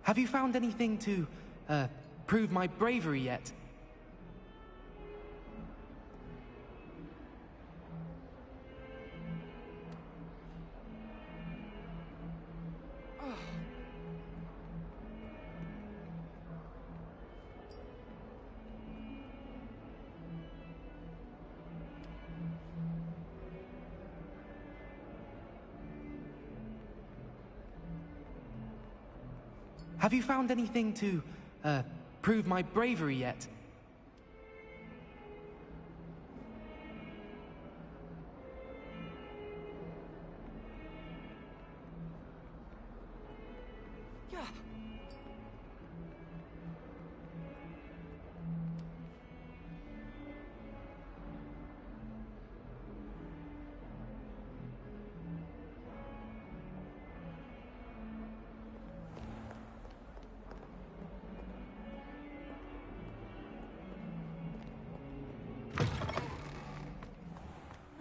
Have you found anything to, prove my bravery yet? Have you found anything to, prove my bravery yet?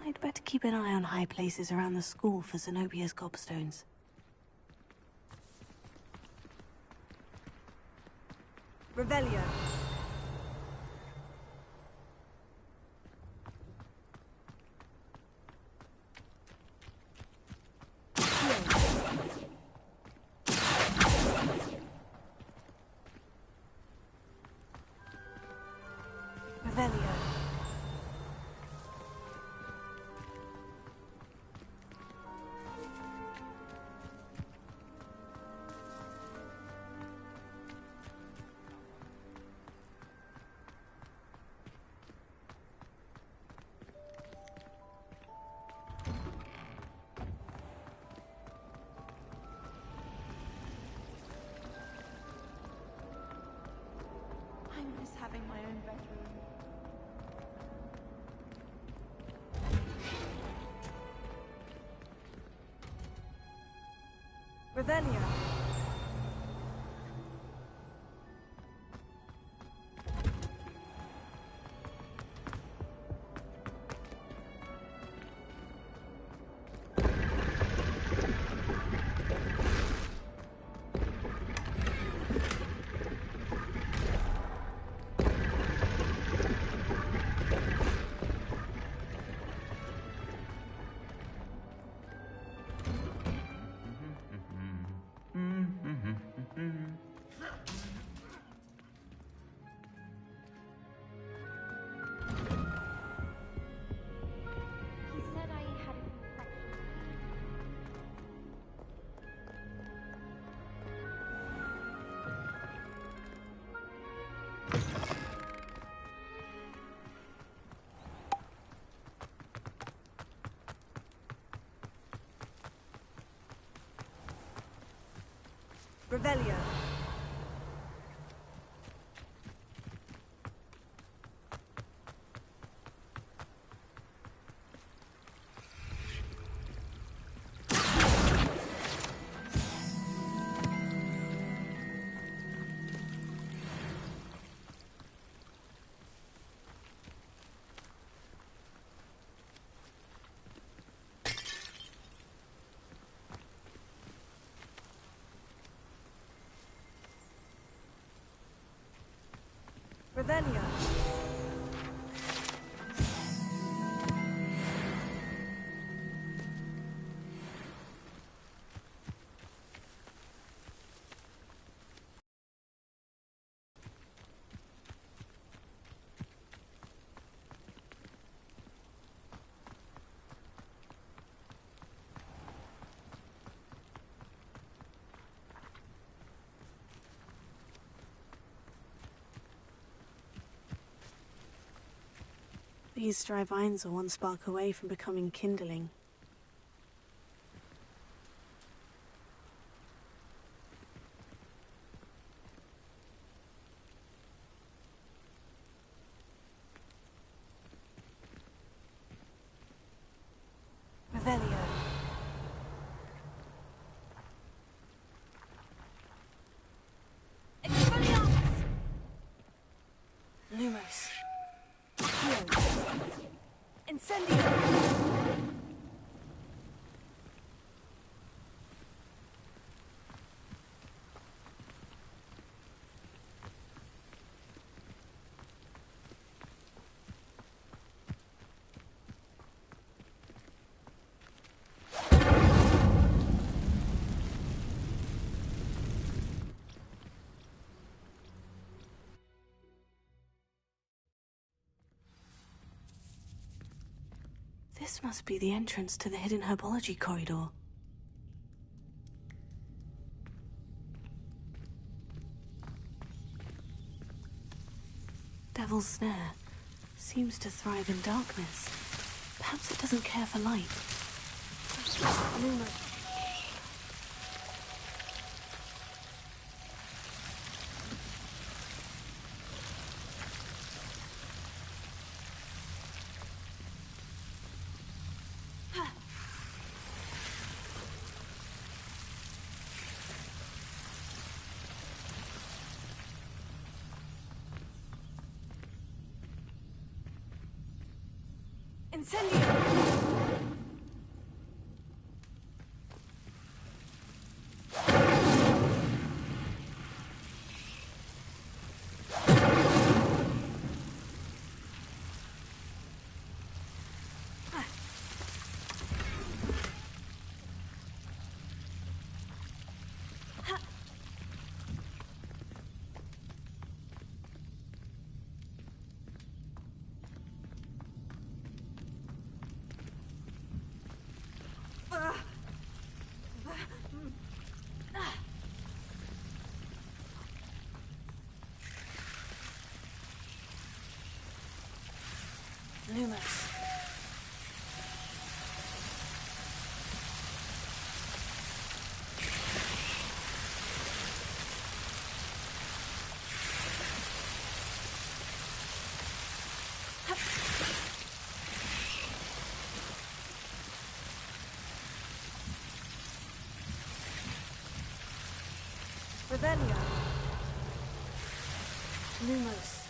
I'd better keep an eye on high places around the school for Zenobia's gobstones. Revelio. Revelio. I miss having my own bedroom. Revelio. Revelio. Revelio. These dry vines are one spark away from becoming kindling. Revelio. Expelliarmus! This must be the entrance to the hidden herbology corridor. Devil's Snare seems to thrive in darkness. Perhaps it doesn't care for light. Luma. Incendio! Lumos. Revelio. Lumos.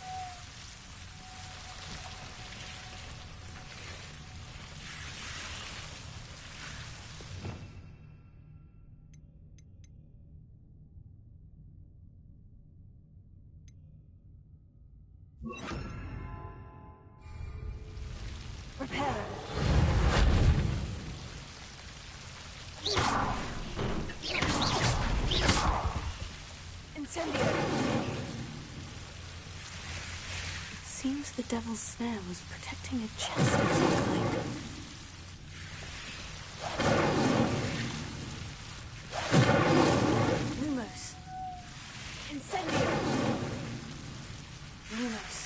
Reparo. Incendio. Seems the Devil's Snare was protecting a chest of some kind. Lumos. Incendio. Lumos.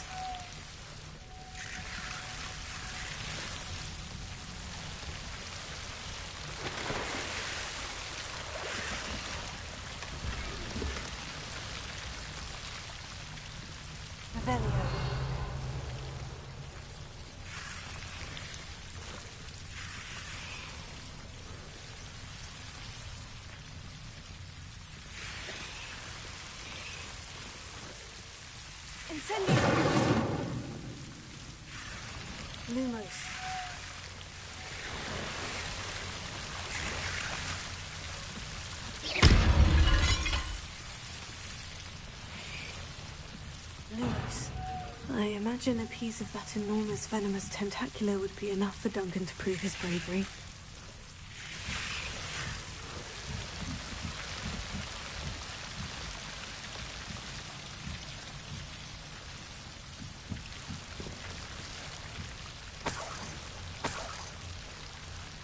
Revelio. Incendio. Lumos. Lumos. I imagine a piece of that enormous venomous tentacular would be enough for Duncan to prove his bravery.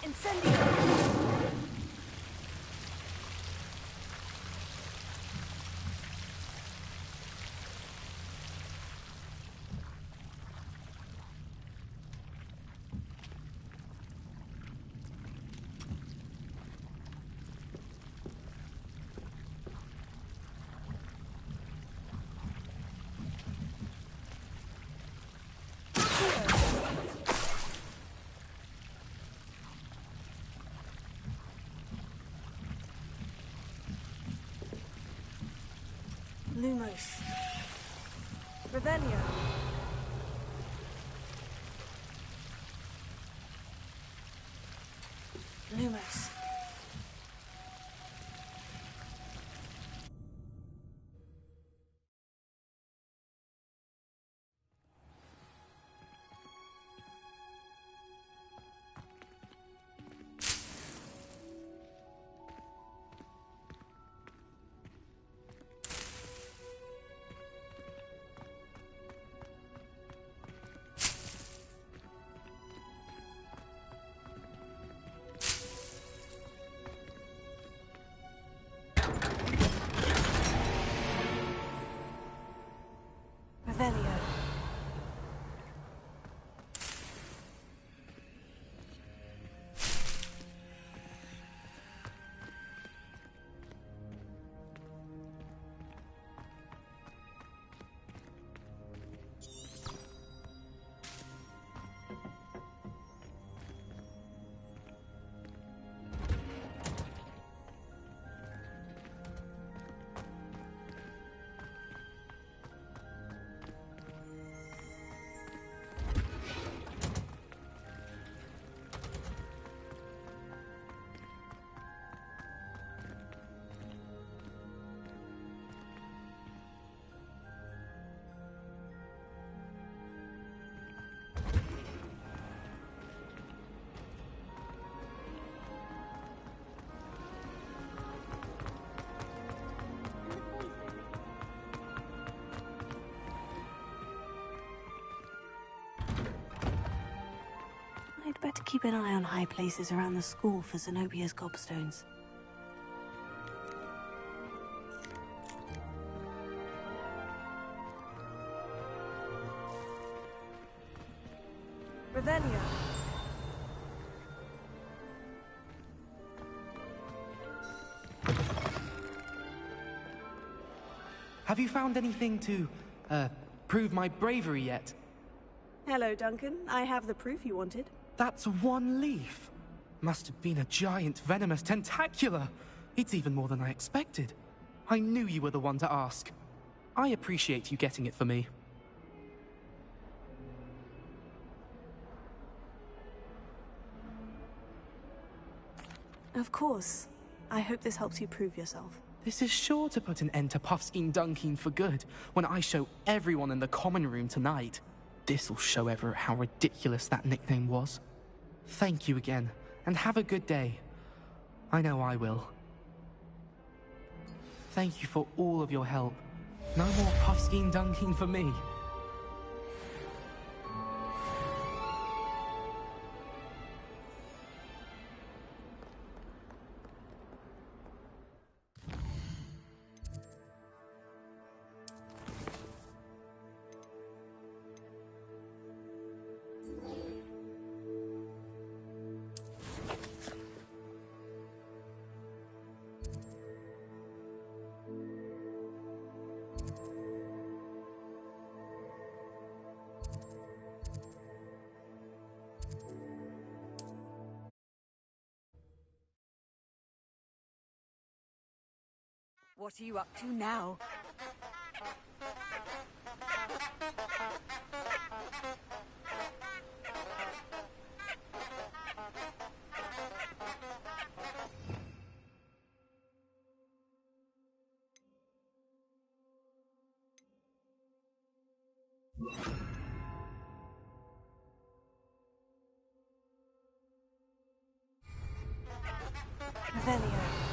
Incendio! Lumos. Revelio. Lumos. Revelio. I'd better keep an eye on high places around the school for Zenobia's gobstones. Revelio. Have you found anything to, prove my bravery yet? Hello, Duncan. I have the proof you wanted. That's one leaf. Must have been a giant venomous tentacula. It's even more than I expected. I knew you were the one to ask. I appreciate you getting it for me. Of course. I hope this helps you prove yourself. This is sure to put an end to Puffskein Dunkin for good when I show everyone in the common room tonight. This'll show Everett how ridiculous that nickname was. Thank you again, and have a good day. I know I will. Thank you for all of your help. No more Puffskein Dunkin for me. What are you up to now? Revelio.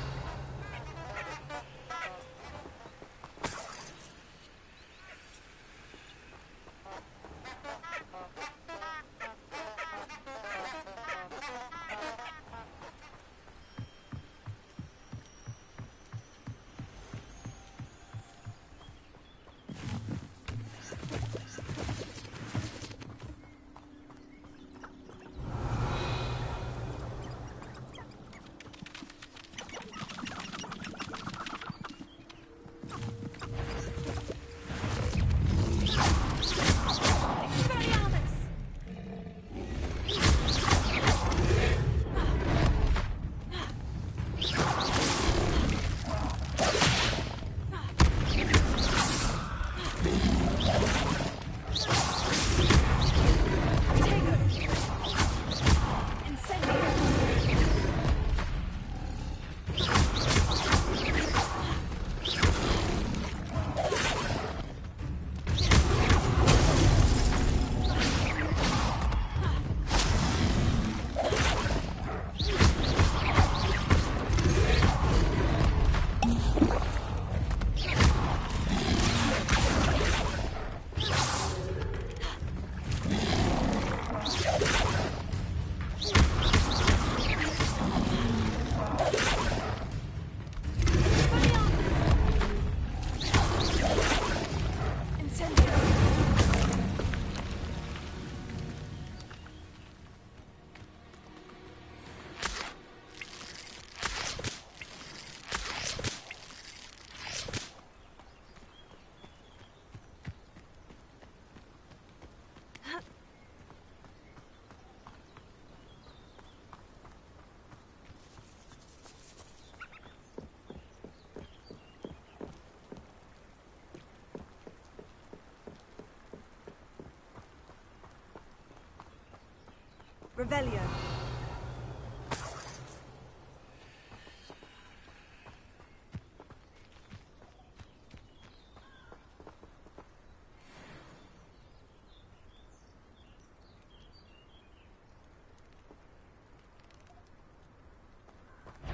Revelio.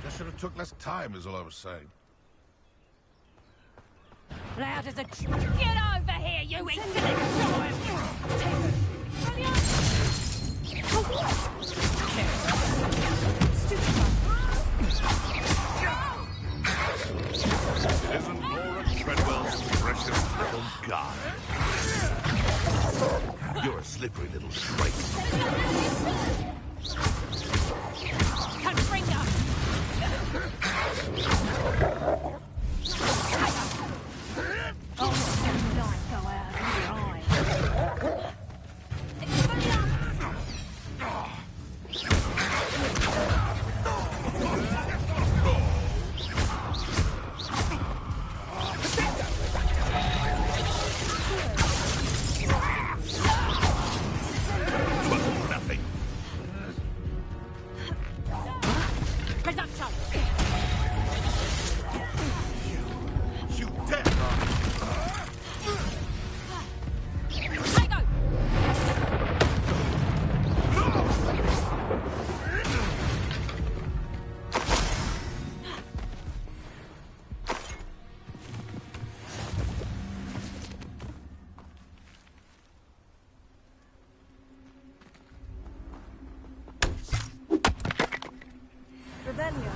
Just should have took less time, is all I was saying. Loud as a... Get over here, you insolent child! Isn't Laura Treadwell's precious little guy? You're a slippery little shrike. Confringo! Oh, the light go out of your eye. Nothing. Reduction! Shoot dead. Go! Revelio.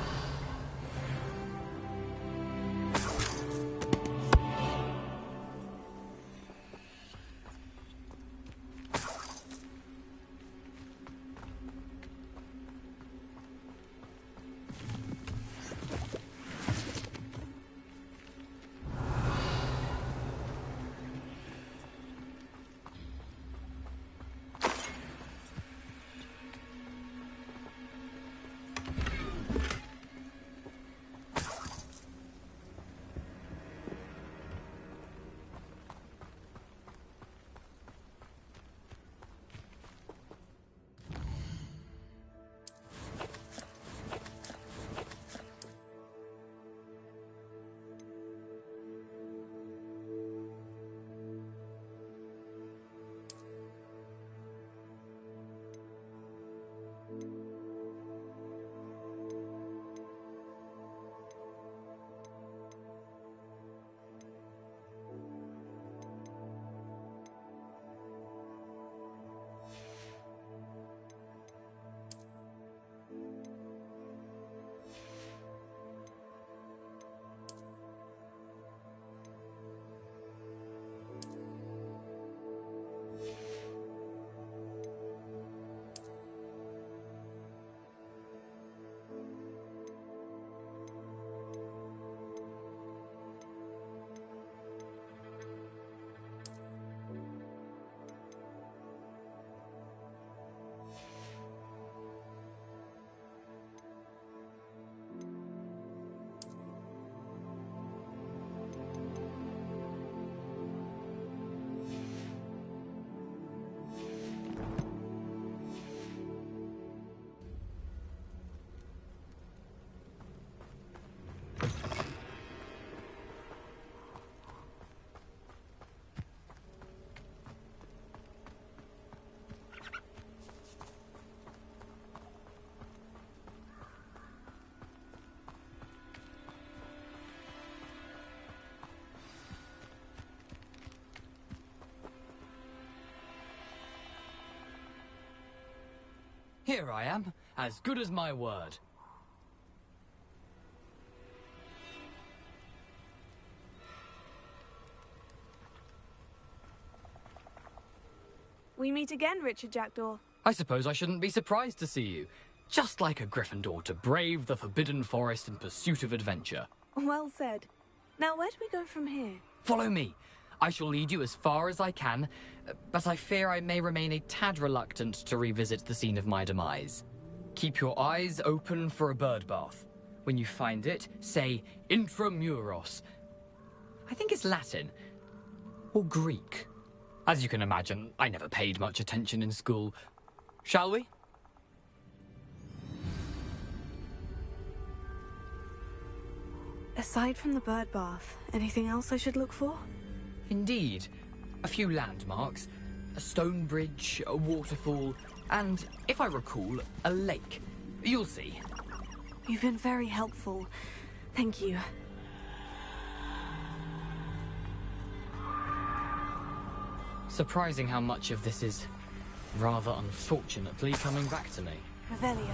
Here I am, as good as my word. We meet again, Richard Jackdaw. I suppose I shouldn't be surprised to see you. Just like a Gryffindor to brave the Forbidden Forest in pursuit of adventure. Well said. Now, where do we go from here? Follow me. I shall lead you as far as I can, but I fear I may remain a tad reluctant to revisit the scene of my demise. Keep your eyes open for a bird bath. When you find it, say intramuros. I think it's Latin. Or Greek. As you can imagine, I never paid much attention in school. Shall we? Aside from the bird bath, anything else I should look for? Indeed. A few landmarks, a stone bridge, a waterfall, and, if I recall, a lake. You'll see. You've been very helpful. Thank you. Surprising how much of this is, rather unfortunately, coming back to me. Revelio.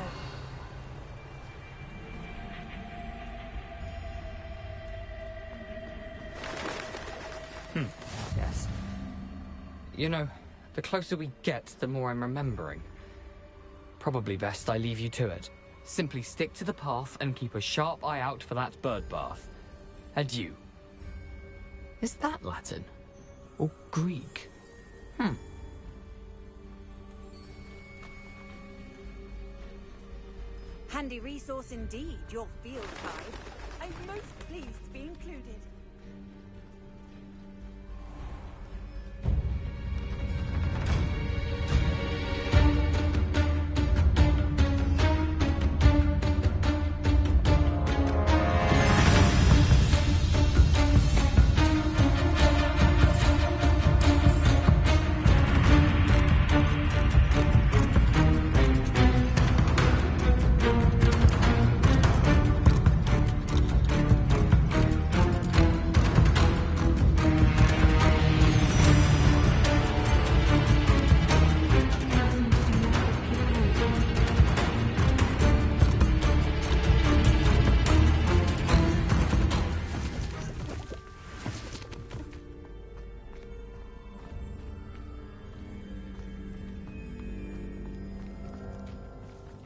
Yes. You know, the closer we get, the more I'm remembering. Probably best I leave you to it. Simply stick to the path and keep a sharp eye out for that bird bath. Adieu. Is that Latin? Or Greek? Handy resource indeed, your field guide. I'm most pleased to be included.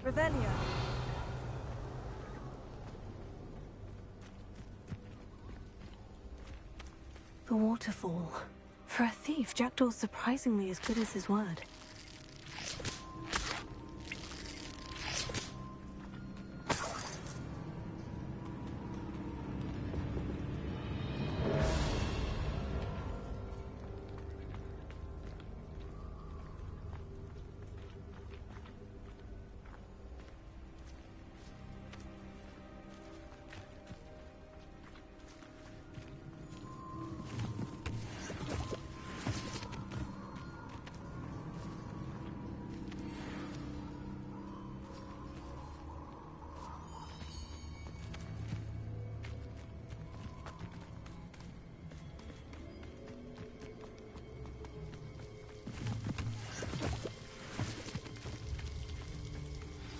Revelio. The waterfall. For a thief, Jackdaw's surprisingly as good as his word.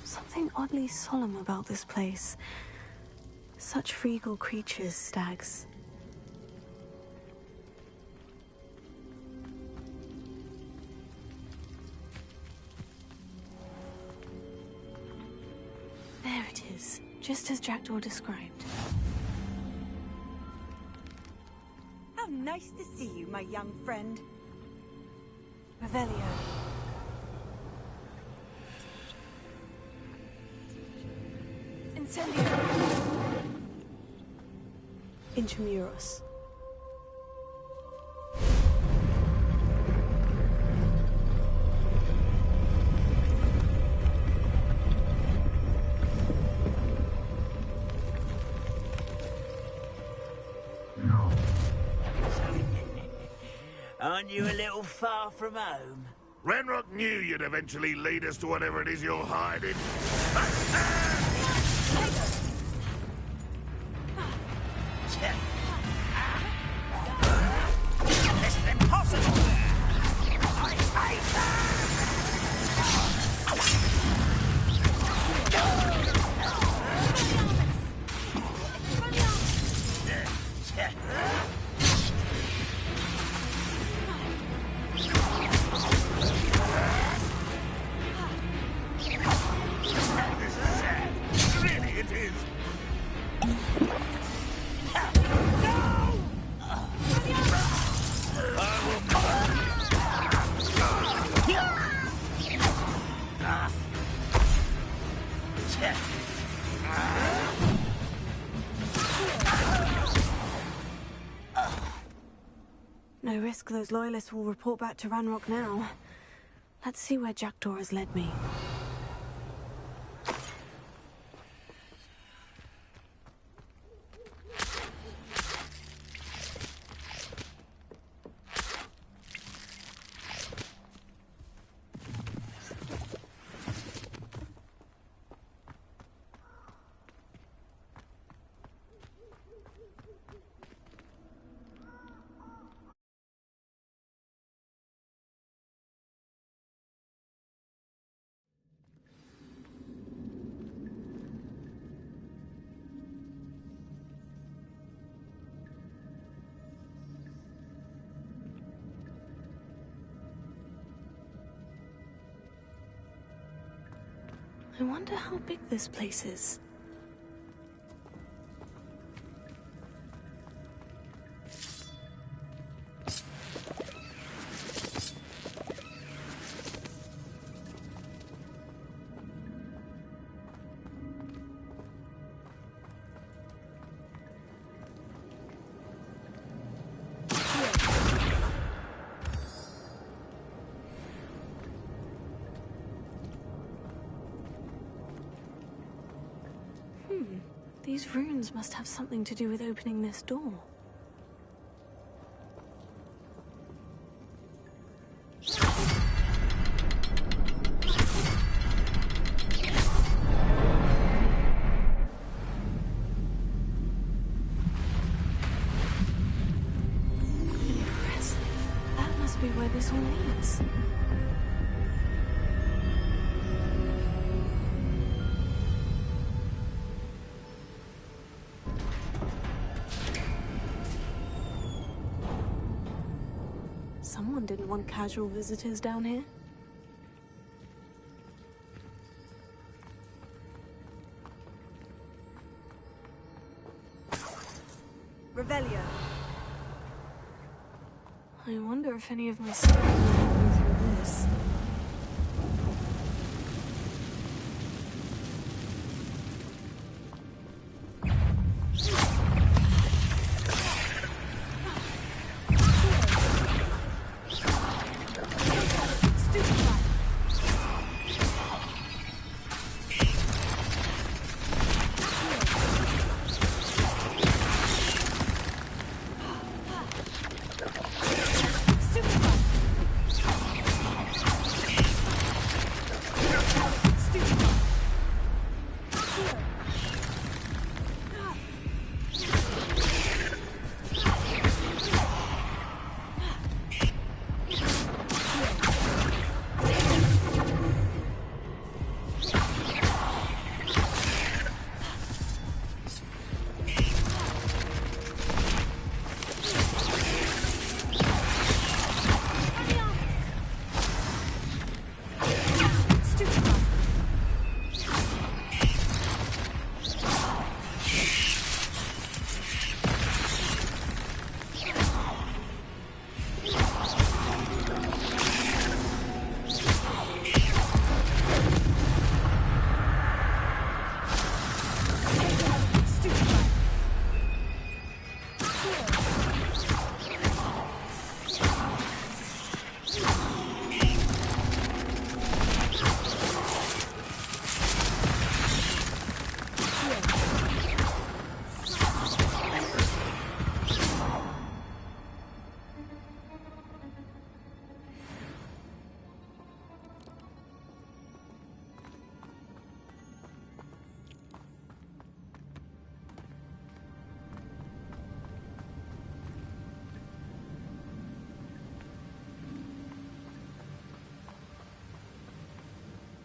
Something oddly solemn about this place. Such regal creatures, stags. There it is, just as Jackdaw described. How nice to see you, my young friend. Revelio. Incendio. Intramuros. Aren't you a little far from home? Ranrock knew you'd eventually lead us to whatever it is you're hiding. This is impossible! I hate that! This is sad. Really, it is. No risk those loyalists will report back to Ranrock now. Let's see where Jackdaw has led me. I wonder how big this place is. These runes must have something to do with opening this door. Impressive. That must be where this all leads. Someone didn't want casual visitors down here. Revelio. I wonder if any of my stuff will go through this.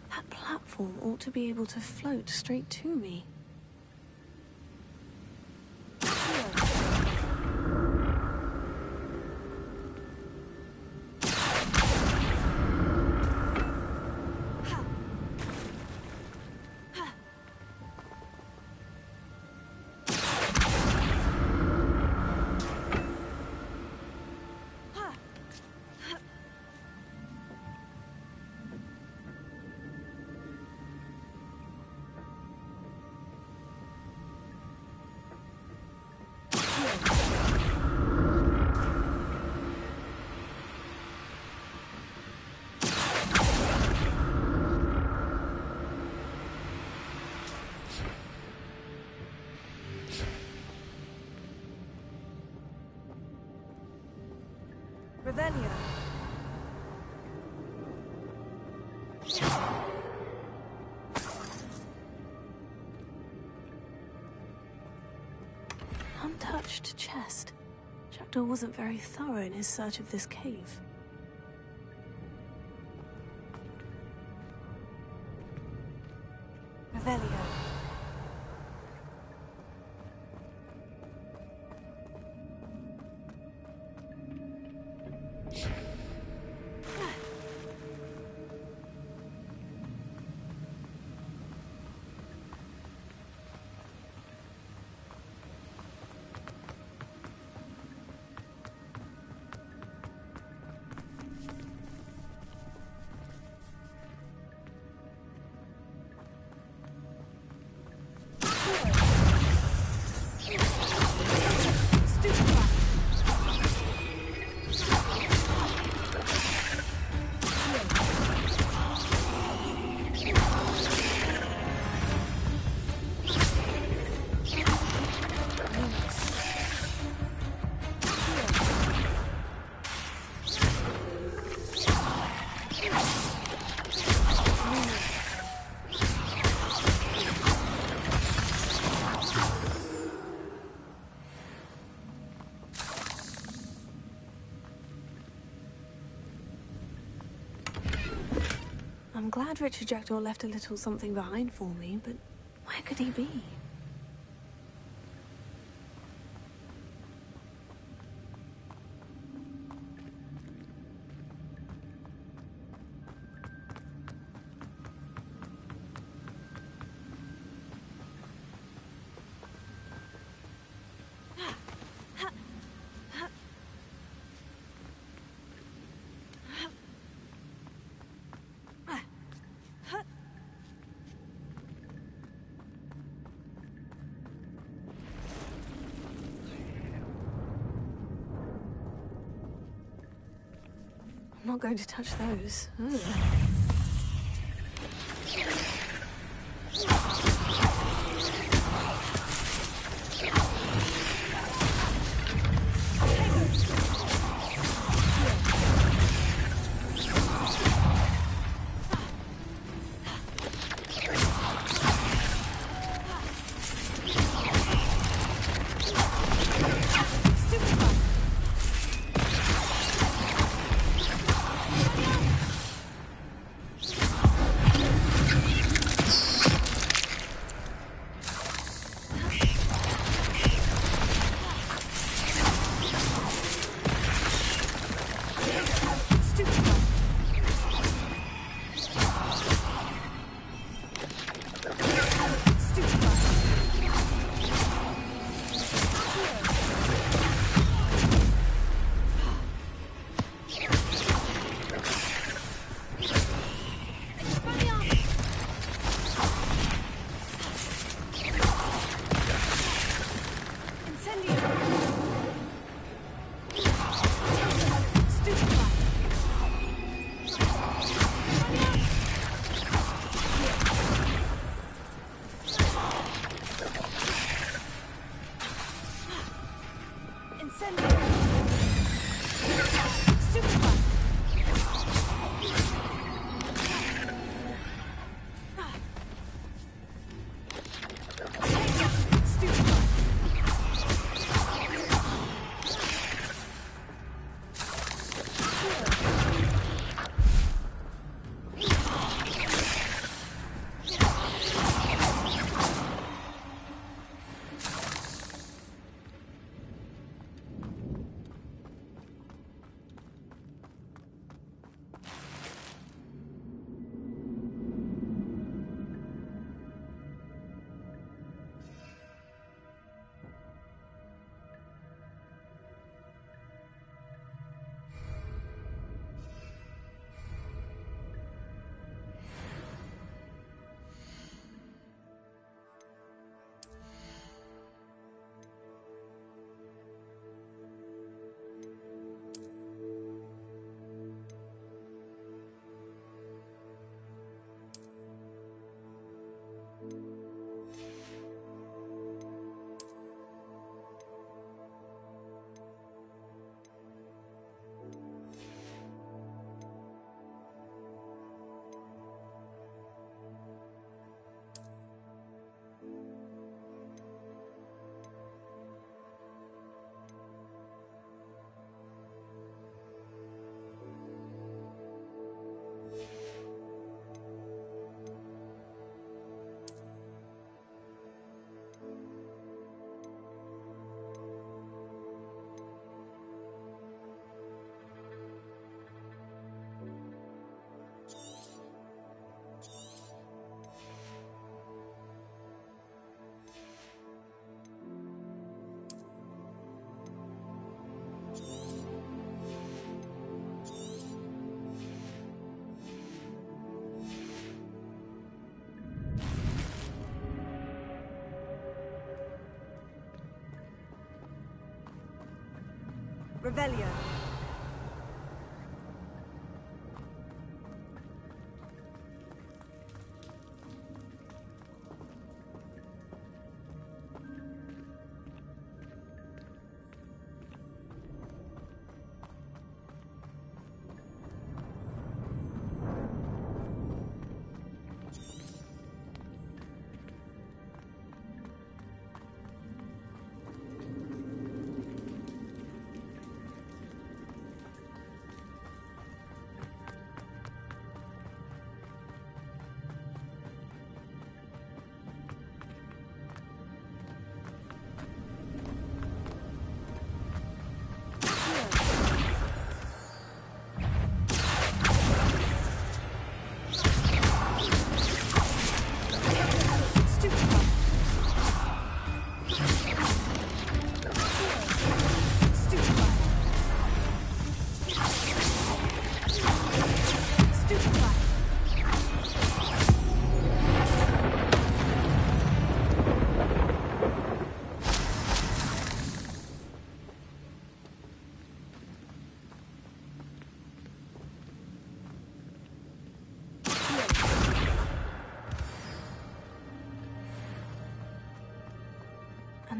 That platform ought to be able to float straight to me. Revelio. Untouched chest. Jackdaw wasn't very thorough in his search of this cave. Revelio. I'm glad Richard Jackdaw left a little something behind for me, but where could he be? I'm not going to touch those. Ugh. Revelio.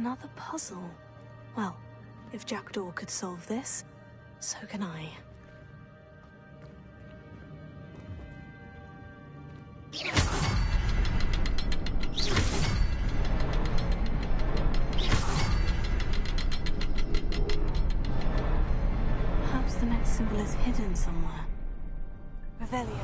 Another puzzle. Well, if Jackdaw could solve this, so can I. Perhaps the next symbol is hidden somewhere. Revelio.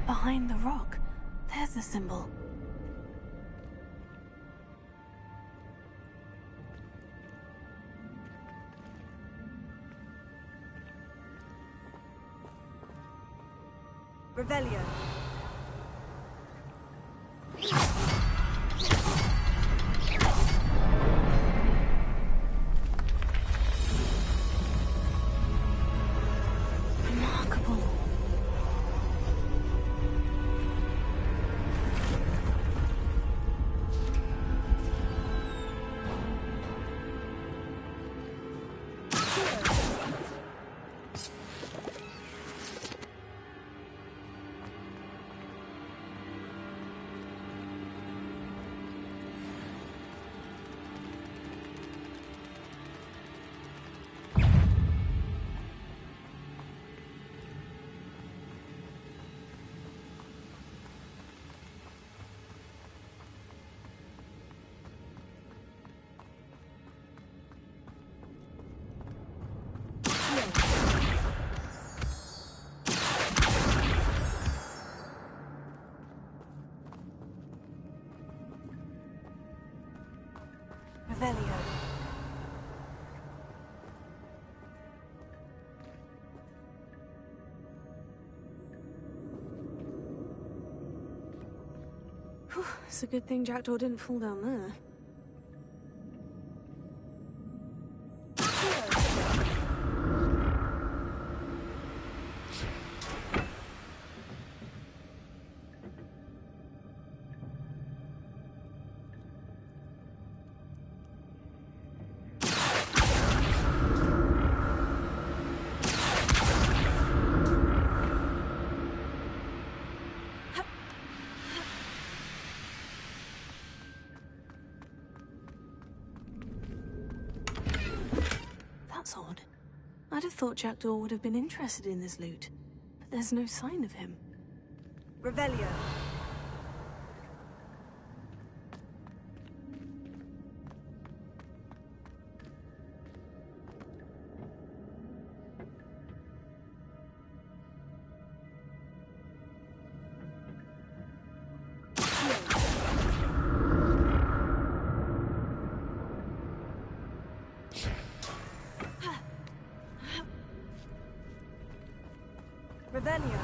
Behind the rock, there's the symbol. Revelio. Remarkable. Revelio. Whew, it's a good thing Jackdaw didn't fall down there. That's odd. I'd have thought Jackdaw would have been interested in this loot, but there's no sign of him. Revelio. Revelio.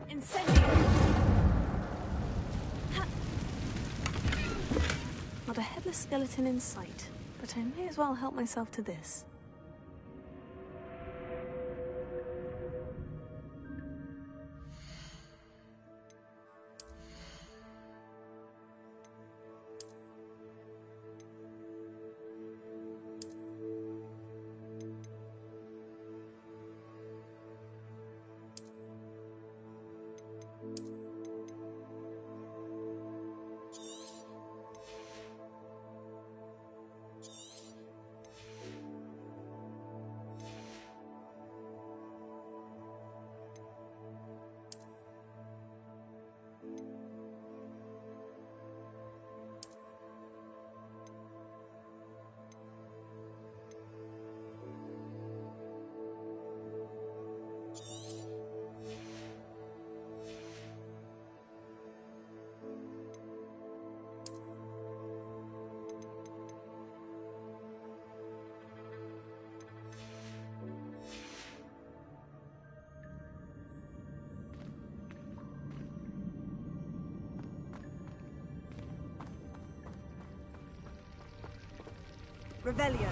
Incendio. Not a headless skeleton in sight, but I may as well help myself to this. Revelio.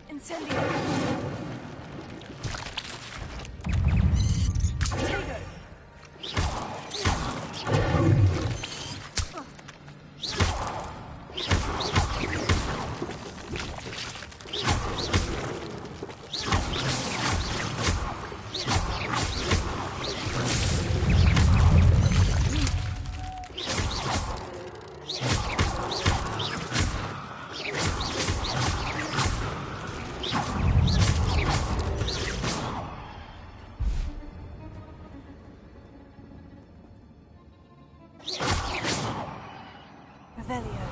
Incendio. Potato. Revelio.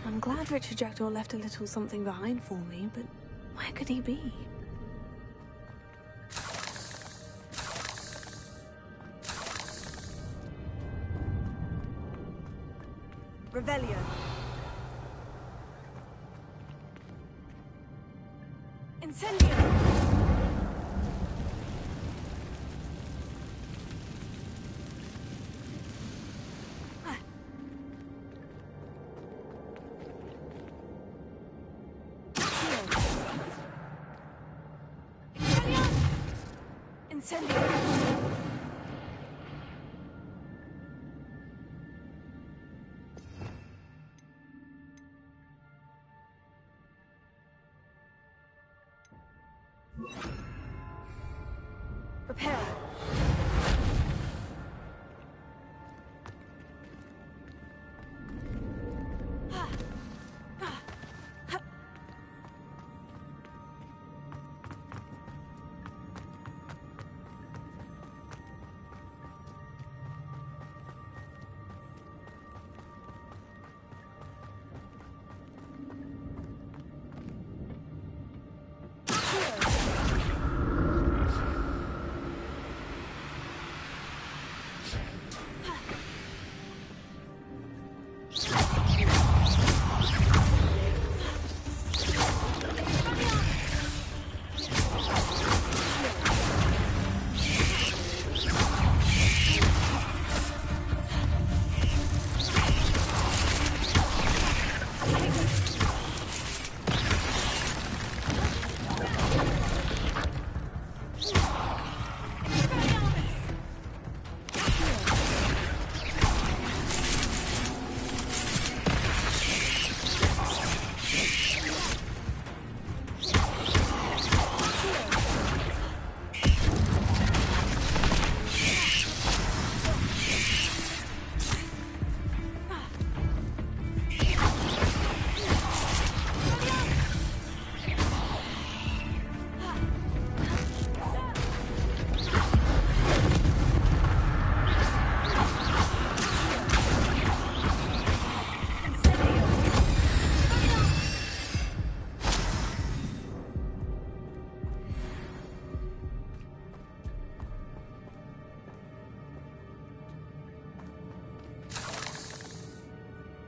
I'm glad Richard Jackdaw left a little something behind for me, but where could he be? Revelio. Incendio. Incendio. Prepare.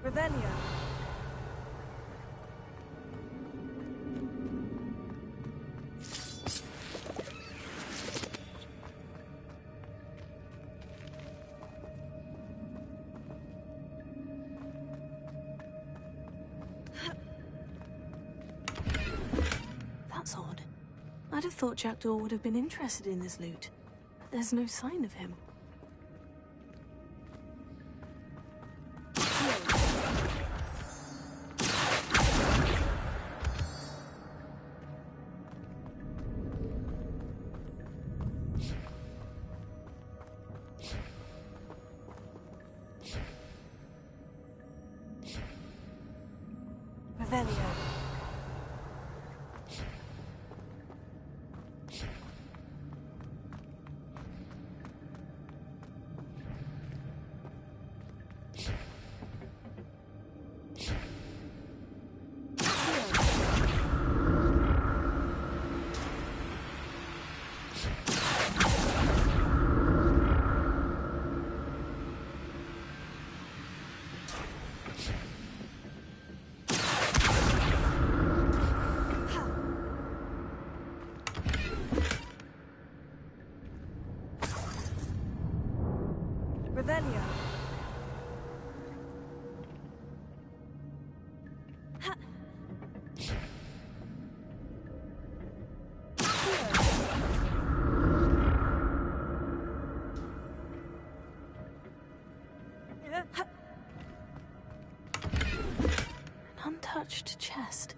Revelio. That's odd. I'd have thought Jackdaw would have been interested in this loot. But there's no sign of him. Revelio. untouched chest.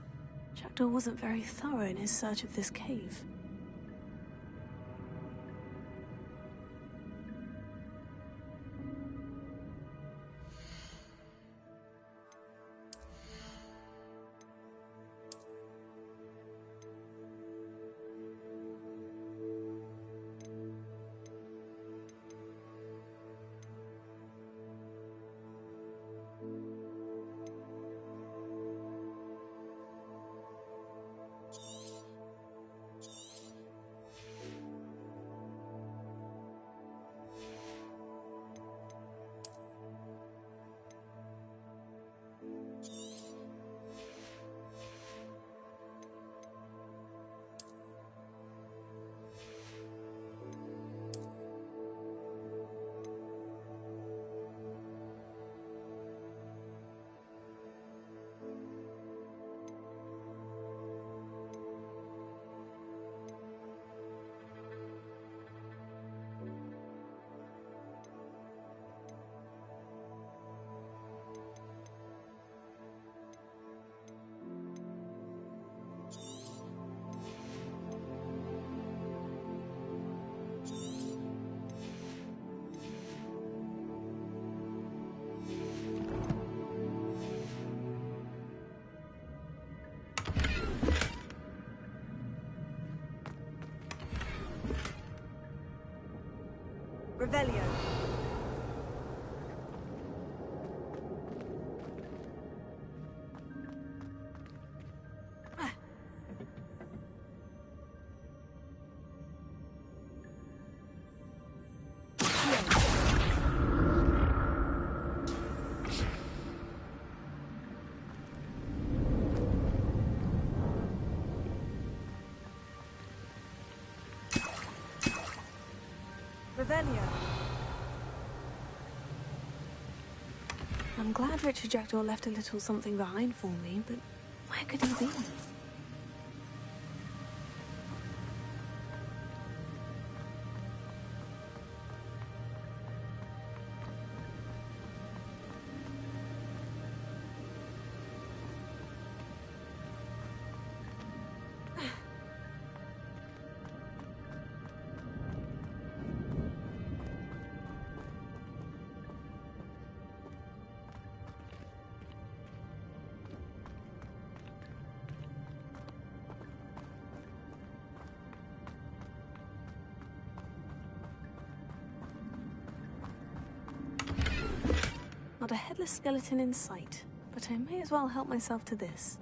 Jackdaw wasn't very thorough in his search of this cave. Revelio. Revelio. I'm glad Richard Jackdaw left a little something behind for me, but where could he be? Not a headless skeleton in sight, but I may as well help myself to this.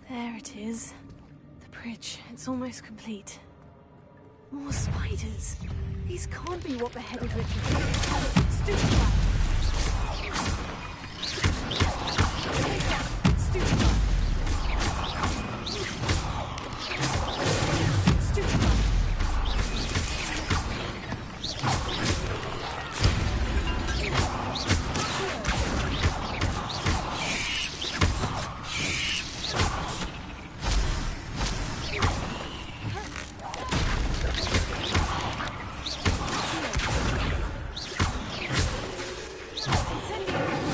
There it is. The bridge. It's almost complete. More spiders. These can't be what beheaded Richard. Stupefy! Stupefy! Incendio!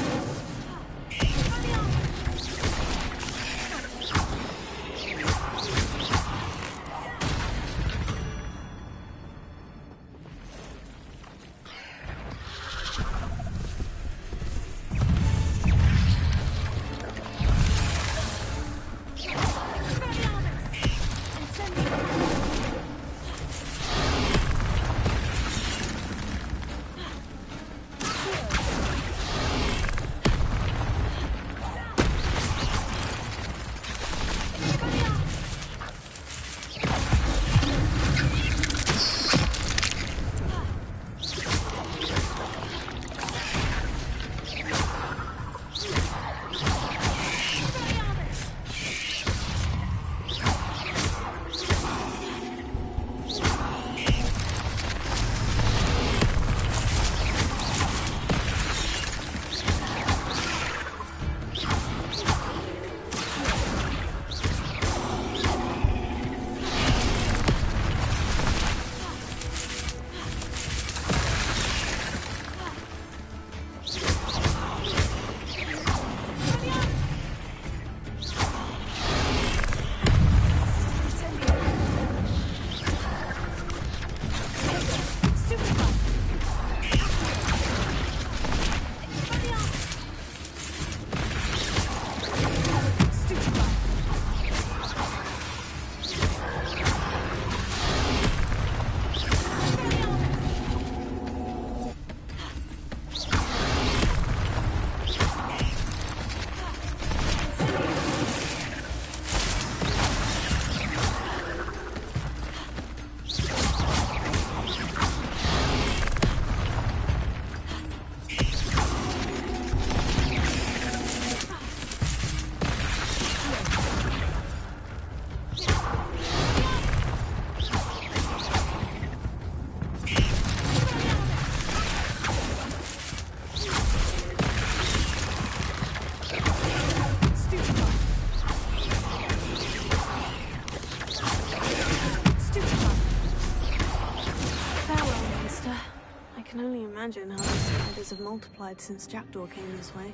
can only imagine how the spiders have multiplied since Jackdaw came this way.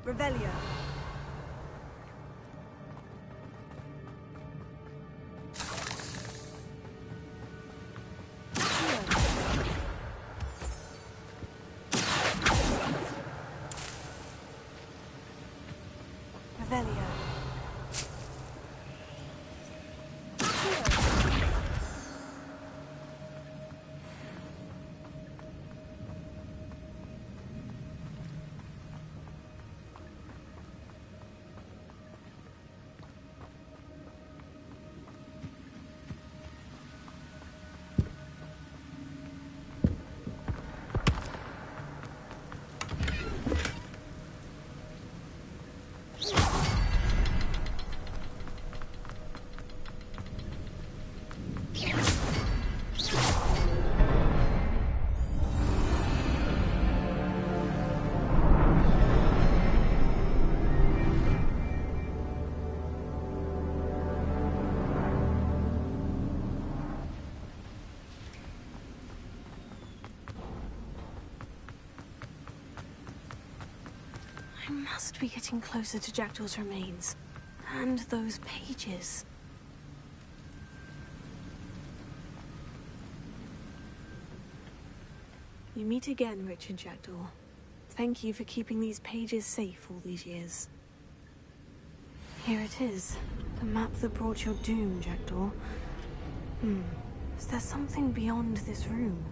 Revelio. Revelio. I must be getting closer to Jackdaw's remains. And those pages. You meet again, Richard Jackdaw. Thank you for keeping these pages safe all these years. Here it is. The map that brought your doom, Jackdaw. Is there something beyond this room?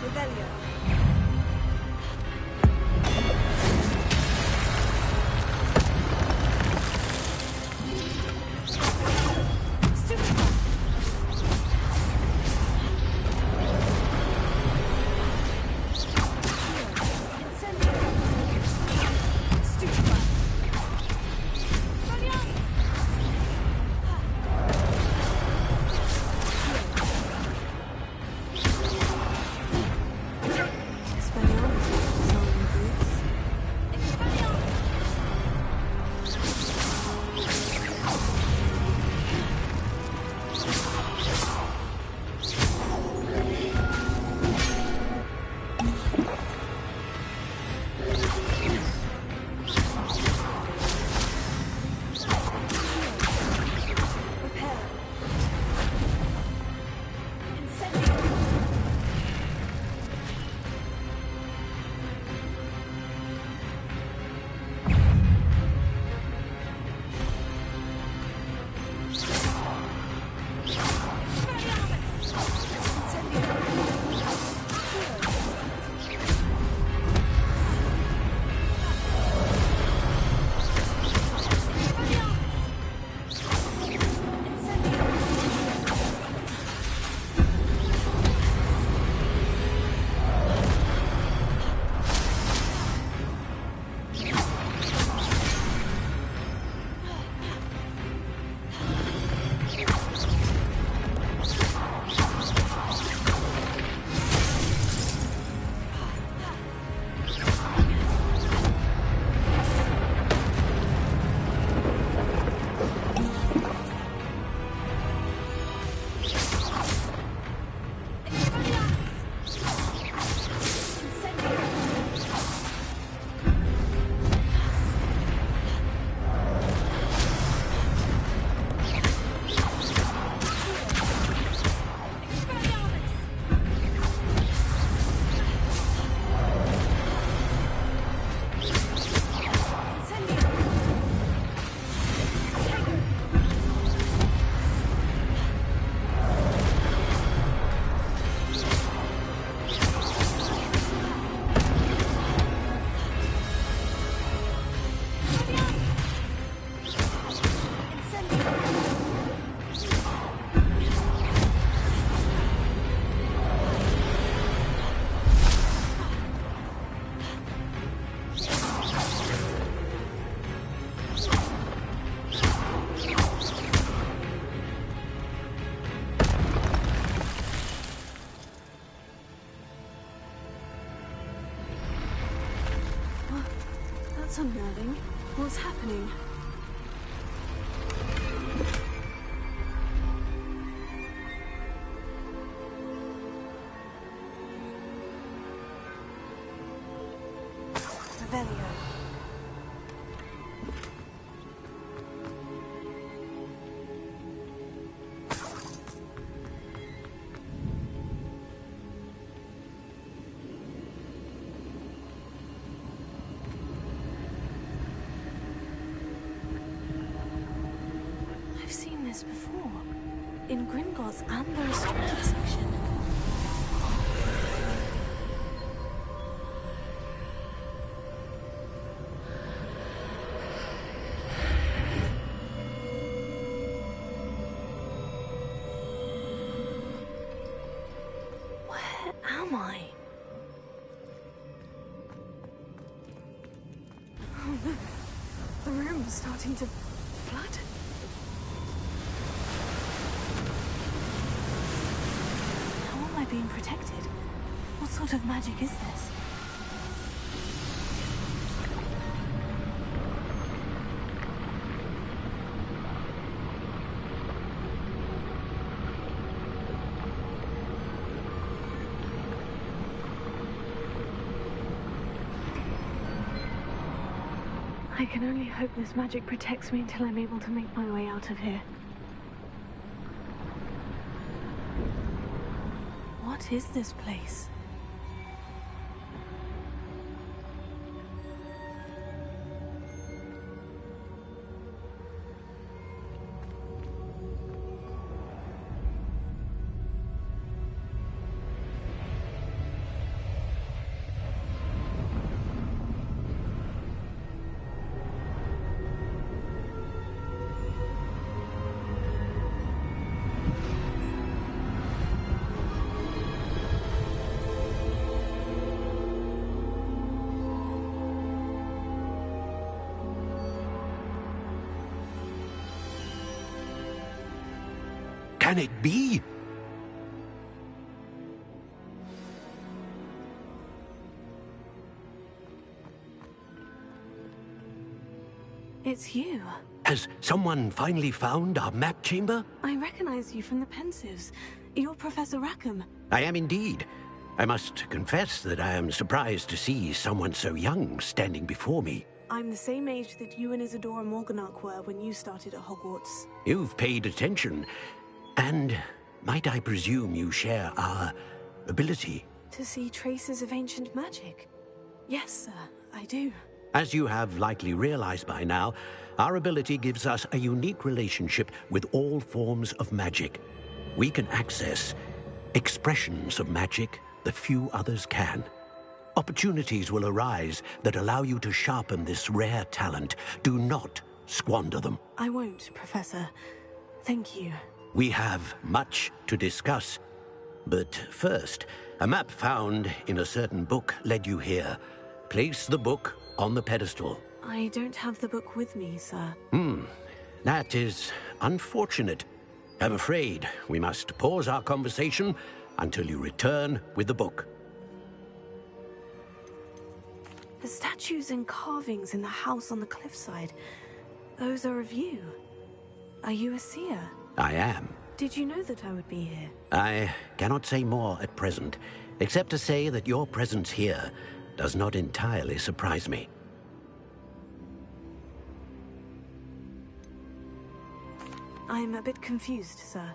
Revelio. Go! That's unnerving. What's happening? Revelio. I've seen this before. In Gringotts and the restricted section. Where am I? Oh no. The room's starting to flood. How am I being protected? What sort of magic is this? I can only hope this magic protects me until I'm able to make my way out of here. What is this place? Can it be? It's you. Has someone finally found our map chamber? I recognize you from the Pensives. You're Professor Rackham. I am indeed. I must confess that I am surprised to see someone so young standing before me. I'm the same age that you and Isadora Morganach were when you started at Hogwarts. You've paid attention. And might I presume you share our ability? To see traces of ancient magic? Yes, sir, I do. As you have likely realized by now, our ability gives us a unique relationship with all forms of magic. We can access expressions of magic that few others can. Opportunities will arise that allow you to sharpen this rare talent. Do not squander them. I won't, Professor. Thank you. We have much to discuss. But first, a map found in a certain book led you here. Place the book on the pedestal. I don't have the book with me, sir. That is unfortunate. I'm afraid we must pause our conversation until you return with the book. The statues and carvings in the house on the cliffside, those are of you. Are you a seer? I am. Did you know that I would be here? I cannot say more at present, except to say that your presence here does not entirely surprise me. I'm a bit confused, sir.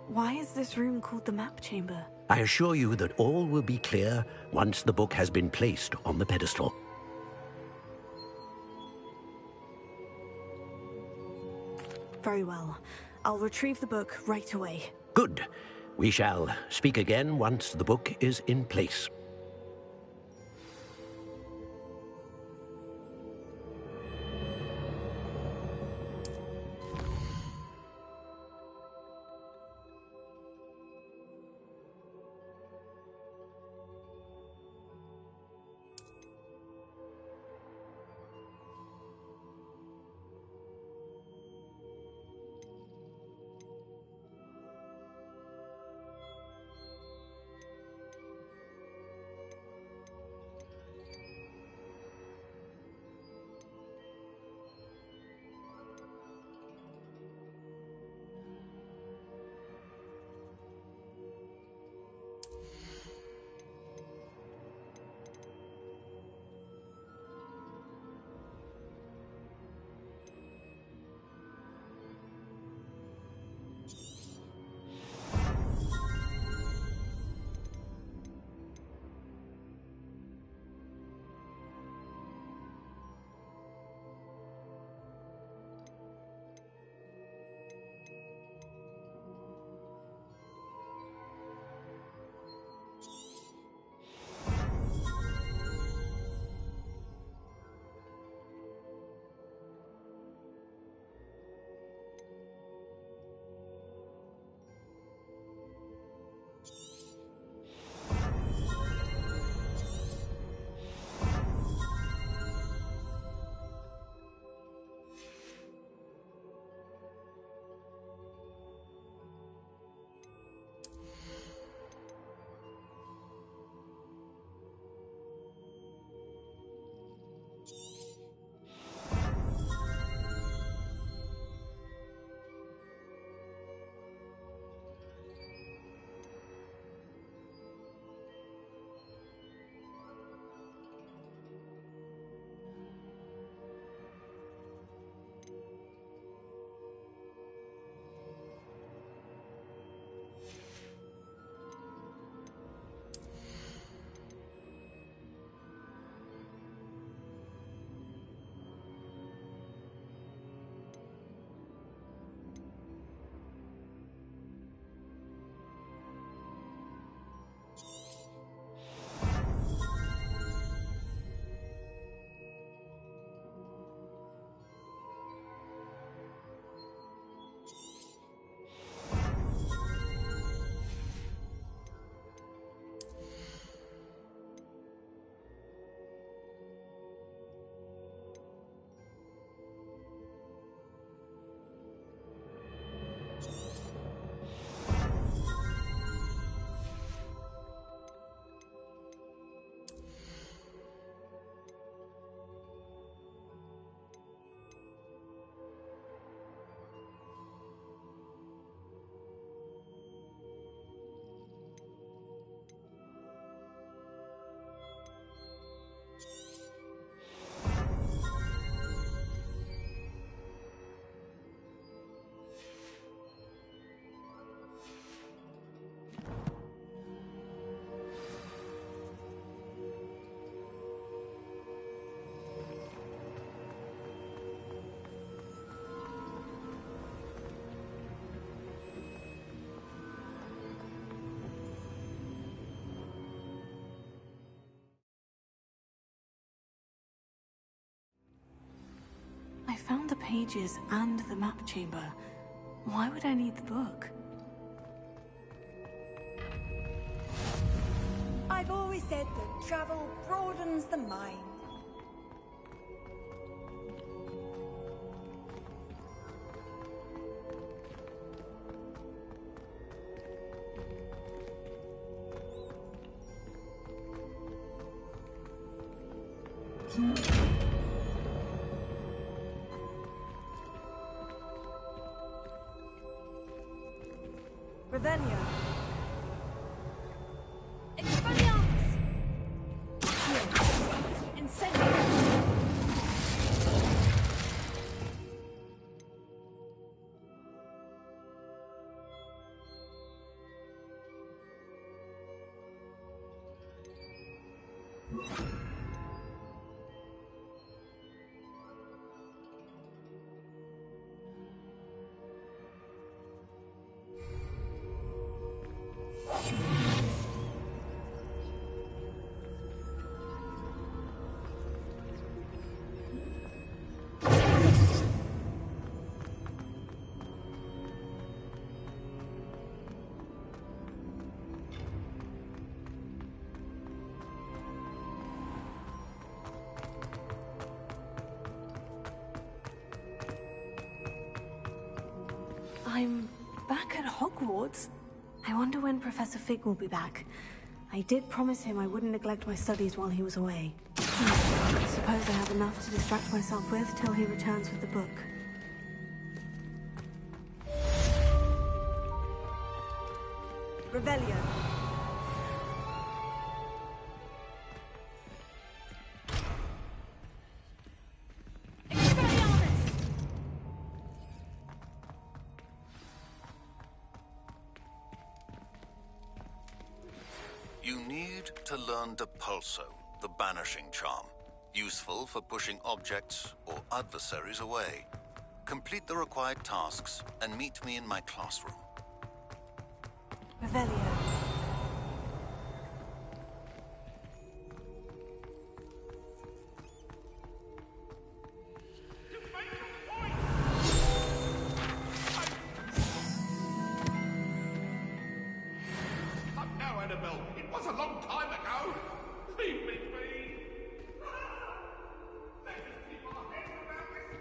Why is this room called the map chamber? I assure you that all will be clear once the book has been placed on the pedestal. Very well. I'll retrieve the book right away. Good. We shall speak again once the book is in place. found the pages and the map chamber. Why would I need the book? I've always said that travel broadens the mind. Revelio. Expelliarmus! Incendio! I'm back at Hogwarts. I wonder when Professor Fig will be back. I did promise him I wouldn't neglect my studies while he was away. I suppose I have enough to distract myself with till he returns with the book. Revelio. Expelliarmus! You need to learn Depulso, the banishing charm. Useful for pushing objects or adversaries away. Complete the required tasks and meet me in my classroom. Revelio. But no, Annabelle, it was a long time ago. Leave me be. Let us keep our heads about this.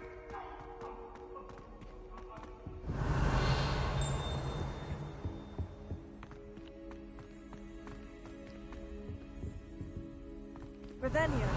Revelio.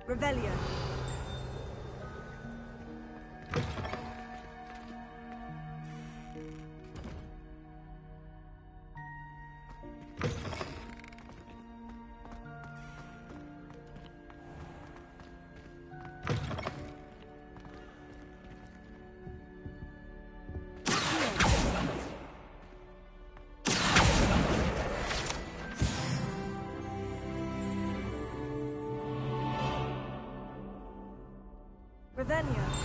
Revelio. Revelio.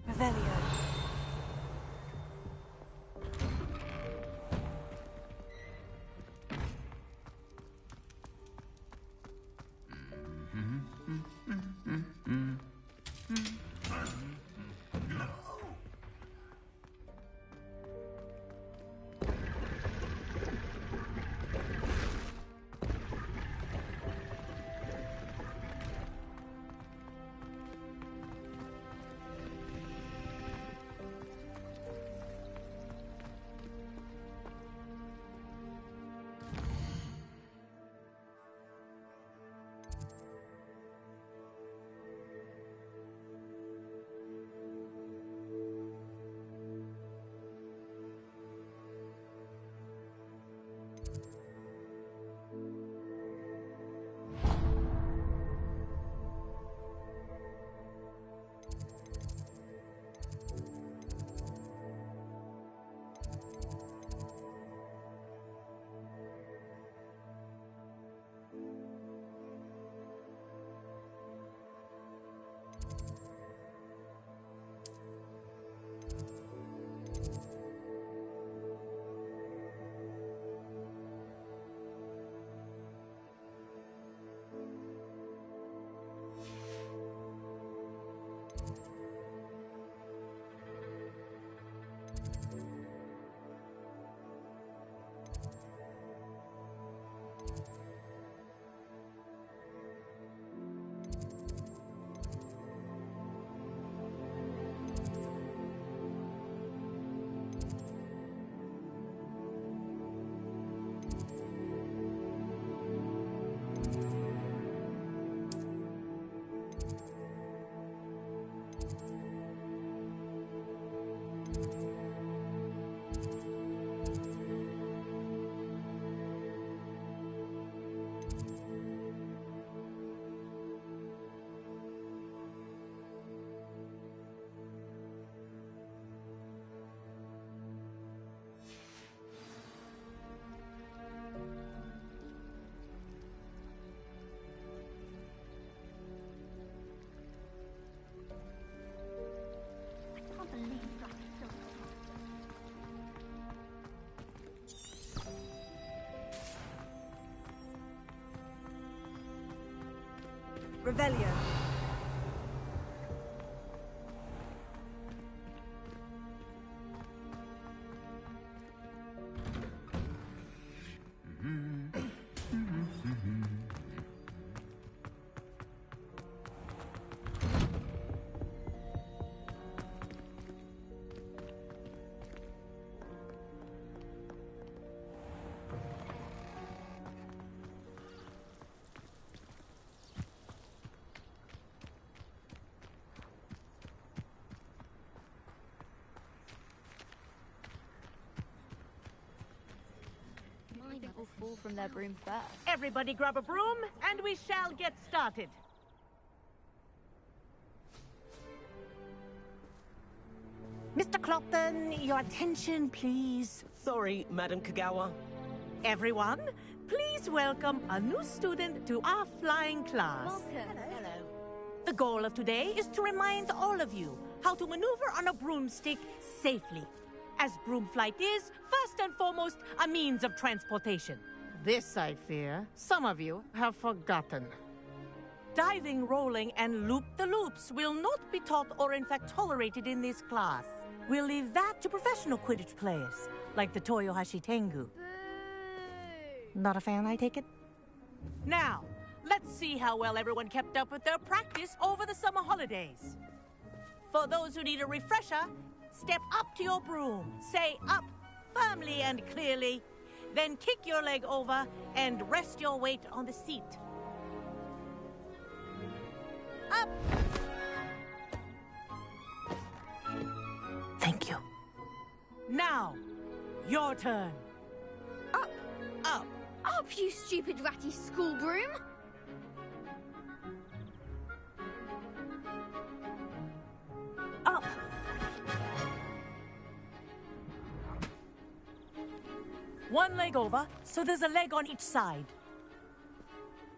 Revelio. Revelio. Will fall from their broom first. Everybody grab a broom, and we shall get started. Mr. Clopton, your attention, please. Sorry, Madam Kagawa. Everyone, please welcome a new student to our flying class. Welcome. Hello. The goal of today is to remind all of you how to maneuver on a broomstick safely, as broom flight is, first and foremost, a means of transportation. This, I fear, some of you have forgotten. Diving, rolling, and loop-the-loops will not be taught or in fact tolerated in this class. We'll leave that to professional Quidditch players, like the Toyohashi Tengu. Not a fan, I take it? Now, let's see how well everyone kept up with their practice over the summer holidays. For those who need a refresher, step up to your broom, say up firmly and clearly, then kick your leg over and rest your weight on the seat. Up! Thank you. Now, your turn. Up! Up! Up, you stupid ratty school broom! Up! One leg over, so there's a leg on each side.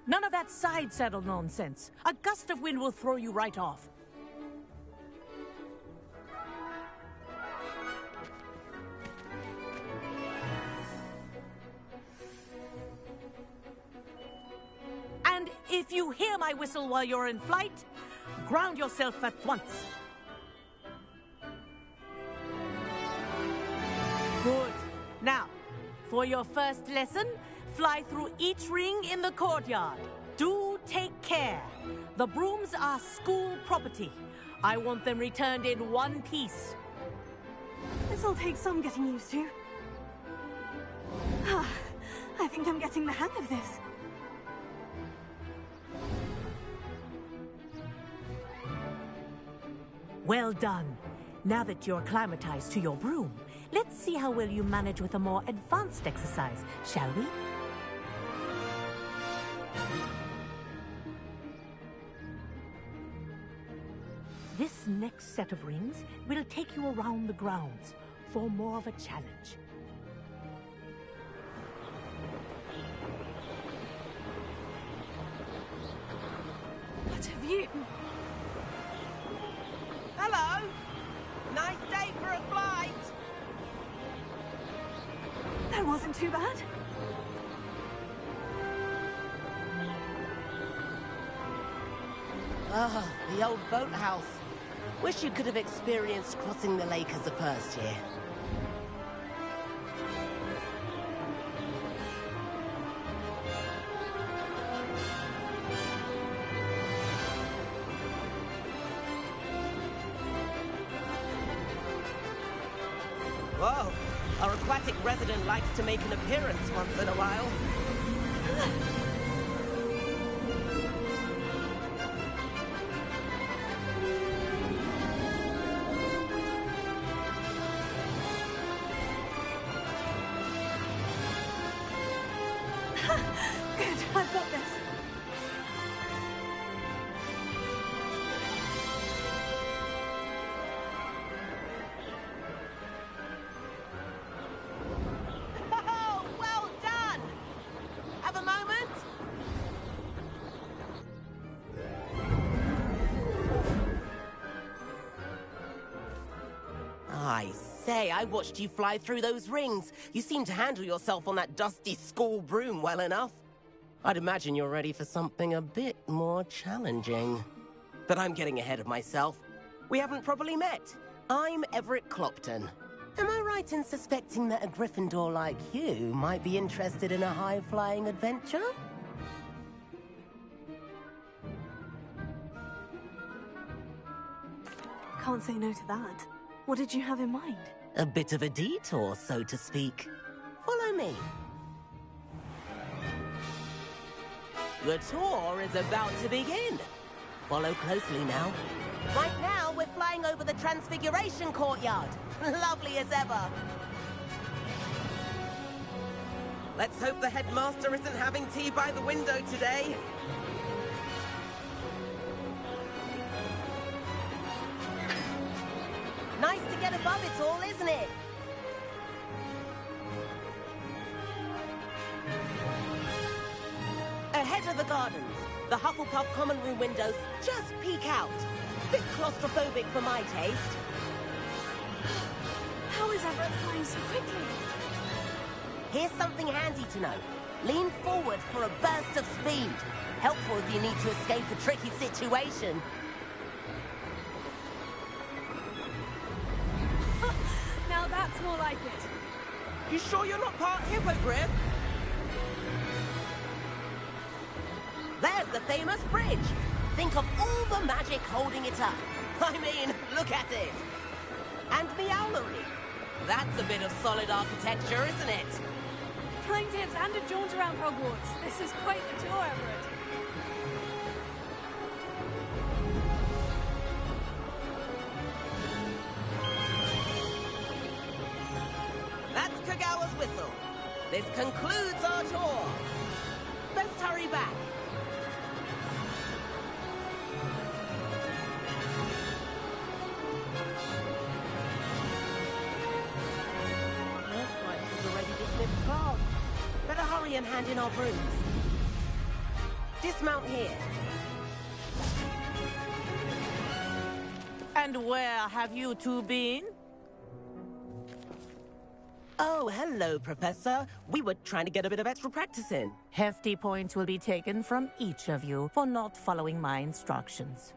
None of that side saddle nonsense. A gust of wind will throw you right off. And if you hear my whistle while you're in flight, ground yourself at once. Good. Now, for your first lesson, fly through each ring in the courtyard. Do take care. The brooms are school property. I want them returned in one piece. This'll take some getting used to. I think I'm getting the hang of this. Well done. Now that you're acclimatized to your broom, let's see how well you manage with a more advanced exercise, shall we? This next set of rings will take you around the grounds for more of a challenge. What have you... Hello! Nice day for a flight! That wasn't too bad. Ah, the old boathouse. Wish you could have experienced crossing the lake as a first year. Whoa, our aquatic resident likes to make an appearance once in a while. Good, I've got this. Oh, well done! Have a moment? I say, I watched you fly through those rings. You seem to handle yourself on that dusty school broom well enough. I'd imagine you're ready for something a bit more challenging. But I'm getting ahead of myself. We haven't properly met. I'm Everett Clopton. Am I right in suspecting that a Gryffindor like you might be interested in a high-flying adventure? Can't say no to that. What did you have in mind? A bit of a detour, so to speak. Follow me. The tour is about to begin. Follow closely now. Right now, we're flying over the Transfiguration Courtyard. Lovely as ever. Let's hope the headmaster isn't having tea by the window today. Nice to get above it all, isn't it? Ahead of the the gardens. The Hufflepuff common room windows just peek out. Bit claustrophobic for my taste. How is Everett flying so quickly? Here's something handy to know. Lean forward for a burst of speed. Helpful if you need to escape a tricky situation. Now that's more like it. You sure you're not part hippogriff? There's the famous bridge. Think of all the magic holding it up. I mean, look at it. And the owlery. That's a bit of solid architecture, isn't it? Flying tips and a jaunt around Hogwarts. This is quite the tour, Everett. That's Kagawa's whistle. This concludes our tour. Let's hurry back. Better hurry and hand in our brooms. Dismount here. And where have you two been? Oh, hello, Professor. We were trying to get a bit of extra practice in. Hefty points will be taken from each of you for not following my instructions.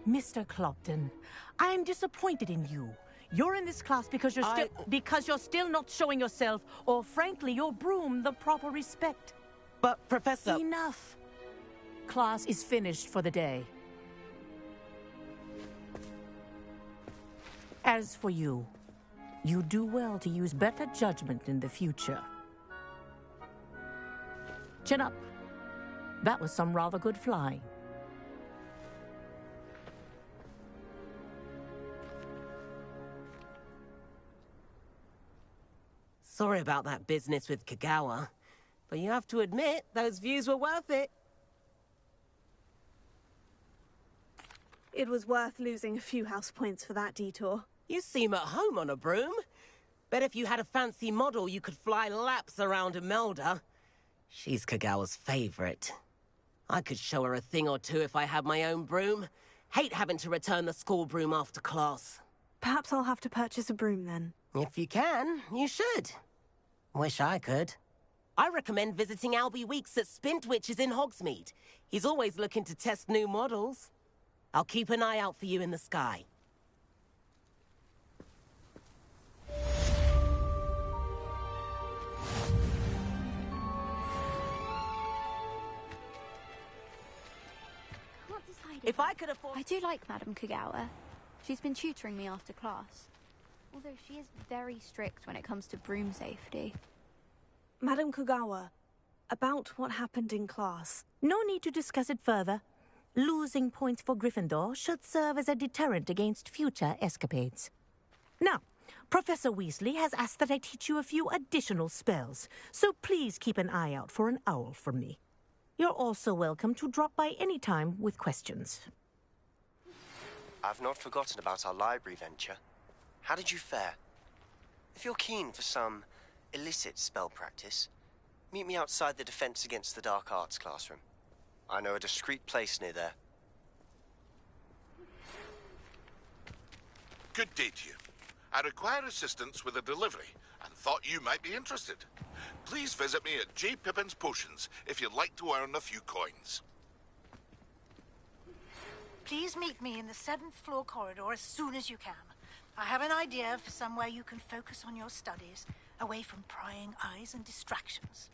Mr. Clopton, I'm disappointed in you. You're in this class because you're still not showing yourself, or frankly, your broom the proper respect. But, Professor... Enough. Class is finished for the day. As for you, you do well to use better judgment in the future. Chin up. That was some rather good flying. Sorry about that business with Kagawa, but you have to admit, those views were worth it. It was worth losing a few house points for that detour. You seem at home on a broom. Bet if you had a fancy model, you could fly laps around Imelda. She's Kagawa's favorite. I could show her a thing or two if I had my own broom. Hate having to return the school broom after class. Perhaps I'll have to purchase a broom then. If you can, you should. Wish I could. I recommend visiting Albie Weeks at Spintwitches in Hogsmeade. He's always looking to test new models. I'll keep an eye out for you in the sky. If I could afford... I do like Madame Kagawa. She's been tutoring me after class. Although she is very strict when it comes to broom safety. Madame Kagawa, about what happened in class. No need to discuss it further. Losing points for Gryffindor should serve as a deterrent against future escapades. Now, Professor Weasley has asked that I teach you a few additional spells, so please keep an eye out for an owl from me. You're also welcome to drop by any time with questions. I've not forgotten about our library venture. How did you fare? If you're keen for some illicit spell practice, meet me outside the Defense Against the Dark Arts classroom. I know a discreet place near there. Good day to you. I require assistance with a delivery and thought you might be interested. Please visit me at J. Pippin's Potions if you'd like to earn a few coins. Please meet me in the 7th floor corridor as soon as you can. I have an idea for somewhere you can focus on your studies, away from prying eyes and distractions.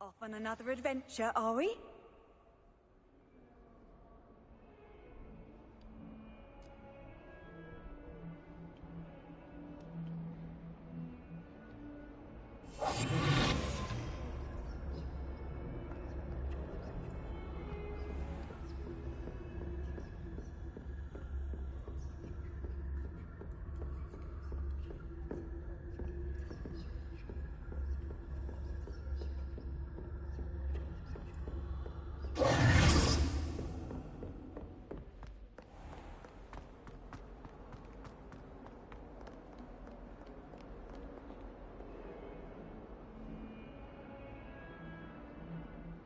Off on another adventure, are we?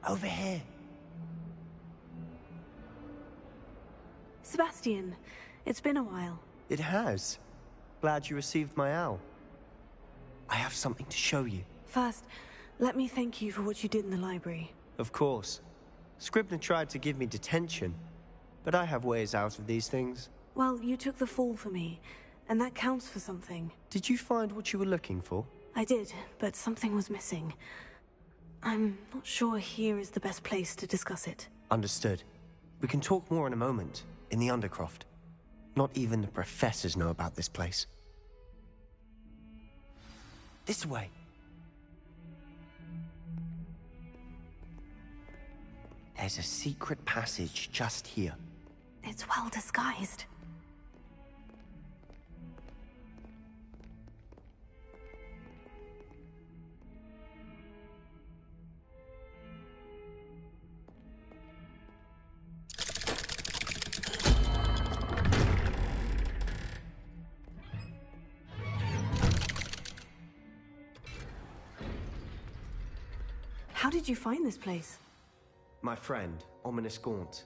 Over here. Sebastian, it's been a while. It has. Glad you received my owl. I have something to show you. First, let me thank you for what you did in the library. Of course. Scribner tried to give me detention, but I have ways out of these things. Well, you took the fall for me, and that counts for something. Did you find what you were looking for? I did, but something was missing. I'm not sure here is the best place to discuss it. Understood. We can talk more in a moment, in the Undercroft. Not even the professors know about this place. This way. There's a secret passage just here. It's well disguised. How did you find this place? My friend, Ominous Gaunt.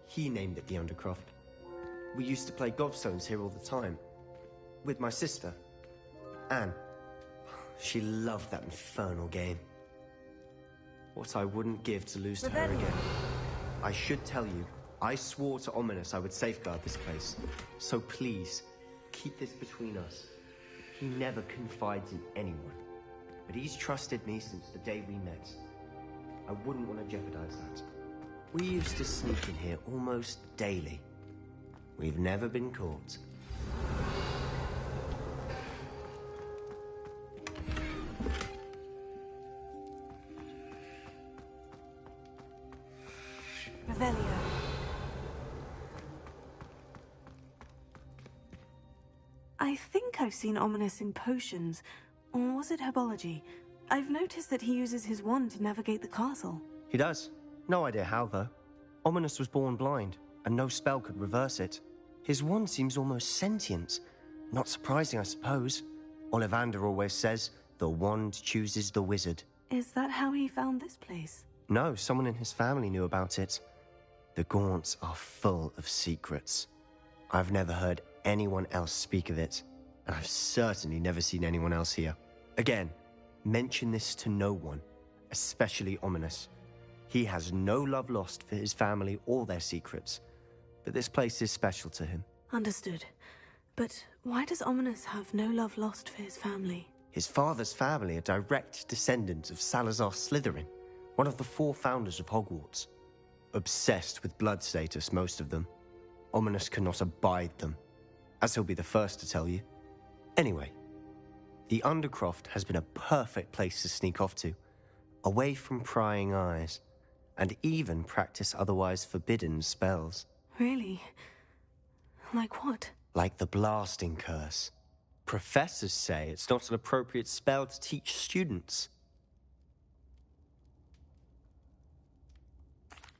He named it the Undercroft. We used to play gobstones here all the time. With my sister, Anne. She loved that infernal game. What I wouldn't give to lose to her again. I should tell you, I swore to Ominous I would safeguard this place. So please, keep this between us. He never confides in anyone. But he's trusted me since the day we met. I wouldn't want to jeopardize that. We used to sneak in here almost daily. We've never been caught. Revelio. I think I've seen Ominous in potions. Or was it herbology? I've noticed that he uses his wand to navigate the castle. He does. No idea how, though. Ominous was born blind, and no spell could reverse it. His wand seems almost sentient. Not surprising, I suppose. Ollivander always says, the wand chooses the wizard. Is that how he found this place? No, someone in his family knew about it. The Gaunts are full of secrets. I've never heard anyone else speak of it, and I've certainly never seen anyone else here. Again, mention this to no one, especially Ominous. He has no love lost for his family or their secrets, but this place is special to him. Understood. But why does Ominous have no love lost for his family? His father's family are direct descendants of Salazar Slytherin, one of the 4 founders of Hogwarts. Obsessed with blood status, most of them. Ominous cannot abide them, as he'll be the first to tell you. Anyway, the Undercroft has been a perfect place to sneak off to, away from prying eyes, and even practice otherwise forbidden spells. Really? Like what? Like the blasting curse. Professors say it's not an appropriate spell to teach students.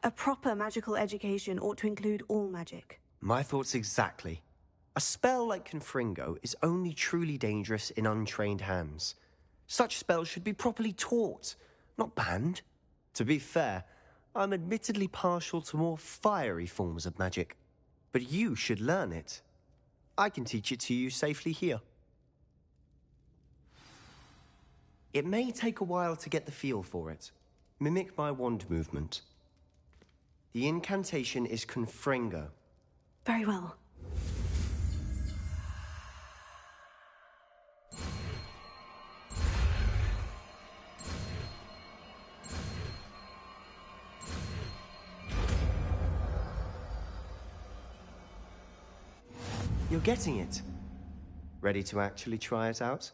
A proper magical education ought to include all magic. My thoughts exactly. A spell like Confringo is only truly dangerous in untrained hands. Such spells should be properly taught, not banned. To be fair, I'm admittedly partial to more fiery forms of magic. But you should learn it. I can teach it to you safely here. It may take a while to get the feel for it. Mimic my wand movement. The incantation is Confringo. Very well. You're getting it. Ready to actually try it out?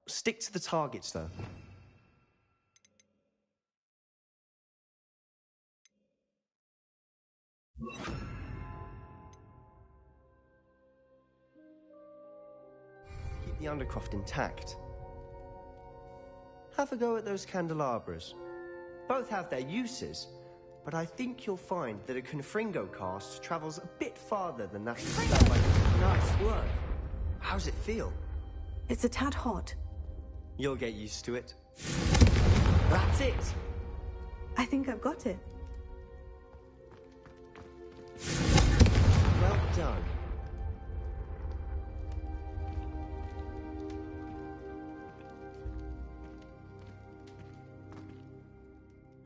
Stick to the targets, though. Keep the Undercroft intact. Have a go at those candelabras. Both have their uses, but I think you'll find that a Confringo cast travels a bit farther than that. Nice work. How's it feel? It's a tad hot. You'll get used to it. That's it. I think I've got it. Well done.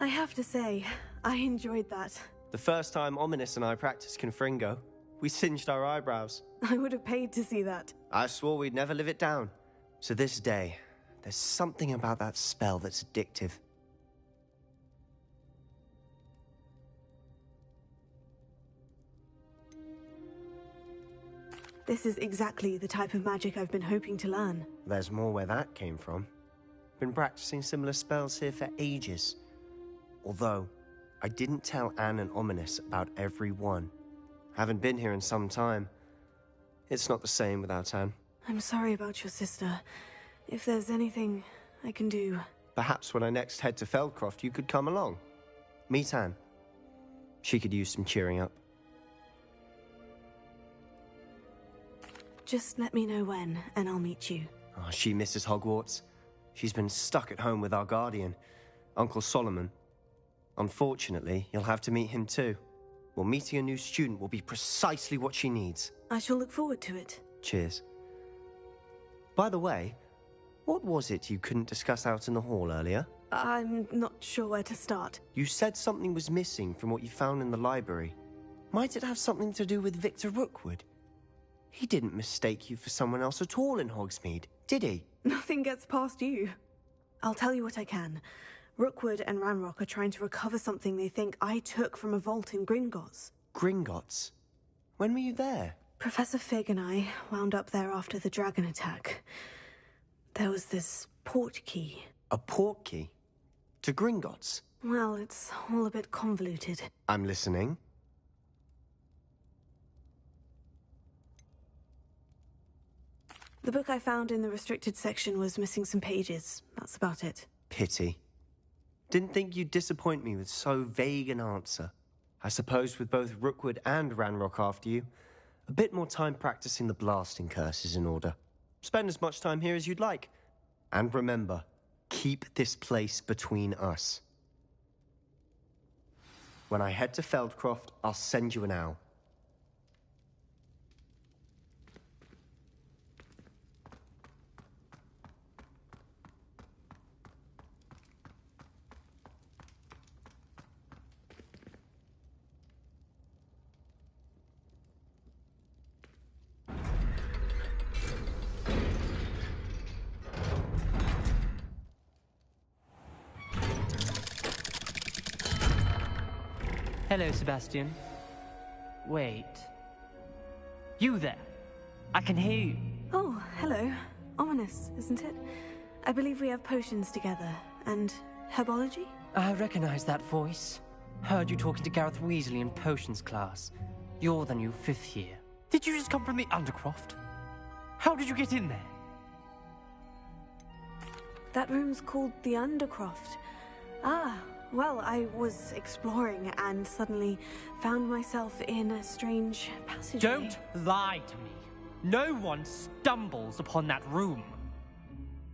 I have to say, I enjoyed that. The first time Ominous and I practiced Confringo, we singed our eyebrows. I would have paid to see that. I swore we'd never live it down. So this day, there's something about that spell that's addictive. This is exactly the type of magic I've been hoping to learn. There's more where that came from. Been practicing similar spells here for ages. Although, I didn't tell Anne and Ominous about every one. Haven't been here in some time. It's not the same without Anne. I'm sorry about your sister. If there's anything I can do... Perhaps when I next head to Feldcroft, you could come along. Meet Anne. She could use some cheering up. Just let me know when, and I'll meet you. Oh, she misses Hogwarts. She's been stuck at home with our guardian, Uncle Solomon. Unfortunately, you'll have to meet him too. Well, meeting a new student will be precisely what she needs. I shall look forward to it. Cheers. By the way, what was it you couldn't discuss out in the hall earlier? I'm not sure where to start. You said something was missing from what you found in the library. Might it have something to do with Victor Rookwood? He didn't mistake you for someone else at all in Hogsmeade, did he? Nothing gets past you. I'll tell you what I can. Rookwood and Ranrock are trying to recover something they think I took from a vault in Gringotts. Gringotts? When were you there? Professor Fig and I wound up there after the dragon attack. There was this port key. A port key? To Gringotts? Well, it's all a bit convoluted. I'm listening. The book I found in the restricted section was missing some pages. That's about it. Pity. Didn't think you'd disappoint me with so vague an answer. I suppose with both Rookwood and Ranrock after you, a bit more time practicing the blasting curse is in order. Spend as much time here as you'd like. And remember, keep this place between us. When I head to Feldcroft, I'll send you an owl. Hello, Sebastian. Wait. You there? I can hear you. Oh, hello. Ominous, isn't it? I believe we have potions together. And herbology? I recognize that voice. Heard you talking to Gareth Weasley in potions class. You're the new 5th year. Did you just come from the Undercroft? How did you get in there? That room's called the Undercroft. Ah, well, I was exploring and suddenly found myself in a strange passageway. Don't lie to me. No one stumbles upon that room.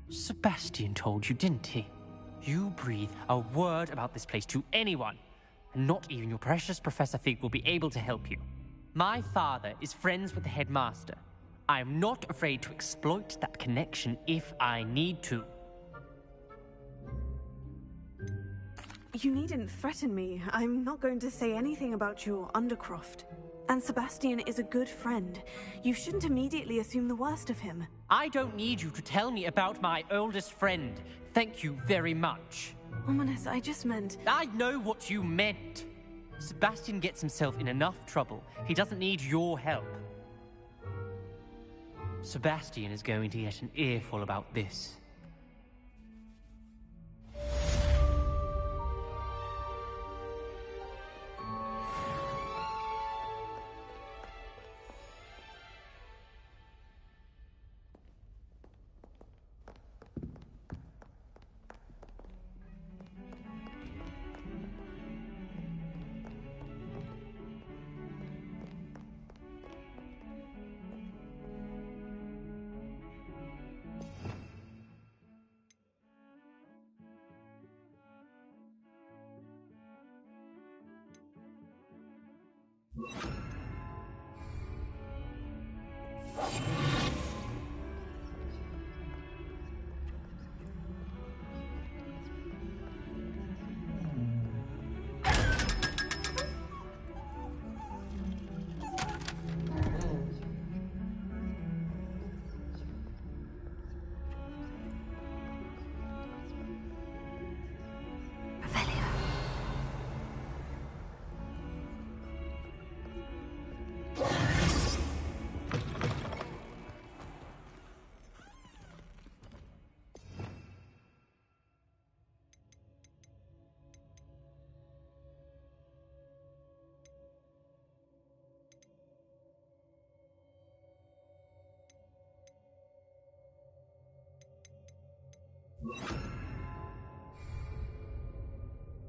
Sebastian told you, didn't he? You breathe a word about this place to anyone, and not even your precious Professor Fig will be able to help you. My father is friends with the headmaster. I am not afraid to exploit that connection if I need to. You needn't threaten me. I'm not going to say anything about your Undercroft. And Sebastian is a good friend. You shouldn't immediately assume the worst of him. I don't need you to tell me about my oldest friend. Thank you very much. Ominous, I just meant... I know what you meant. Sebastian gets himself in enough trouble. He doesn't need your help. Sebastian is going to get an earful about this.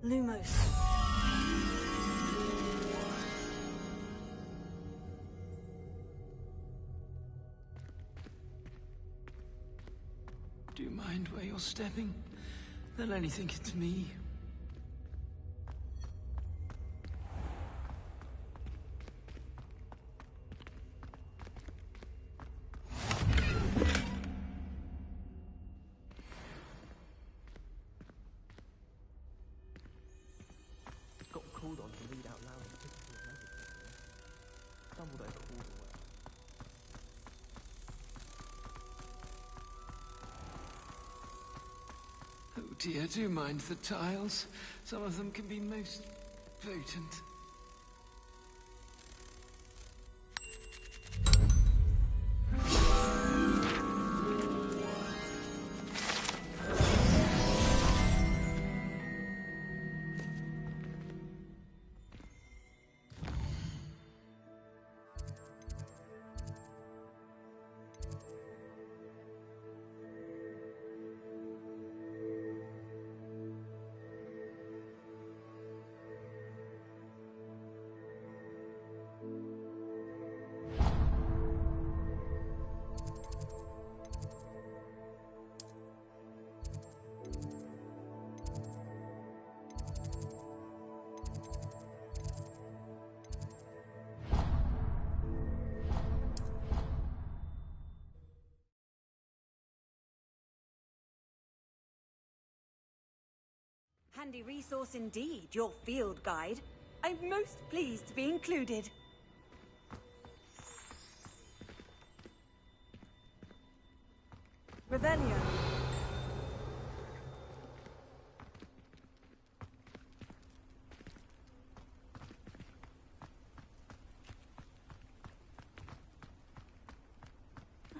Lumos. Do you mind where you're stepping? They'll only think it's me. Got called on to read out loud in typical magic. Stumbled over all the way. Oh dear, do mind the tiles. Some of them can be most potent. Handy resource indeed, your field guide. I'm most pleased to be included. Revelio.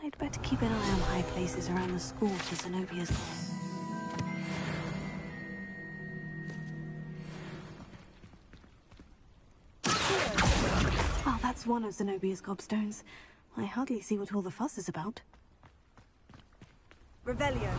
I'd better keep an eye on high places around the school for Zenobia's goals. Oh, that's one of Zenobia's gobstones. I hardly see what all the fuss is about. Revelio.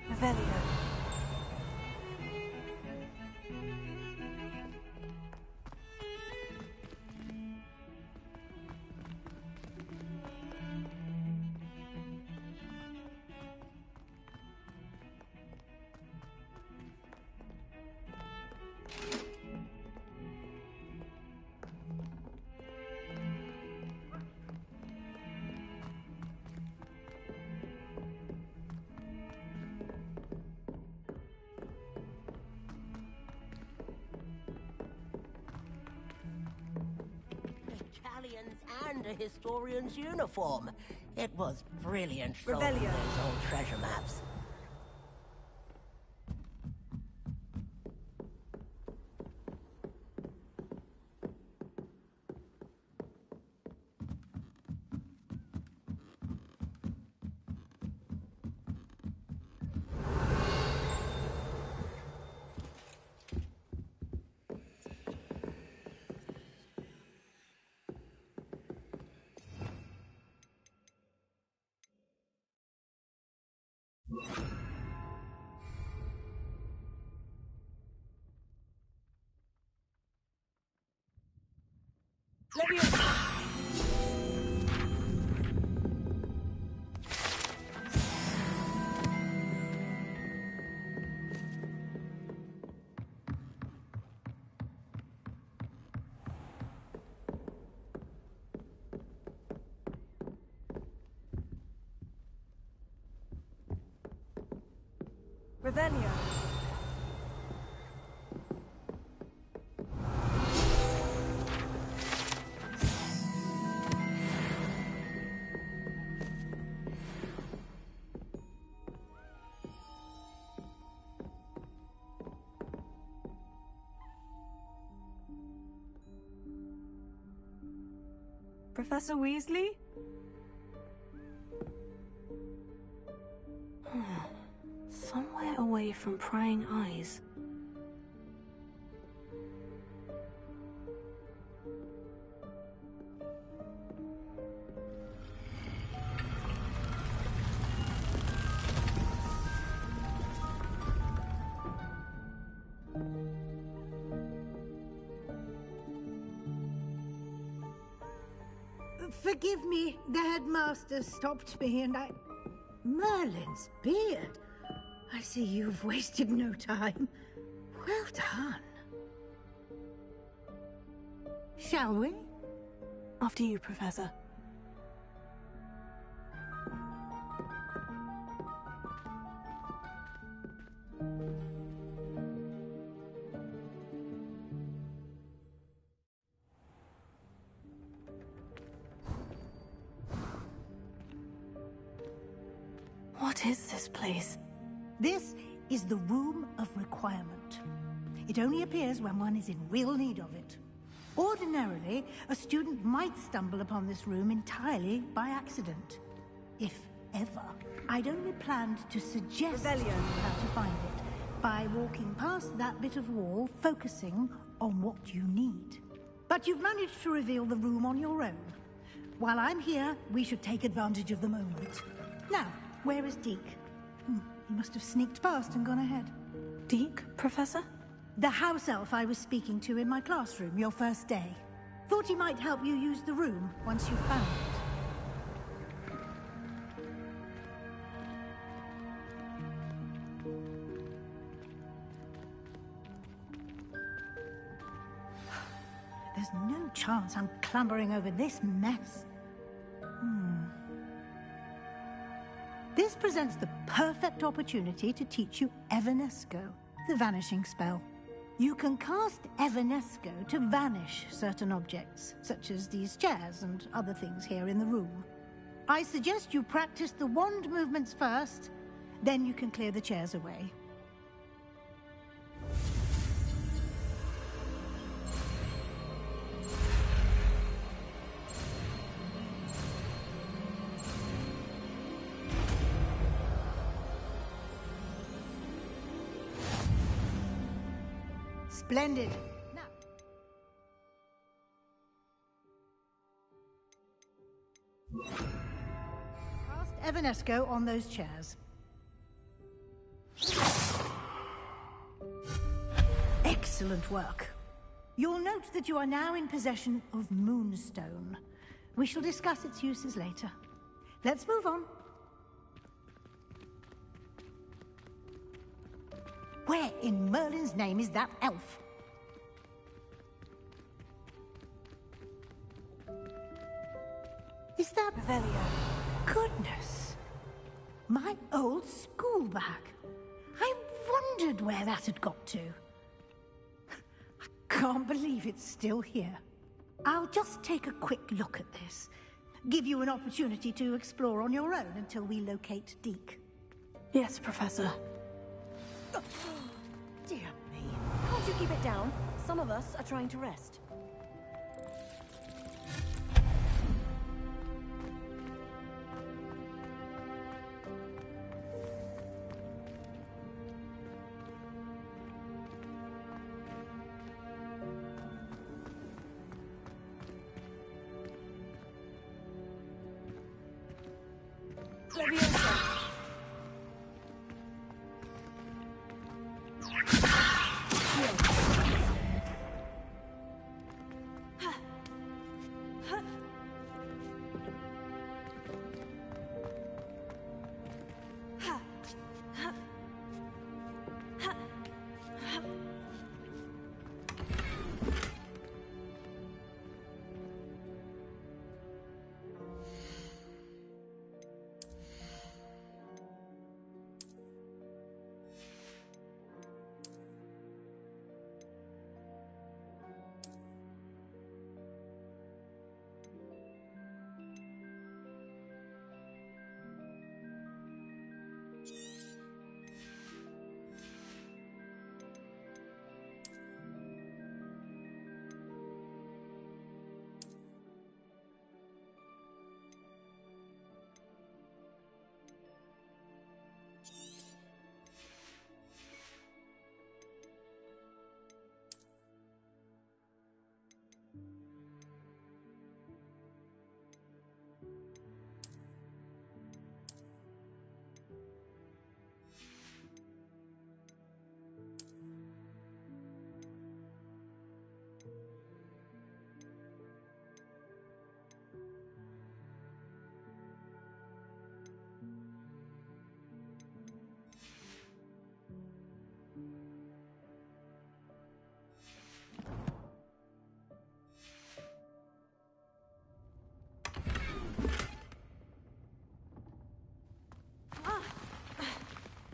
Revelio. hands and a historian's uniform. It was brilliant solving Rebellion. those old treasure maps. Revelio. Professor Weasley? Somewhere away from prying eyes. Forgive me, the headmaster stopped me and I... Merlin's beard. I see you've wasted no time. Well done. Shall we? After you, Professor. What is this place? This is the Room of Requirement. It only appears when one is in real need of it. Ordinarily, a student might stumble upon this room entirely by accident. If ever. I'd only planned to suggest how to find it by walking past that bit of wall, focusing on what you need. But you've managed to reveal the room on your own. While I'm here, we should take advantage of the moment. Now, where is Deke? He must have sneaked past and gone ahead. Deke, Professor? The house elf I was speaking to in my classroom your first day. Thought he might help you use the room once you found it. There's no chance I'm clambering over this mess. This presents the perfect opportunity to teach you Evanesco, the vanishing spell. You can cast Evanesco to vanish certain objects, such as these chairs and other things here in the room. I suggest you practice the wand movements first, then you can clear the chairs away. Splendid. Now. Cast Evanesco on those chairs. Excellent work. You'll note that you are now in possession of Moonstone. We shall discuss its uses later. Let's move on. Where in Merlin's name is that elf? Is that Revelio? Goodness. My old school bag. I wondered where that had got to. I can't believe it's still here. I'll just take a quick look at this. Give you an opportunity to explore on your own until we locate Deke. Yes, Professor. Dear me. Can't you keep it down? Some of us are trying to rest. Leviosa.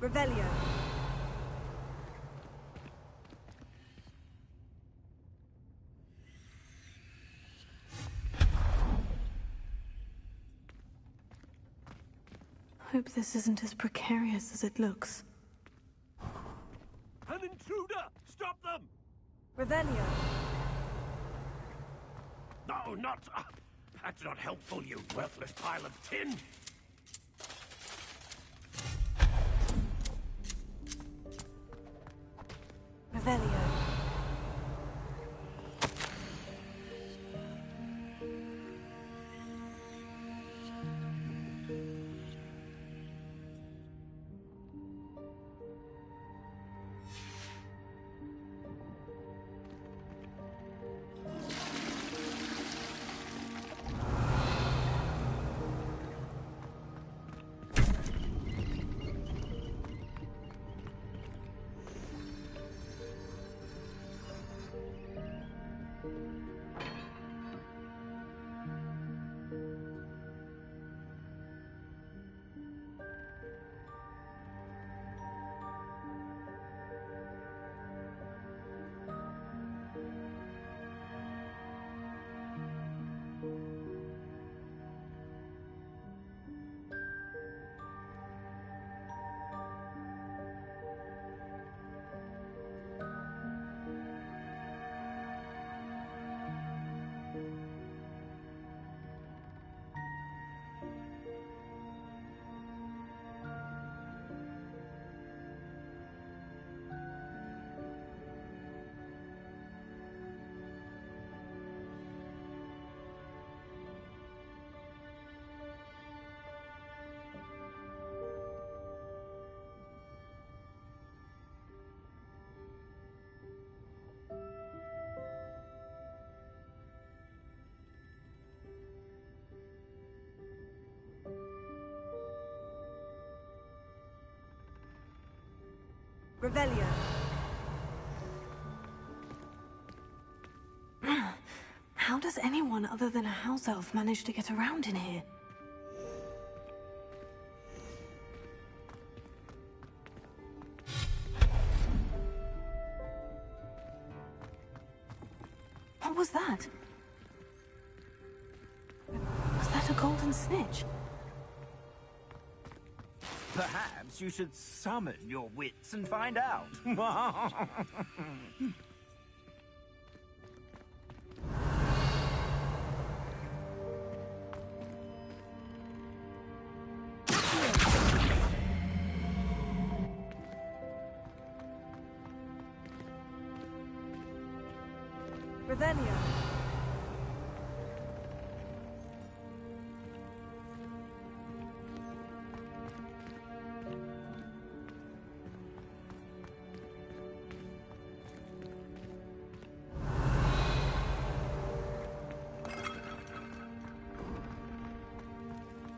Revelio. Hope this isn't as precarious as it looks. An intruder! Stop them! Revelio. No, not... that's not helpful, you worthless pile of tin! Revelio. Revelio. How does anyone other than a house elf manage to get around in here? What was that? golden snitch. Perhaps you should summon your wits and find out. Ravenia.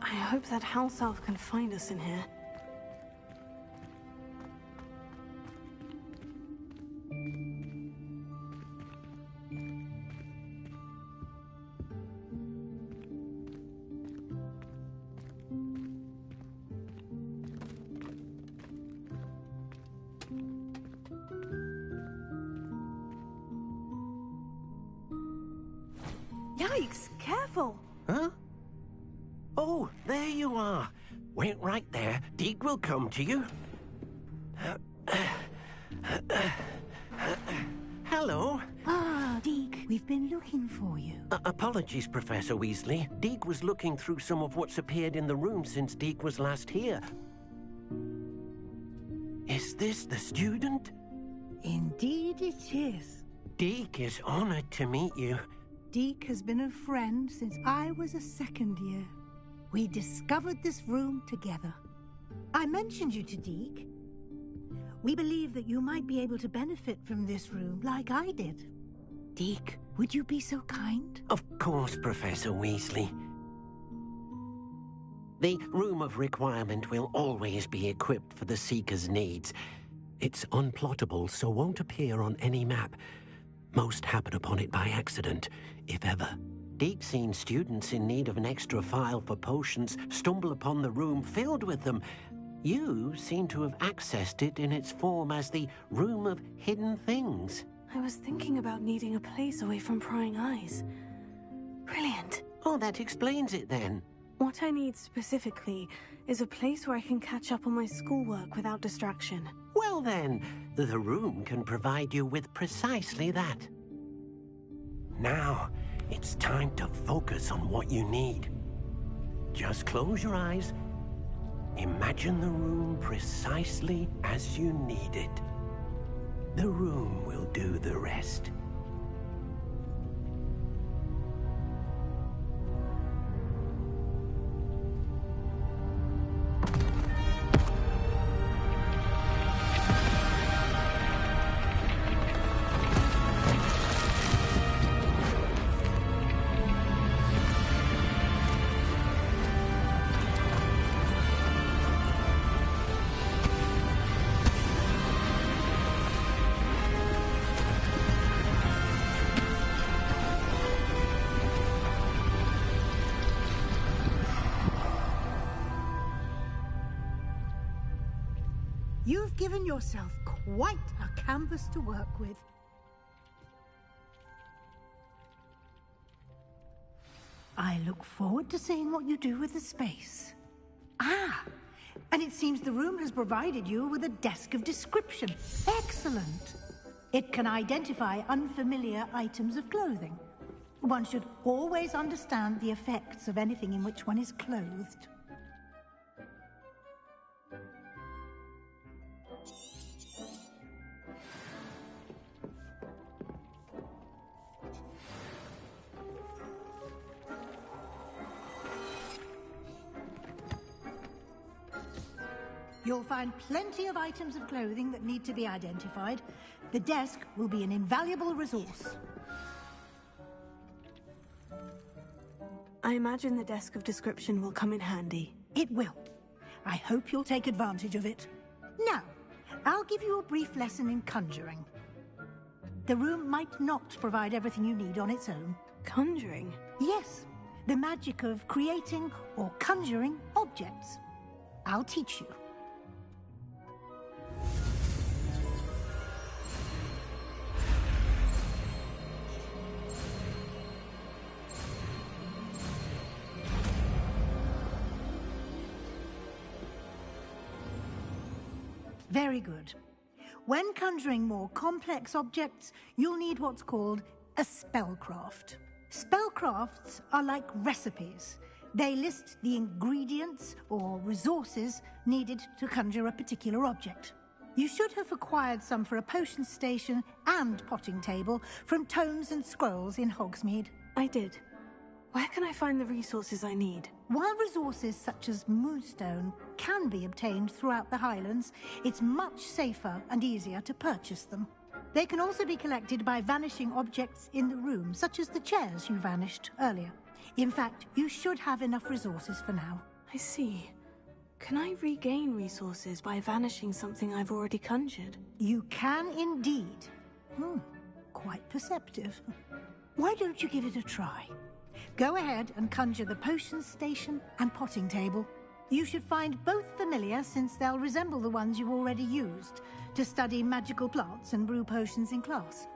I hope that house elf can find us in here. Yikes! Careful! Huh? Oh, there you are. Wait right there. Deke will come to you. Hello. Ah, Deke, we've been looking for you. Apologies, Professor Weasley. Deke was looking through some of what's appeared in the room since Deke was last here. Is this the student? Indeed it is. Deke is honored to meet you. Deke has been a friend since I was a second year. We discovered this room together. I mentioned you to Deke. We believe that you might be able to benefit from this room like I did. Deke, would you be so kind? Of course, Professor Weasley. The Room of Requirement will always be equipped for the Seeker's needs. It's unplottable, so won't appear on any map. Most happen upon it by accident, if ever. Deke's seen students in need of an extra file for potions stumble upon the room filled with them. You seem to have accessed it in its form as the Room of Hidden Things. I was thinking about needing a place away from prying eyes. Brilliant. Oh, that explains it then. What I need specifically is a place where I can catch up on my schoolwork without distraction. Well then, the room can provide you with precisely that. Now, it's time to focus on what you need. Just close your eyes. Imagine the room precisely as you need it. The room will do the rest. You've given yourself quite a canvas to work with. I look forward to seeing what you do with the space. Ah, and it seems the room has provided you with a desk of description. Excellent. It can identify unfamiliar items of clothing. One should always understand the effects of anything in which one is clothed. You'll find plenty of items of clothing that need to be identified. The desk will be an invaluable resource. I imagine the desk of description will come in handy. It will. I hope you'll take advantage of it. Now, I'll give you a brief lesson in conjuring. The room might not provide everything you need on its own. Conjuring? Yes, the magic of creating or conjuring objects. I'll teach you. Very good. When conjuring more complex objects, you'll need what's called a spellcraft. Spellcrafts are like recipes. They list the ingredients or resources needed to conjure a particular object. You should have acquired some for a potion station and potting table from tomes and scrolls in Hogsmeade. I did. Where can I find the resources I need? While resources such as moonstone can be obtained throughout the Highlands, it's much safer and easier to purchase them. They can also be collected by vanishing objects in the room, such as the chairs you vanished earlier. In fact, you should have enough resources for now. I see. Can I regain resources by vanishing something I've already conjured? You can indeed. Quite perceptive. Why don't you give it a try? Go ahead and conjure the potion station and potting table. You should find both familiar, since they'll resemble the ones you've already used to study magical plants and brew potions in class.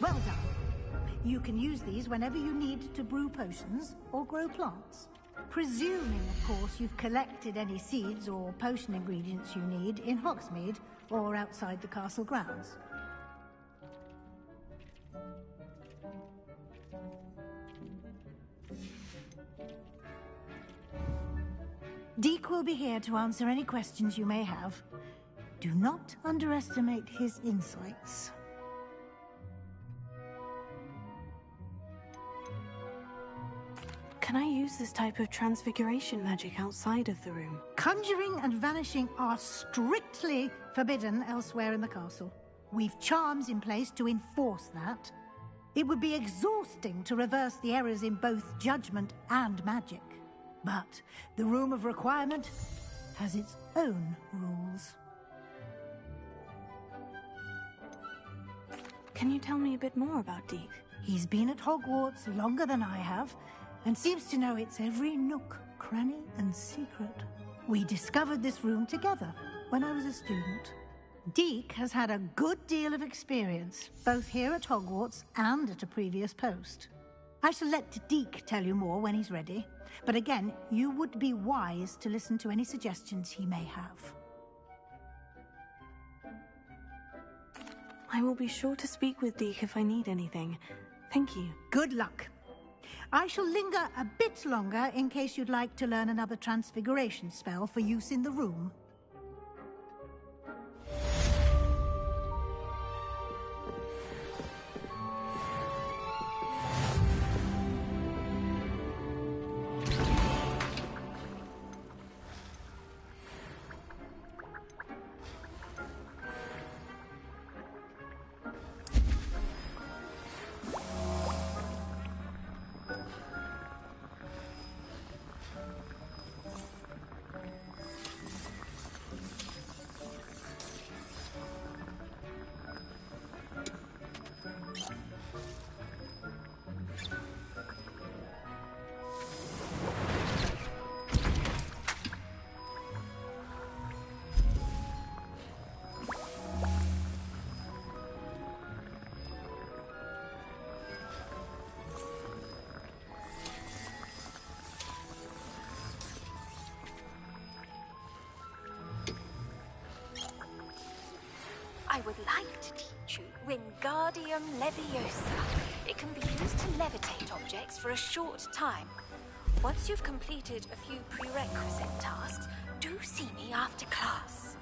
Well done. You can use these whenever you need to brew potions or grow plants. Presuming, of course, you've collected any seeds or potion ingredients you need in Hogsmeade or outside the castle grounds. Deke will be here to answer any questions you may have. Do not underestimate his insights. Can I use this type of transfiguration magic outside of the room? Conjuring and vanishing are strictly forbidden elsewhere in the castle. We've charms in place to enforce that. It would be exhausting to reverse the errors in both judgment and magic. But the Room of Requirement has its own rules. Can you tell me a bit more about Deke? He's been at Hogwarts longer than I have, and seems to know its every nook, cranny, and secret. We discovered this room together when I was a student. Deke has had a good deal of experience, both here at Hogwarts and at a previous post. I shall let Deke tell you more when he's ready, but again, you would be wise to listen to any suggestions he may have. I will be sure to speak with Deke if I need anything. Thank you. Good luck. I shall linger a bit longer in case you'd like to learn another transfiguration spell for use in the room. I would like to teach you Wingardium Leviosa. It can be used to levitate objects for a short time. Once you've completed a few prerequisite tasks, do see me after class.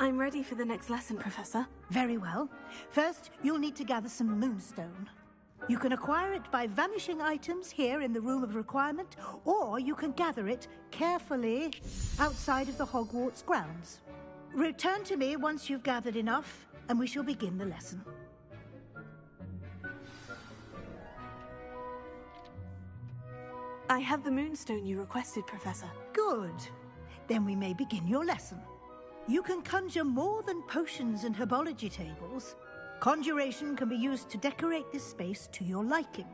I'm ready for the next lesson, Professor. Very well. First, you'll need to gather some moonstone. You can acquire it by vanishing items here in the Room of Requirement, or you can gather it carefully outside of the Hogwarts grounds. Return to me once you've gathered enough, and we shall begin the lesson. I have the moonstone you requested, Professor. Good. Then we may begin your lesson. You can conjure more than potions and herbology tables. Conjuration can be used to decorate this space to your liking.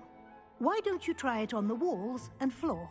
Why don't you try it on the walls and floor?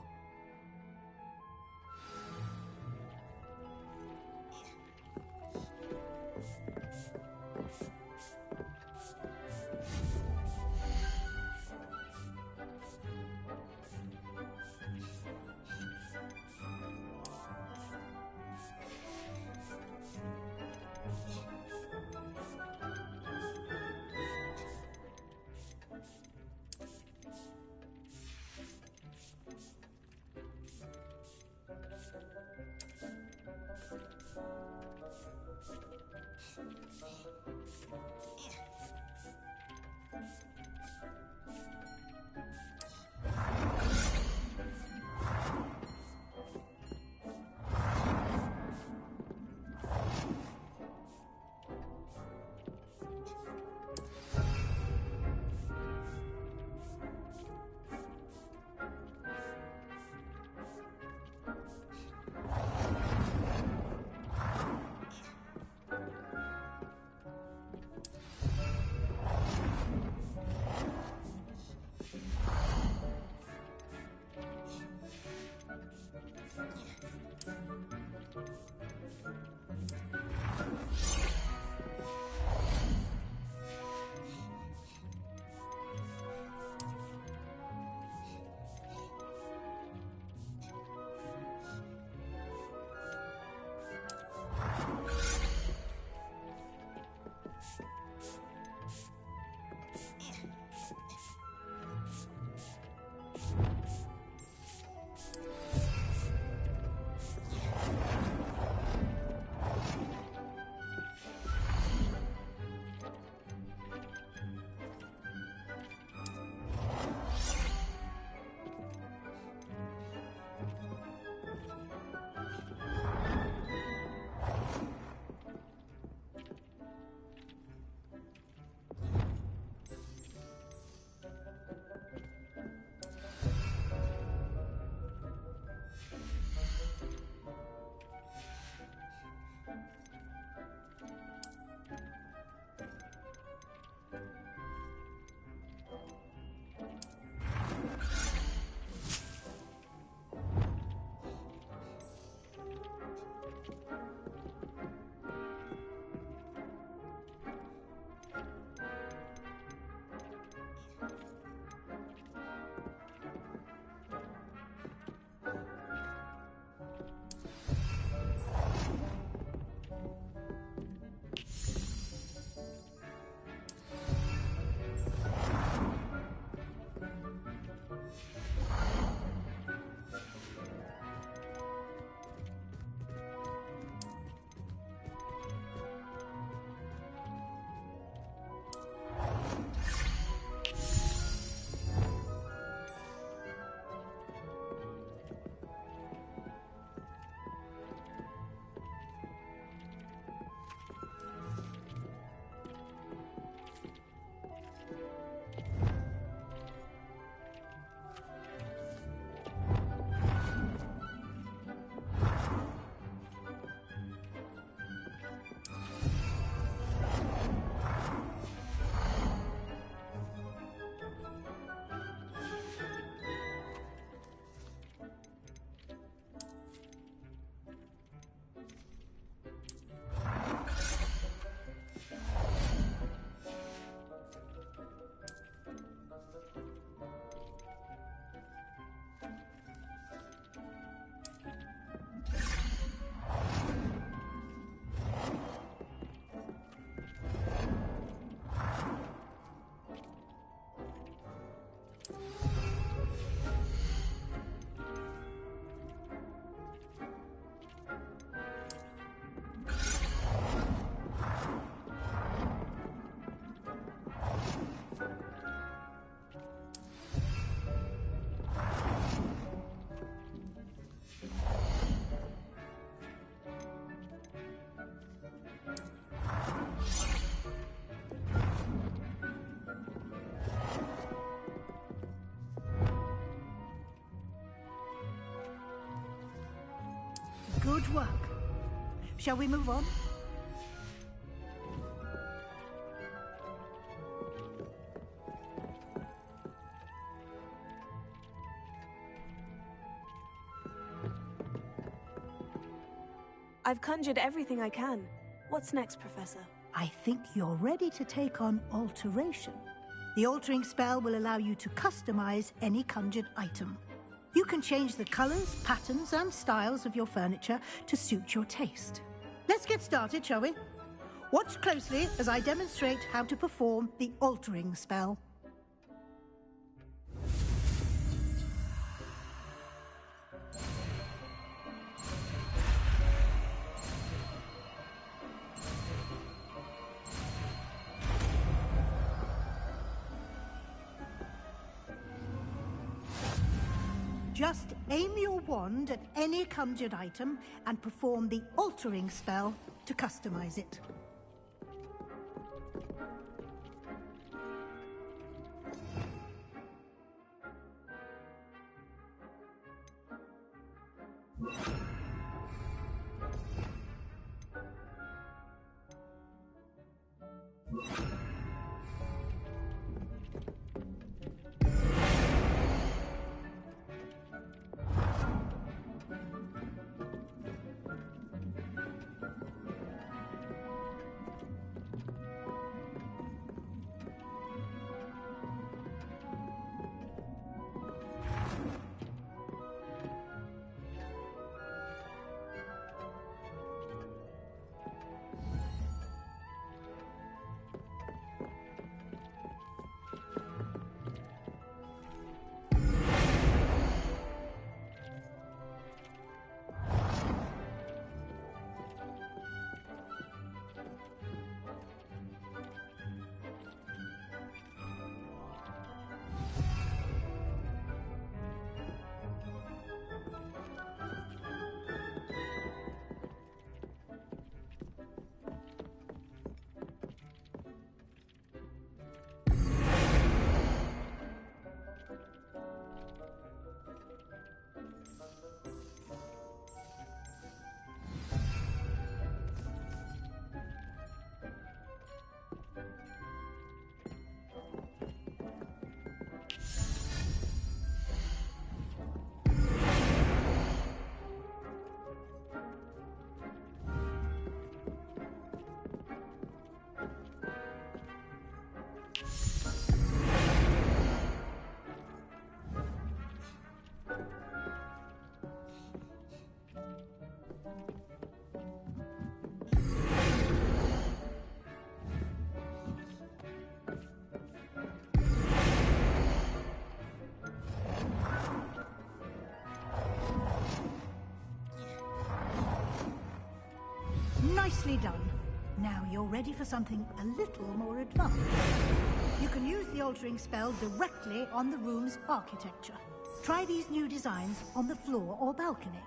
Good work. Shall we move on? I've conjured everything I can. What's next, Professor? I think you're ready to take on alteration. The altering spell will allow you to customize any conjured item. You can change the colors, patterns, and styles of your furniture to suit your taste. Let's get started, shall we? Watch closely as I demonstrate how to perform the altering spell. Just aim your wand at any conjured item and perform the altering spell to customize it. Nicely done. Now you're ready for something a little more advanced. You can use the altering spell directly on the room's architecture. Try these new designs on the floor or balcony.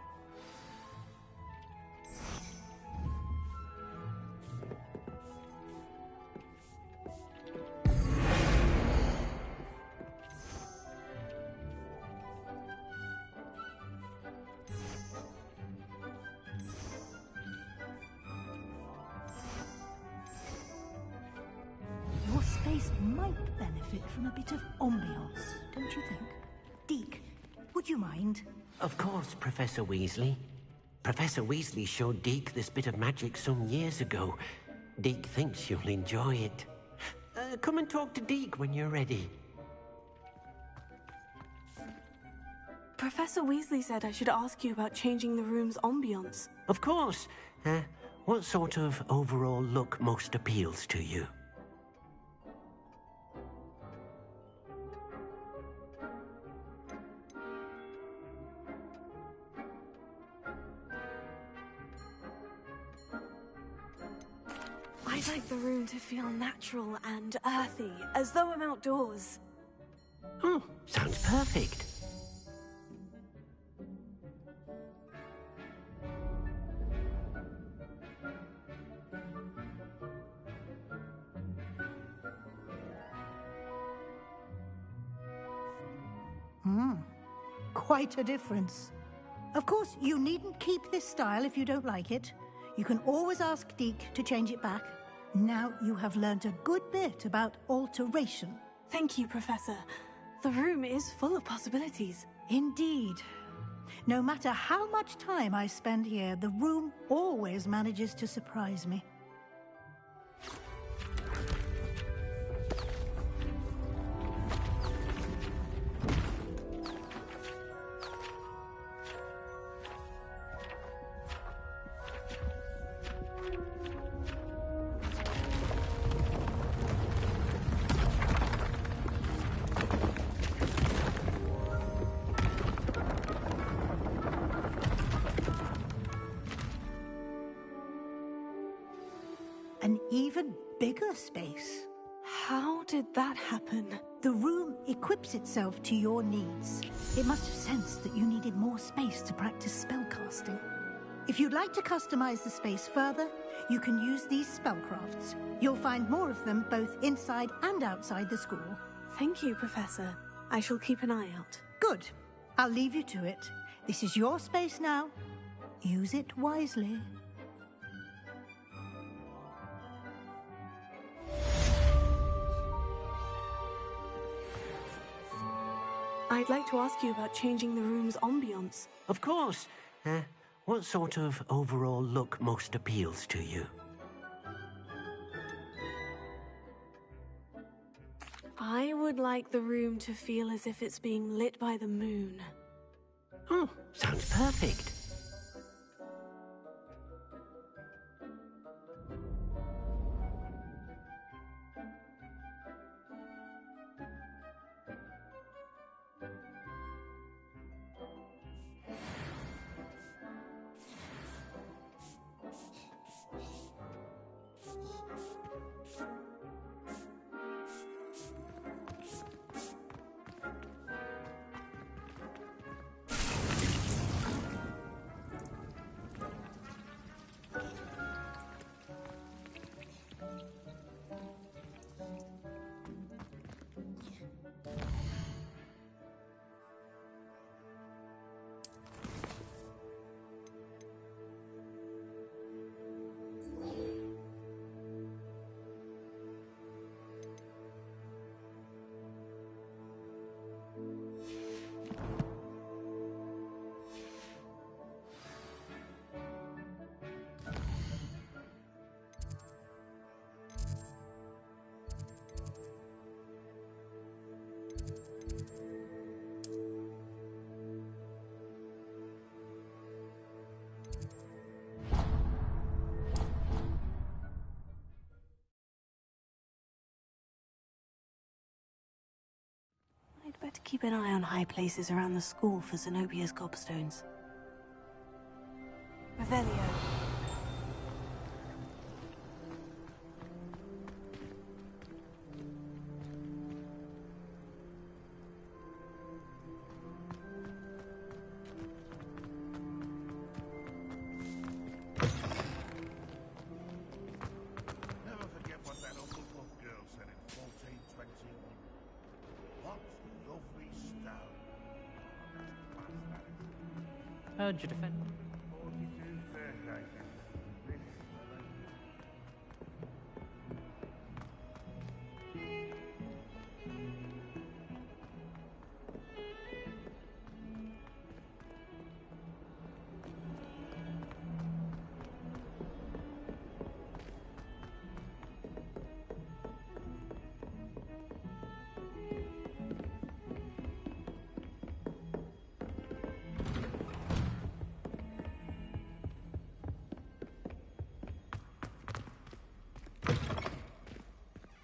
Your space might benefit from a bit of ambiance, don't you think? Deke, would you mind? Of course, Professor Weasley. Professor Weasley showed Deke this bit of magic some years ago. Deke thinks you'll enjoy it. Come and talk to Deke when you're ready. Professor Weasley said I should ask you about changing the room's ambiance. Of course. What sort of overall look most appeals to you? I'd like the room to feel natural and earthy, as though I'm outdoors. Oh, sounds perfect. Quite a difference. Of course, you needn't keep this style if you don't like it. You can always ask Deke to change it back. Now you have learnt a good bit about alteration. Thank you, Professor. The room is full of possibilities. Indeed. No matter how much time I spend here, the room always manages to surprise me. An even bigger space. How did that happen? The room equips itself to your needs. It must have sensed that you needed more space to practice spellcasting. If you'd like to customize the space further, you can use these spellcrafts. You'll find more of them both inside and outside the school. Thank you, Professor. I shall keep an eye out. Good. I'll leave you to it. This is your space now. Use it wisely. I'd like to ask you about changing the room's ambience. Of course. What sort of overall look most appeals to you? I would like the room to feel as if it's being lit by the moon. Oh, sounds perfect. I'd better keep an eye on high places around the school for Zenobia's gobstones. Revelio. Never forget what that Uncle Book girl said in 1421. What lovely stone. Heard you defend. 42 staircases. This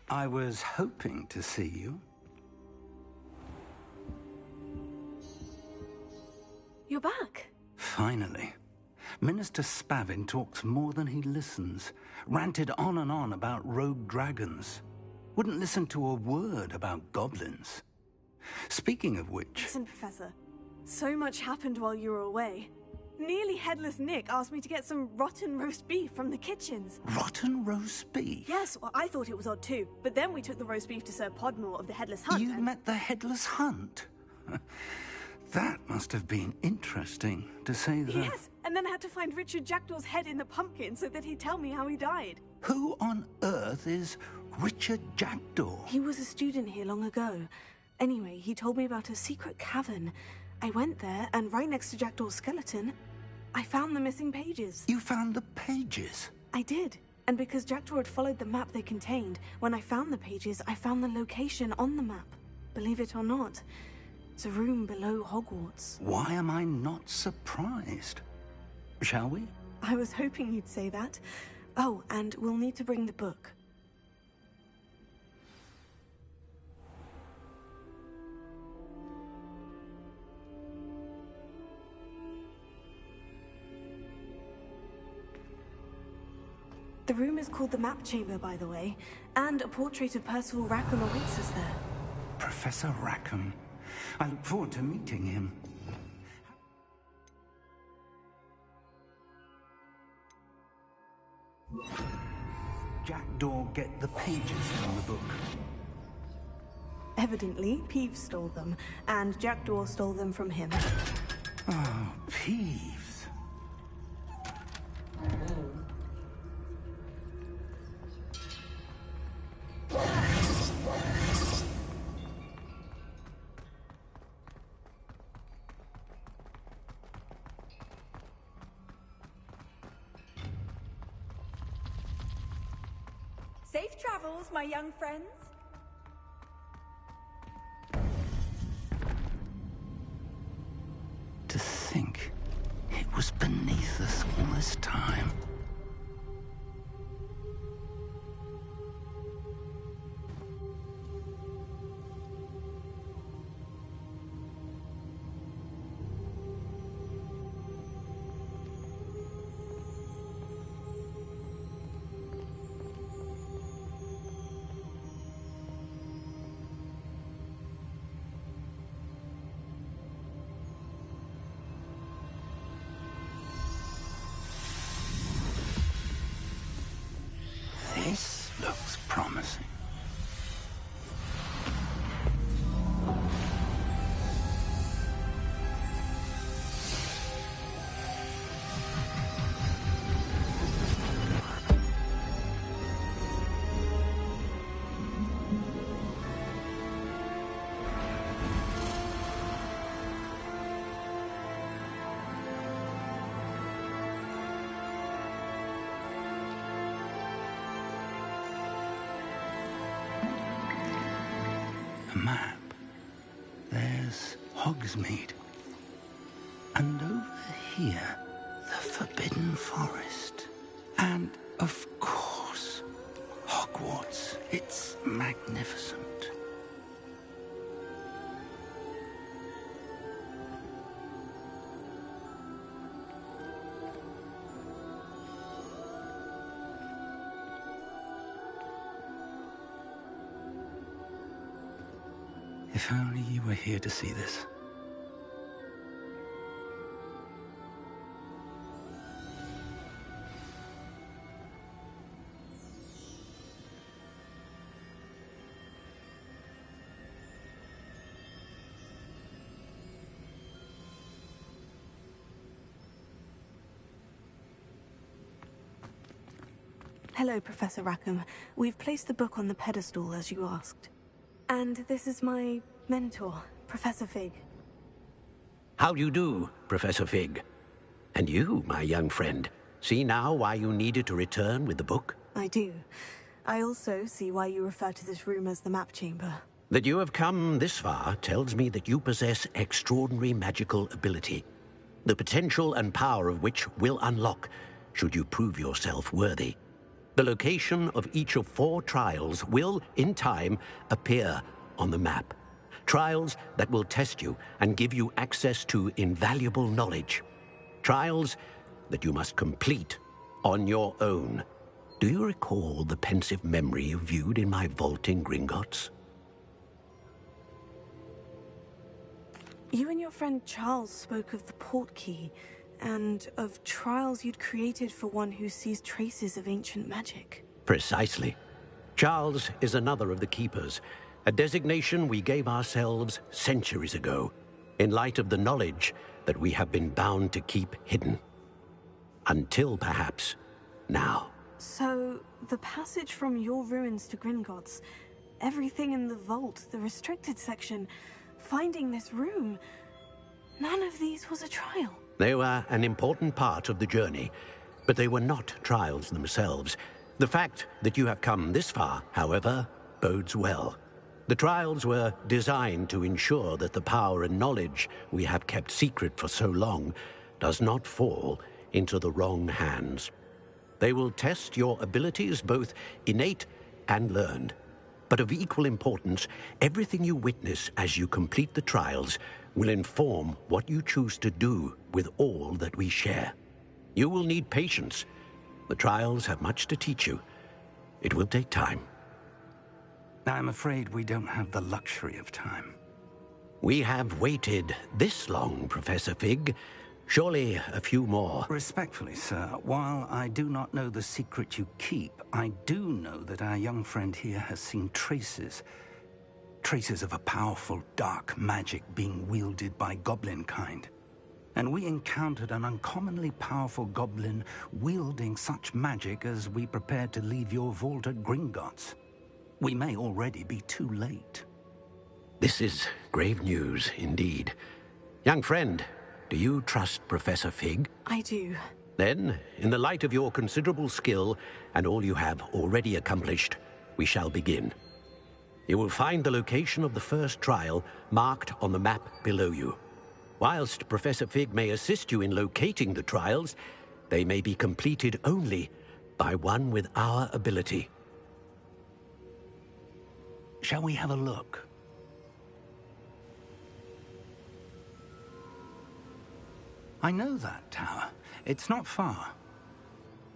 I was hoping to see you. You're back. Finally. Minister Spavin talks more than he listens. Ranted on and on about rogue dragons. Wouldn't listen to a word about goblins. Speaking of which... Listen, Professor. So much happened while you were away. Nearly Headless Nick asked me to get some rotten roast beef from the kitchens. Rotten roast beef? Yes, well, I thought it was odd too. But then we took the roast beef to Sir Podmore of the Headless Hunt. You met the Headless Hunt? That must have been interesting, to say the... Yes, and then I had to find Richard Jackdaw's head in the pumpkin so that he'd tell me how he died. Who on earth is Richard Jackdaw? He was a student here long ago. Anyway, he told me about a secret cavern. I went there, and right next to Jackdaw's skeleton, I found the missing pages. You found the pages? I did. And because Jackdaw had followed the map they contained, when I found the pages, I found the location on the map. Believe it or not, it's a room below Hogwarts. Why am I not surprised? Shall we? I was hoping you'd say that. Oh, and we'll need to bring the book. The room is called the Map Chamber, by the way, and a portrait of Percival Rackham awaits us there. Professor Rackham. I look forward to meeting him. Jackdaw get the pages from the book? Evidently, Peeves stole them, and Jackdaw stole them from him. Oh, Peeves. Safe travels, my young friends. To think it was beneath us all this time. This looks promising. A map. There's Hogsmeade. And over here, the Forbidden Forest. And, of course, Hogwarts. It's magnificent. If only you were here to see this. Hello, Professor Rackham. We've placed the book on the pedestal, as you asked. And this is my mentor, Professor Fig. How do you do, Professor Fig? And you, my young friend, see now why you needed to return with the book? I do. I also see why you refer to this room as the Map Chamber. That you have come this far tells me that you possess extraordinary magical ability, the potential and power of which will unlock should you prove yourself worthy. The location of each of 4 trials will, in time, appear on the map. Trials that will test you and give you access to invaluable knowledge. Trials that you must complete on your own. Do you recall the pensive memory you viewed in my vault in Gringotts? You and your friend Charles spoke of the portkey, and of trials you'd created for one who sees traces of ancient magic. Precisely. Charles is another of the Keepers, a designation we gave ourselves centuries ago. in light of the knowledge that we have been bound to keep hidden. Until perhaps now. So, the passage from your ruins to Gringotts, everything in the vault, the restricted section, finding this room, none of these was a trial. They were an important part of the journey, but they were not trials themselves. The fact that you have come this far, however, bodes well. The trials were designed to ensure that the power and knowledge we have kept secret for so long does not fall into the wrong hands. They will test your abilities, both innate and learned. But of equal importance, everything you witness as you complete the trials will inform what you choose to do with all that we share. You will need patience. The trials have much to teach you. It will take time. I'm afraid we don't have the luxury of time. We have waited this long, Professor Fig. Surely a few more. Respectfully, sir, while I do not know the secret you keep, I do know that our young friend here has seen traces of a powerful dark magic being wielded by goblin kind. And we encountered an uncommonly powerful goblin wielding such magic as we prepared to leave your vault at Gringotts. We may already be too late. This is grave news indeed. Young friend, do you trust Professor Fig? I do. Then, in the light of your considerable skill and all you have already accomplished, we shall begin. You will find the location of the first trial marked on the map below you. Whilst Professor Fig may assist you in locating the trials, they may be completed only by one with our ability. Shall we have a look? I know that tower. It's not far.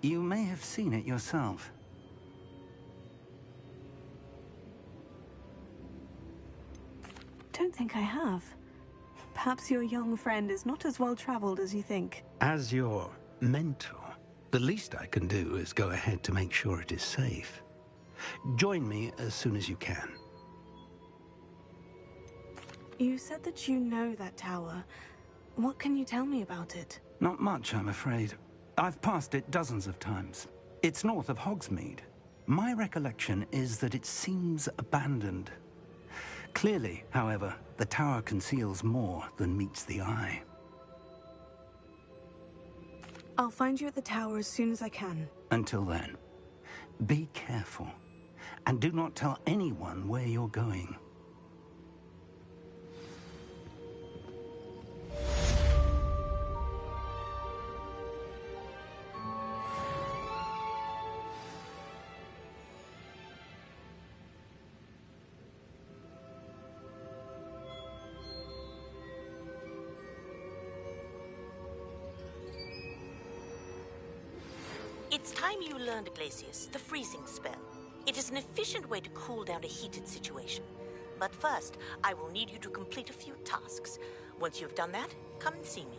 You may have seen it yourself. Don't think I have. Perhaps your young friend is not as well traveled as you think. As your mentor, the least I can do is go ahead to make sure it is safe. Join me as soon as you can. You said that you know that tower. What can you tell me about it? Not much, I'm afraid. I've passed it dozens of times. It's north of Hogsmeade. My recollection is that it seems abandoned. Clearly, however, the tower conceals more than meets the eye. I'll find you at the tower as soon as I can. Until then, be careful, and do not tell anyone where you're going. It's time you learned, Glacius, the freezing spell. It is an efficient way to cool down a heated situation. But first, I will need you to complete a few tasks. Once you've done that, come and see me.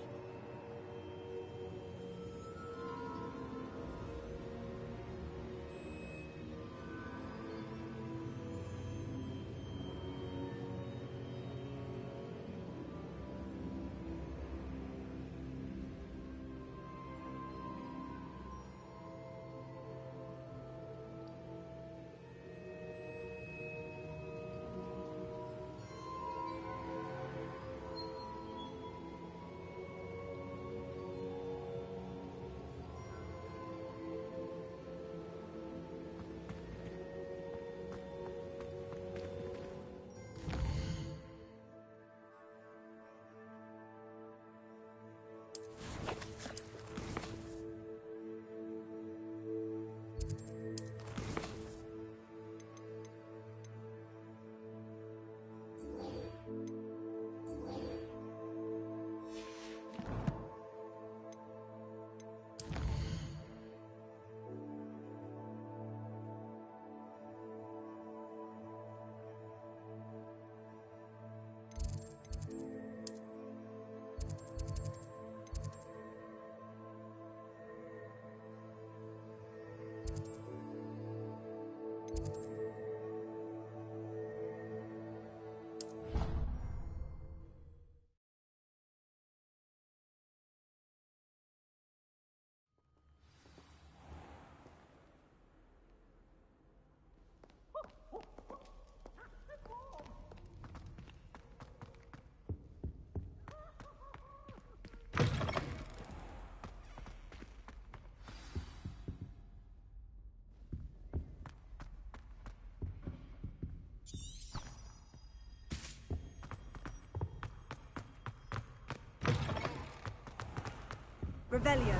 Revelio.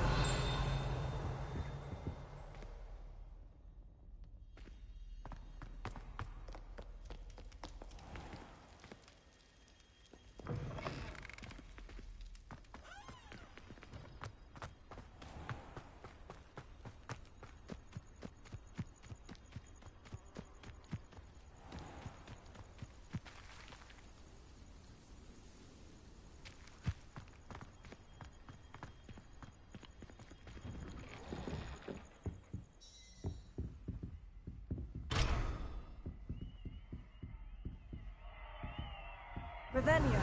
Revelio.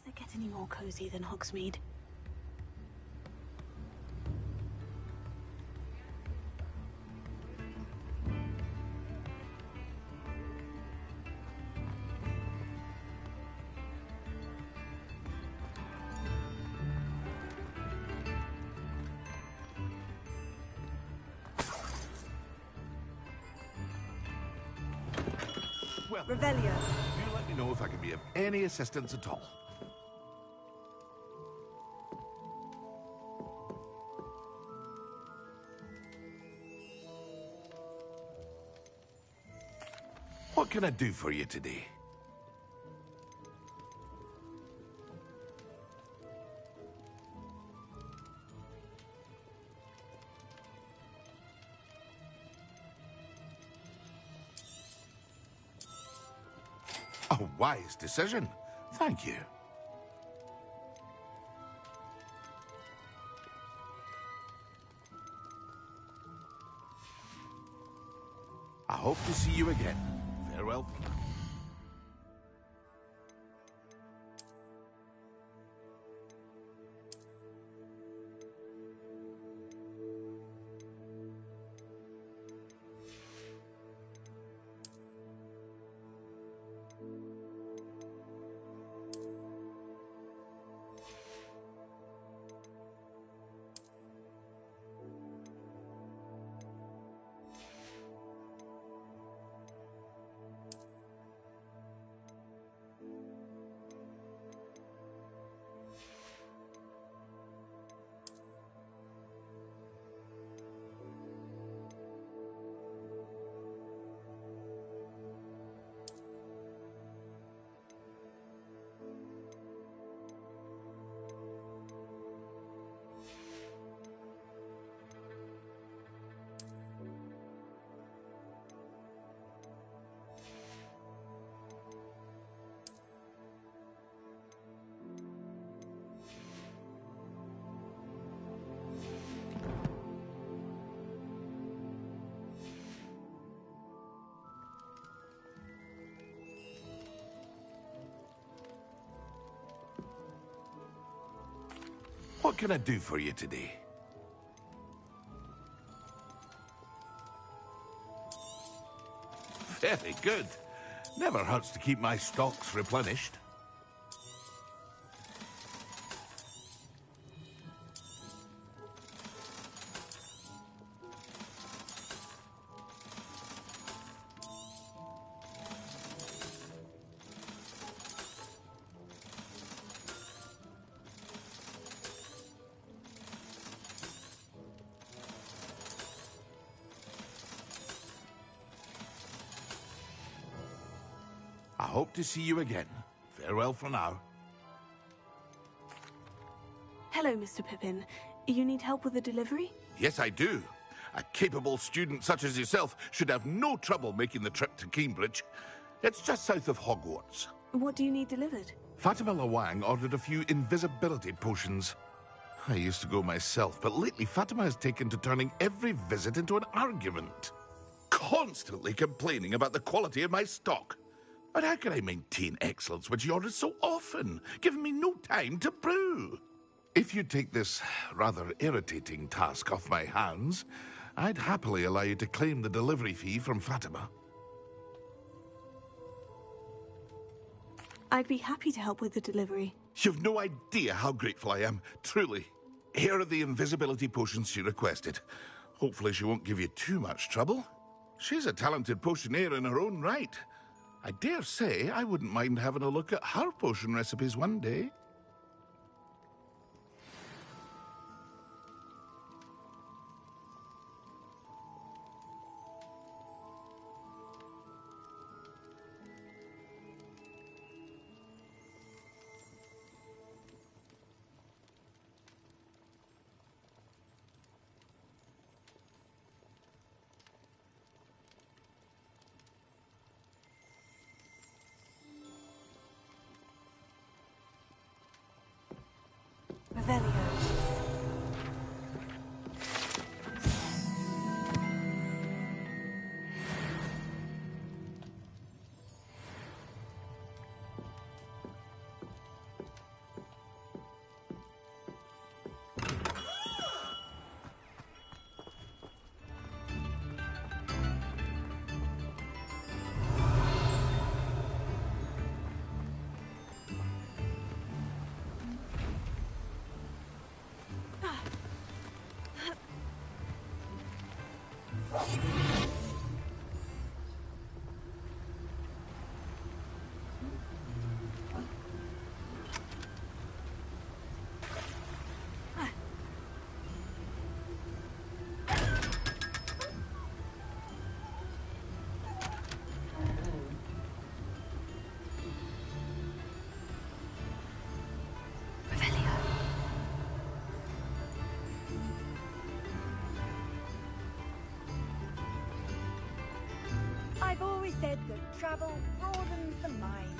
Does it get any more cozy than Hogsmeade? Well, Revelio. you let me know if I can be of any assistance at all. What can I do for you today? A wise decision. Thank you. I hope to see you again. Farewell. What can I do for you today? Very good. Never hurts to keep my stocks replenished. I hope to see you again. Farewell for now. Hello, Mr. Pippin. You need help with the delivery? Yes, I do. A capable student such as yourself should have no trouble making the trip to Cambridge. It's just south of Hogwarts. What do you need delivered? Fatima Lawang ordered a few invisibility potions. I used to go myself, but lately Fatima has taken to turning every visit into an argument. Constantly complaining about the quality of my stock. But how can I maintain excellence when she orders so often, giving me no time to brew? If you take this rather irritating task off my hands, I'd happily allow you to claim the delivery fee from Fatima. I'd be happy to help with the delivery. You've no idea how grateful I am, truly. Here are the invisibility potions she requested. Hopefully she won't give you too much trouble. She's a talented potioneer in her own right. I dare say I wouldn't mind having a look at her potion recipes one day. I've always said that travel broadens the mind.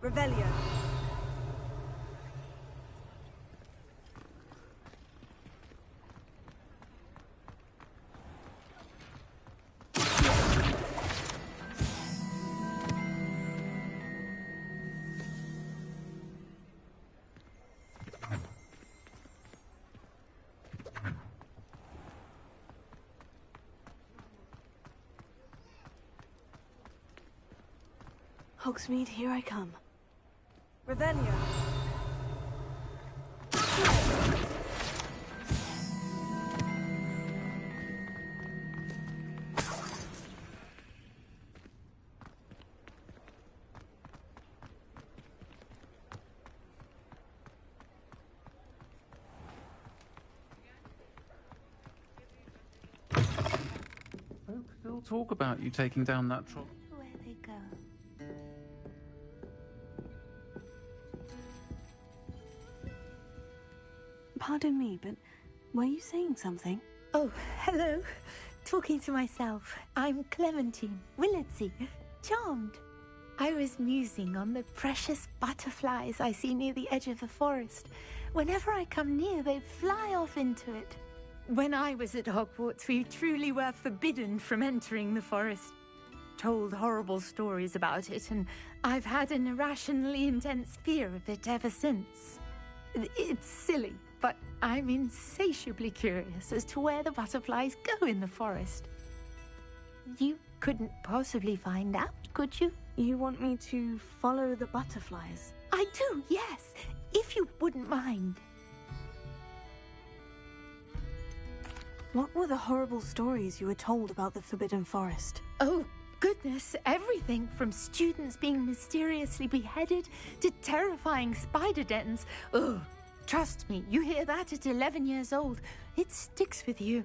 Revelio. Hogsmeade, here I come. Revelio. Folks still talk about you taking down that troll. Where they go. Pardon me, but were you saying something? Oh, hello. Talking to myself. I'm Clementine Willardsey. Charmed. I was musing on the precious butterflies I see near the edge of the forest. Whenever I come near, they fly off into it. When I was at Hogwarts, we truly were forbidden from entering the forest. Told horrible stories about it, and I've had an irrationally intense fear of it ever since. It's silly, but I'm insatiably curious as to where the butterflies go in the forest. You couldn't possibly find out, could you? You want me to follow the butterflies? I do, yes, if you wouldn't mind. What were the horrible stories you were told about the Forbidden Forest? Oh, goodness, everything from students being mysteriously beheaded to terrifying spider dens. Ugh, trust me, you hear that at 11 years old, it sticks with you.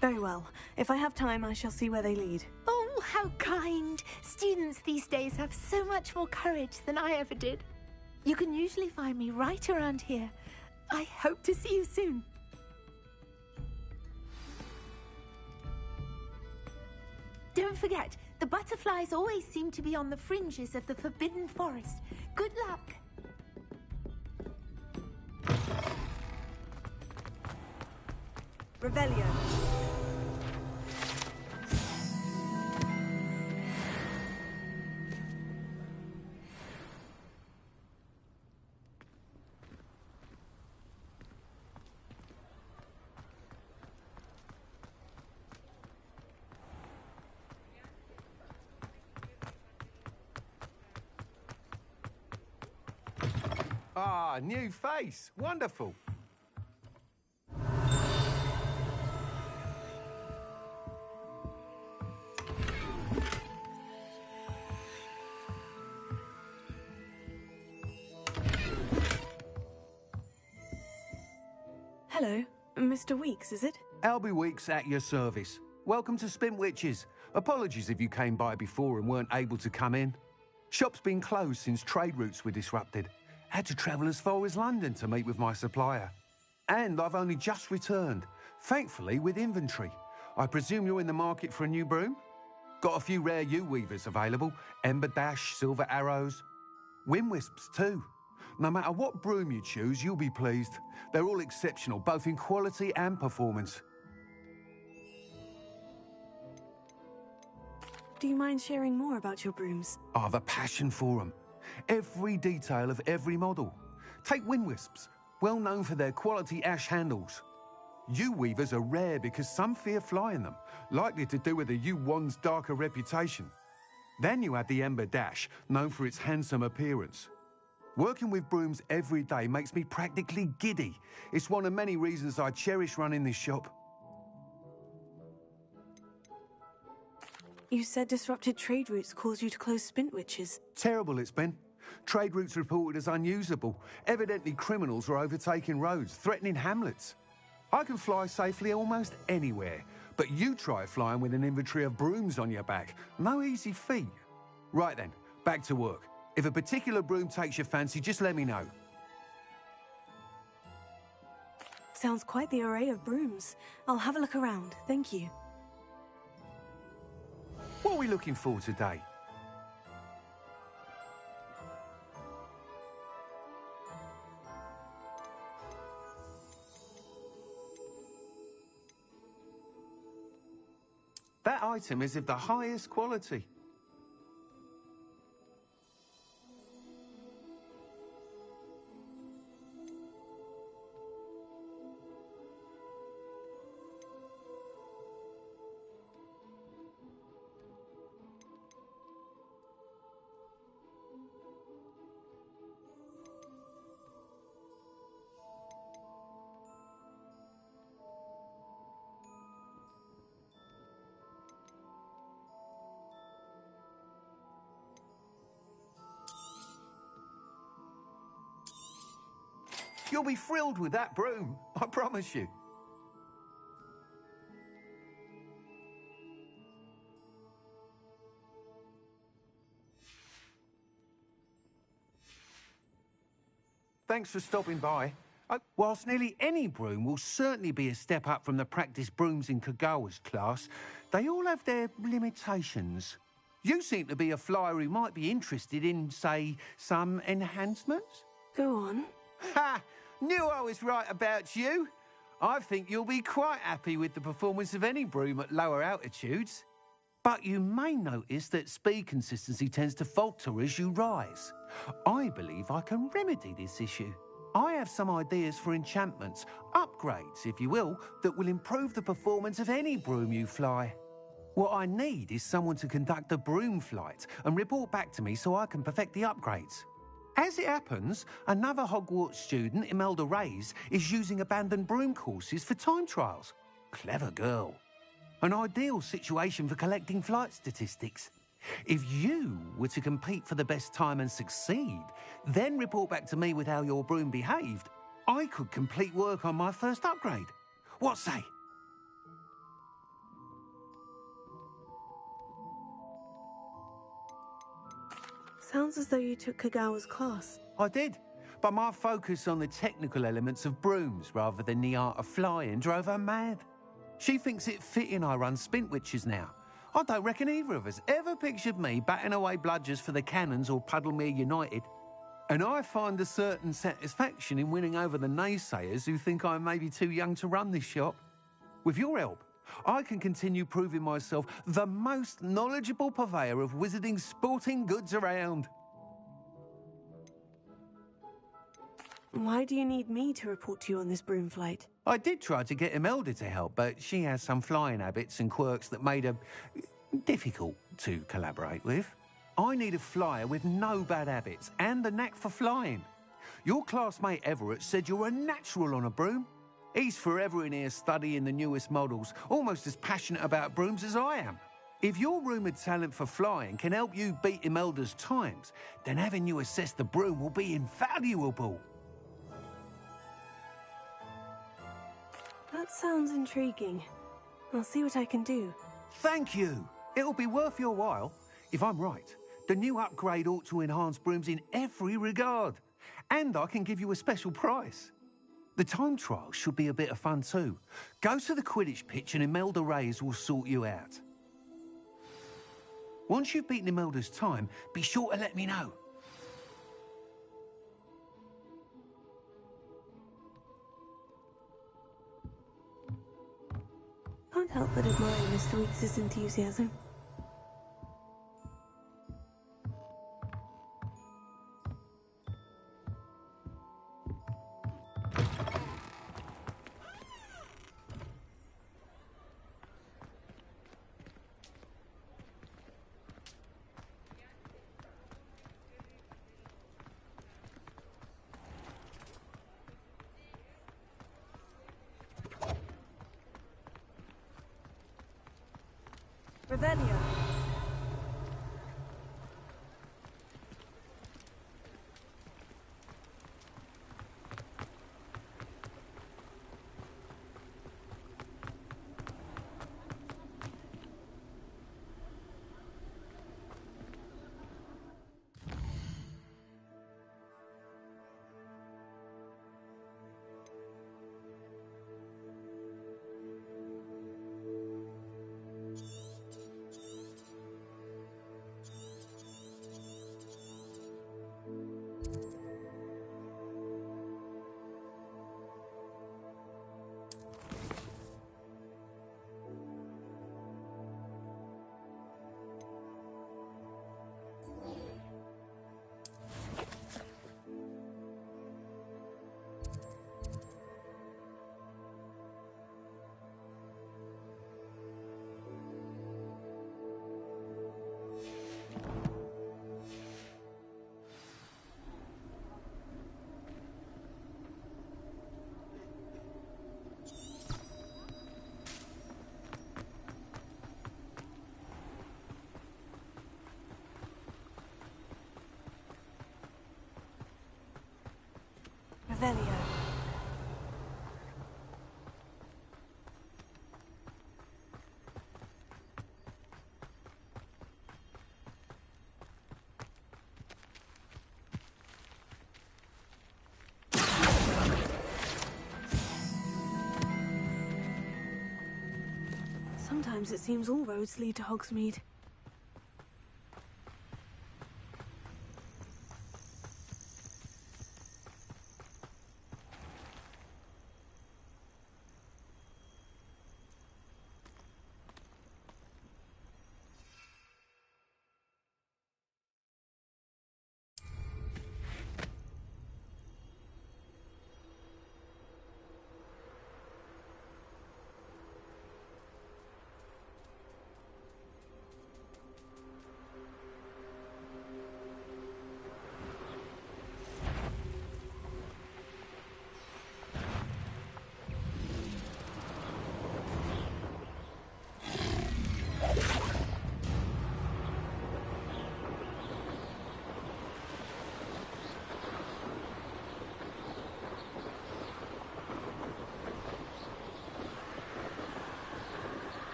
Very well. If I have time, I shall see where they lead. Oh, how kind! Students these days have so much more courage than I ever did. You can usually find me right around here. I hope to see you soon. Don't forget, the butterflies always seem to be on the fringes of the Forbidden Forest. Good luck! Revelio. Ah, new face. Wonderful. Hello, Mr. Weeks, is it? Albie Weeks at your service. Welcome to Spintwitches. Apologies if you came by before and weren't able to come in. Shop's been closed since trade routes were disrupted. Had to travel as far as London to meet with my supplier. And I've only just returned, thankfully with inventory. I presume you're in the market for a new broom? Got a few rare U-weavers available. Ember Dash, Silver Arrows. Wind Wisps too. No matter what broom you choose, you'll be pleased. They're all exceptional, both in quality and performance. Do you mind sharing more about your brooms? I've a passion for them. Every detail of every model. Take Wind Wisps, well known for their quality ash handles. U-weavers are rare because some fear flying them, likely to do with the U-wand's darker reputation. Then you have the Ember Dash, known for its handsome appearance. Working with brooms every day makes me practically giddy. It's one of many reasons I cherish running this shop. You said disrupted trade routes caused you to close Spintwitches. Terrible it's been. Trade routes reported as unusable. Evidently criminals are overtaking roads, threatening hamlets. I can fly safely almost anywhere, but you try flying with an inventory of brooms on your back. No easy feat. Right then, back to work. If a particular broom takes your fancy, just let me know. Sounds quite the array of brooms. I'll have a look around, thank you. What are we looking for today? That item is of the highest quality. You'll be thrilled with that broom, I promise you. Thanks for stopping by. Whilst nearly any broom will certainly be a step up from the practice brooms in Kagawa's class, they all have their limitations. You seem to be a flyer who might be interested in, say, some enhancements? Go on. Ha! Knew I was right about you. I think you'll be quite happy with the performance of any broom at lower altitudes. But you may notice that speed consistency tends to falter as you rise. I believe I can remedy this issue. I have some ideas for enchantments, upgrades, if you will, that will improve the performance of any broom you fly. What I need is someone to conduct a broom flight and report back to me so I can perfect the upgrades. As it happens, another Hogwarts student, Imelda Reyes, is using abandoned broom courses for time trials. Clever girl. An ideal situation for collecting flight statistics. If you were to compete for the best time and succeed, then report back to me with how your broom behaved, I could complete work on my first upgrade. What say? Sounds as though you took Kagawa's class. I did, but my focus on the technical elements of brooms rather than the art of flying drove her mad. She thinks it fitting I run Spintwitches now. I don't reckon either of us ever pictured me batting away bludgers for the Cannons or Puddlemere United. And I find a certain satisfaction in winning over the naysayers who think I may be too young to run this shop. With your help, I can continue proving myself the most knowledgeable purveyor of wizarding sporting goods around. Why do you need me to report to you on this broom flight? I did try to get Imelda to help, but she has some flying habits and quirks that made her difficult to collaborate with. I need a flyer with no bad habits and the knack for flying. Your classmate Everett said you're a natural on a broom. He's forever in here studying the newest models, almost as passionate about brooms as I am. If your rumoured talent for flying can help you beat Imelda's times, then having you assess the broom will be invaluable. That sounds intriguing. I'll see what I can do. Thank you. It'll be worth your while. If I'm right, the new upgrade ought to enhance brooms in every regard. And I can give you a special price. The time trial should be a bit of fun too. Go to the Quidditch pitch and Imelda Reyes will sort you out. Once you've beaten Imelda's time, be sure to let me know. Can't help but admire Mr. Weekes' enthusiasm. Revelio. Revelio. Sometimes it seems all roads lead to Hogsmeade.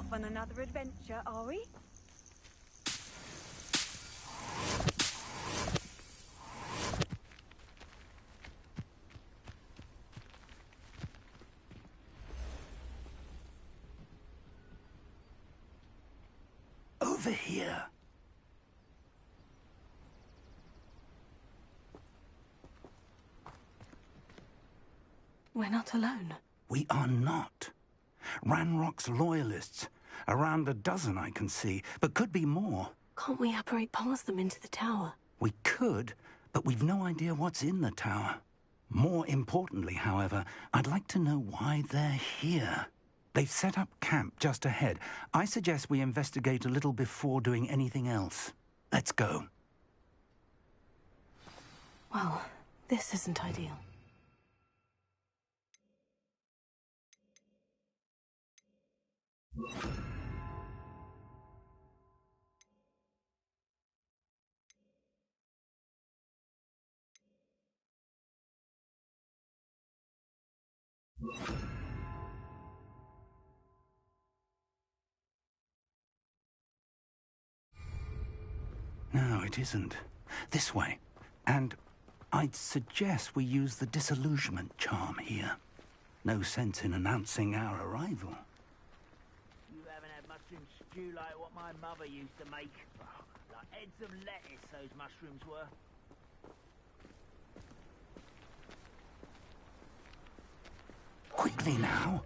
Off on another adventure, are we? Over here. We're not alone. We are not. Ranrock's loyalists. Around a dozen I can see, but could be more. Can't we apparate past them into the tower? We could, but we've no idea what's in the tower. More importantly, however, I'd like to know why they're here. They've set up camp just ahead. I suggest we investigate a little before doing anything else. Let's go. Well, this isn't ideal. No, it isn't. This way. And I'd suggest we use the disillusionment charm here. No sense in announcing our arrival. You haven't had mushroom stew like what my mother used to make. Like heads of lettuce, those mushrooms were. Quickly now.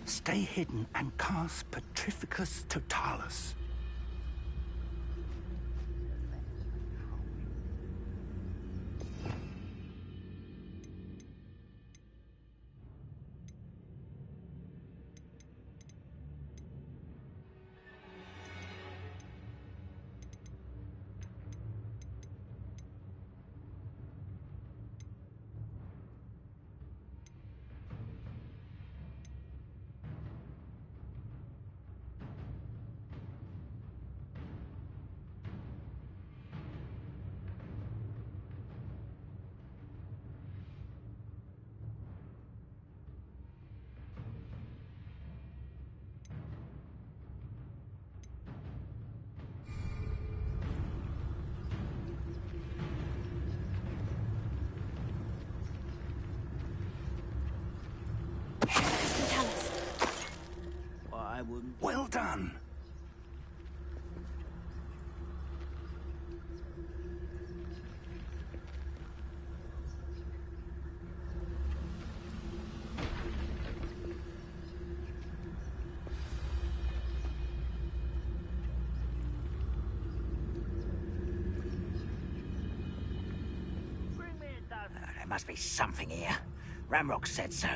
Stay hidden and cast Petrificus Totalis. Well done. There must be something here. Ramrock said so.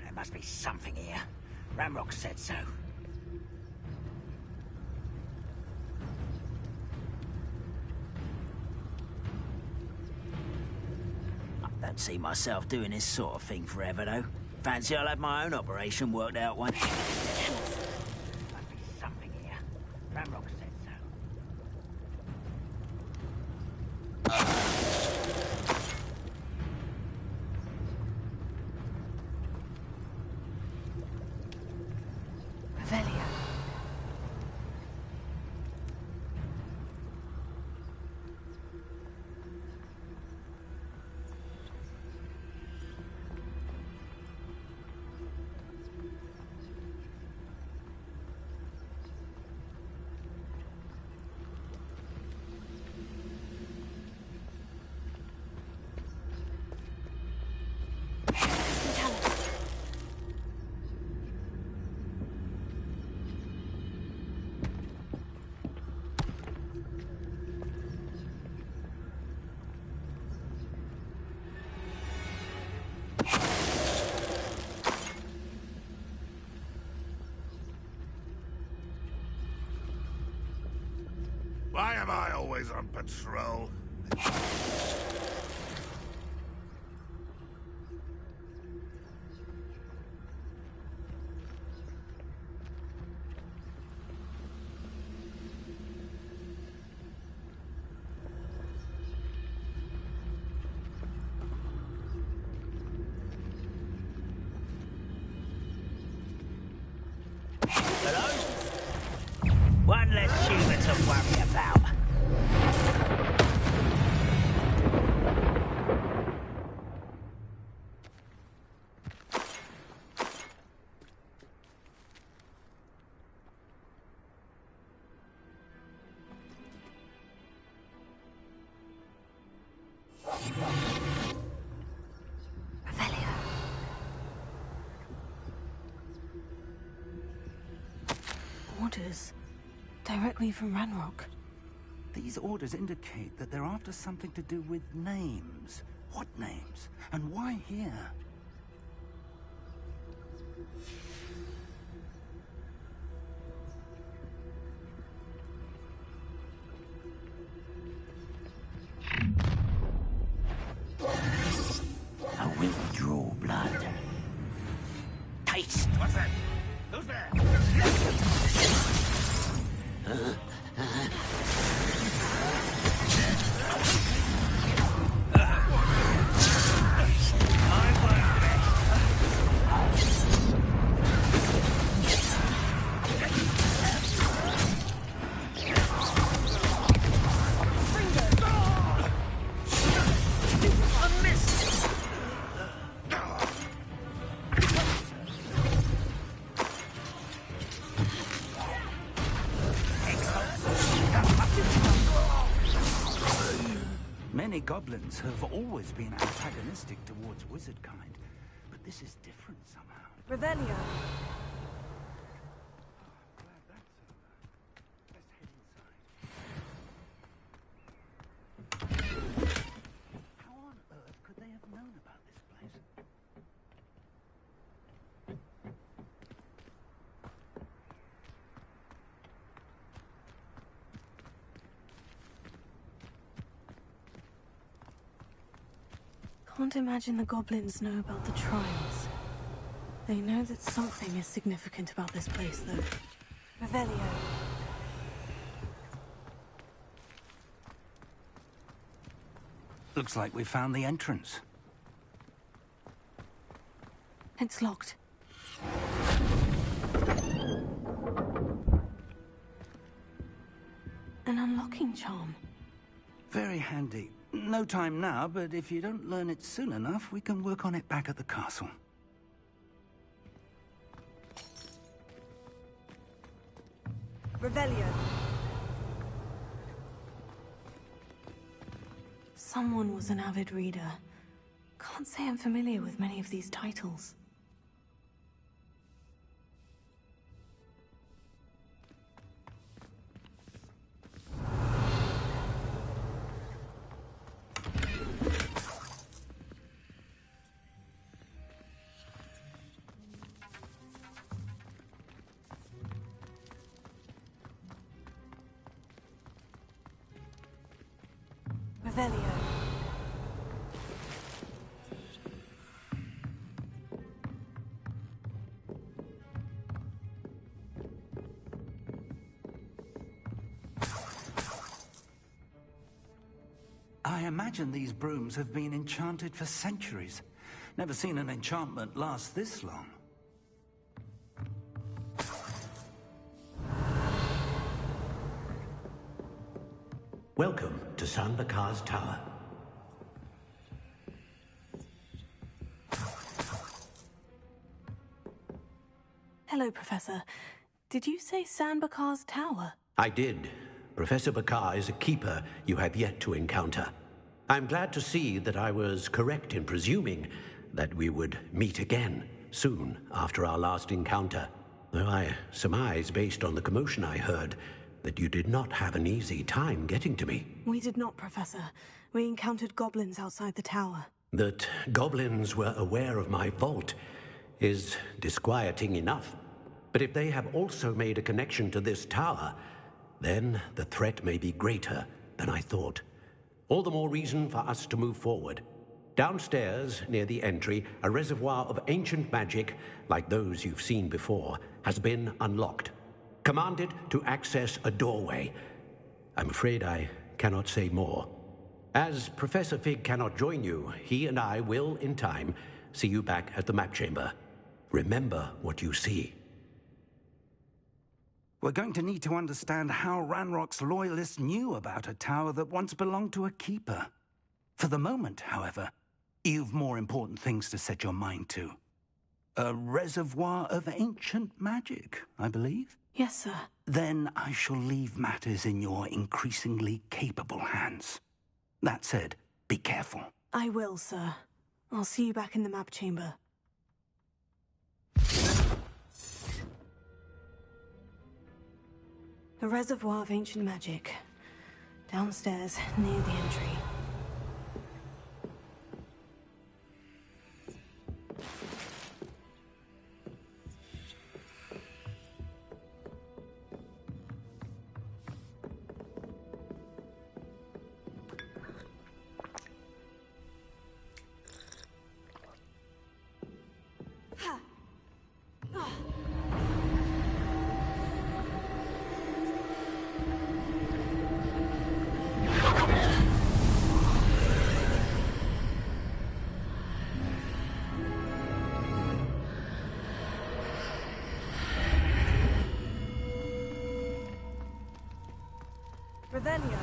There must be something here. Ramrock said so. I don't see myself doing this sort of thing forever, though. Fancy I'll have my own operation worked out one. Must be something here. Ramrock said so. Revelio. always on patrol. One less human to worry about. Orders. Directly from Ranrock. These orders indicate that they're after something to do with names. What names? And why here? I will draw blood. Taste. What's that? Who's there? Many goblins have always been antagonistic towards wizard kind, but this is different somehow. Revelio. How on earth could they have known about this place? Can't imagine the goblins know about the trials. They know that something is significant about this place, though. Revelio. Looks like we found the entrance. It's locked. An unlocking charm. Very handy. No time now, but if you don't learn it soon enough, we can work on it back at the castle. Revelio. Someone was an avid reader. Can't say I'm familiar with many of these titles. Revelio. I imagine these brooms have been enchanted for centuries. Never seen an enchantment last this long. Welcome to San Bakar's Tower. Hello, Professor. Did you say San Bakar's Tower? I did. Professor Bakar is a keeper you have yet to encounter. I'm glad to see that I was correct in presuming that we would meet again soon after our last encounter. Though I surmise, based on the commotion I heard, that you did not have an easy time getting to me. We did not, Professor. We encountered goblins outside the tower. That goblins were aware of my vault is disquieting enough. But if they have also made a connection to this tower, then the threat may be greater than I thought. All the more reason for us to move forward. Downstairs, near the entry, a reservoir of ancient magic, like those you've seen before, has been unlocked. Commanded to access a doorway. I'm afraid I cannot say more. As Professor Fig cannot join you, he and I will, in time, see you back at the map chamber. Remember what you see. We're going to need to understand how Ranrock's loyalists knew about a tower that once belonged to a keeper. For the moment, however, you've more important things to set your mind to. A reservoir of ancient magic, I believe? Yes, sir. Then I shall leave matters in your increasingly capable hands. That said, be careful. I will, sir. I'll see you back in the map chamber. A reservoir of ancient magic. Downstairs, near the entry. Revelio.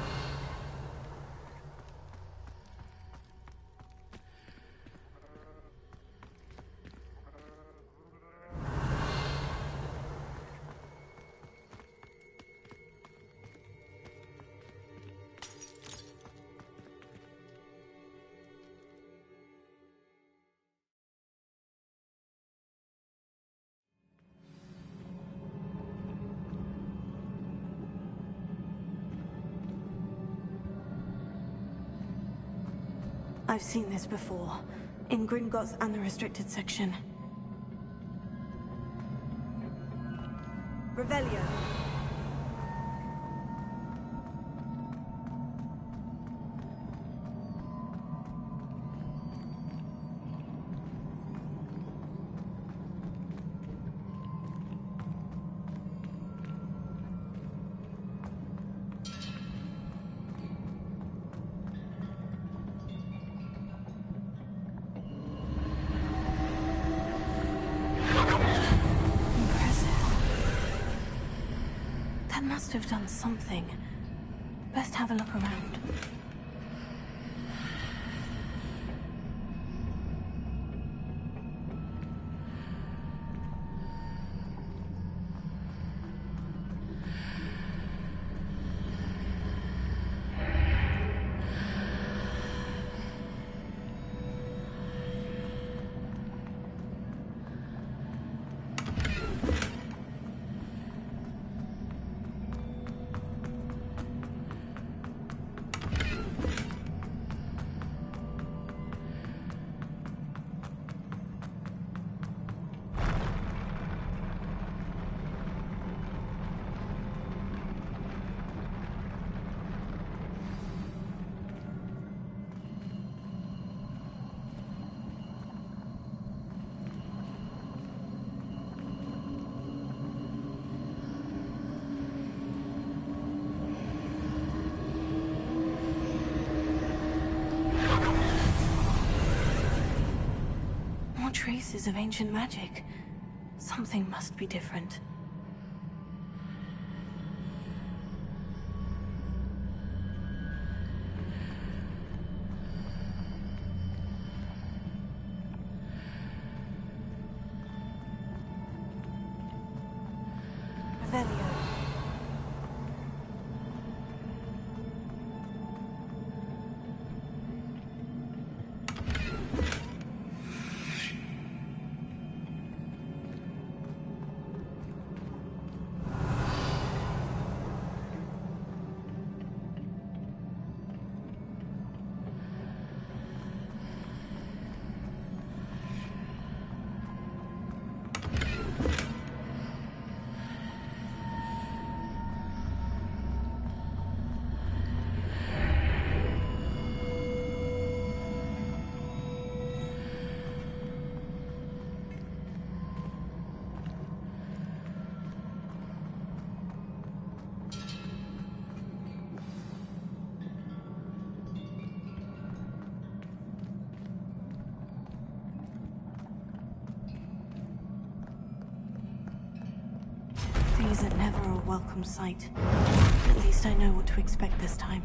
I've seen this before, in Gringotts and the restricted section. Revelio. Must have done something. Best have a look around. Traces of ancient magic. Something must be different. Revelio. are never a welcome sight. At least I know what to expect this time.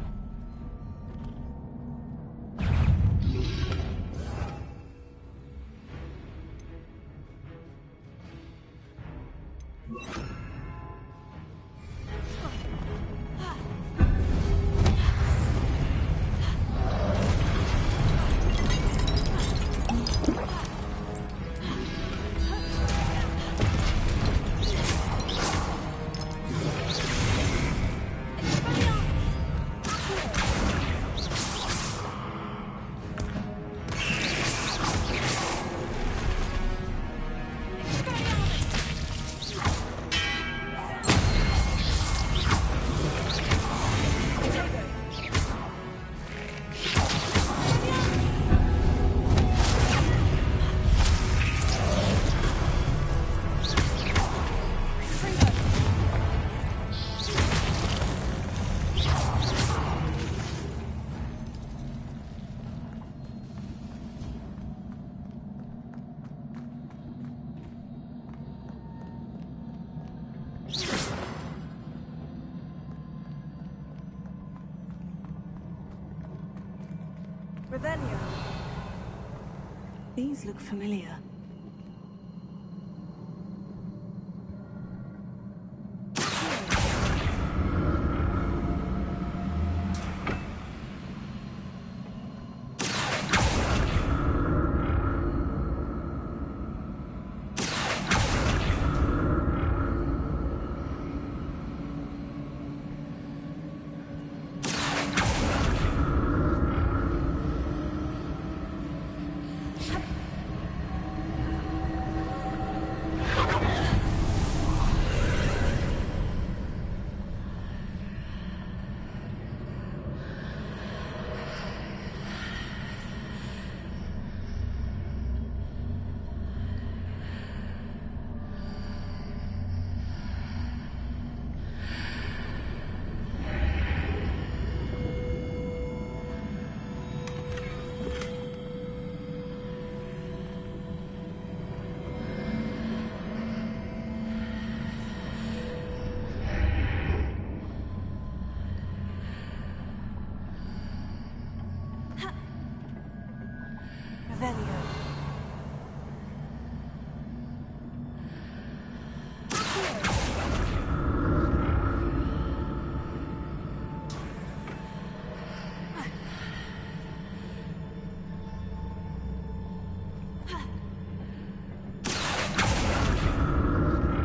Revelio. These look familiar.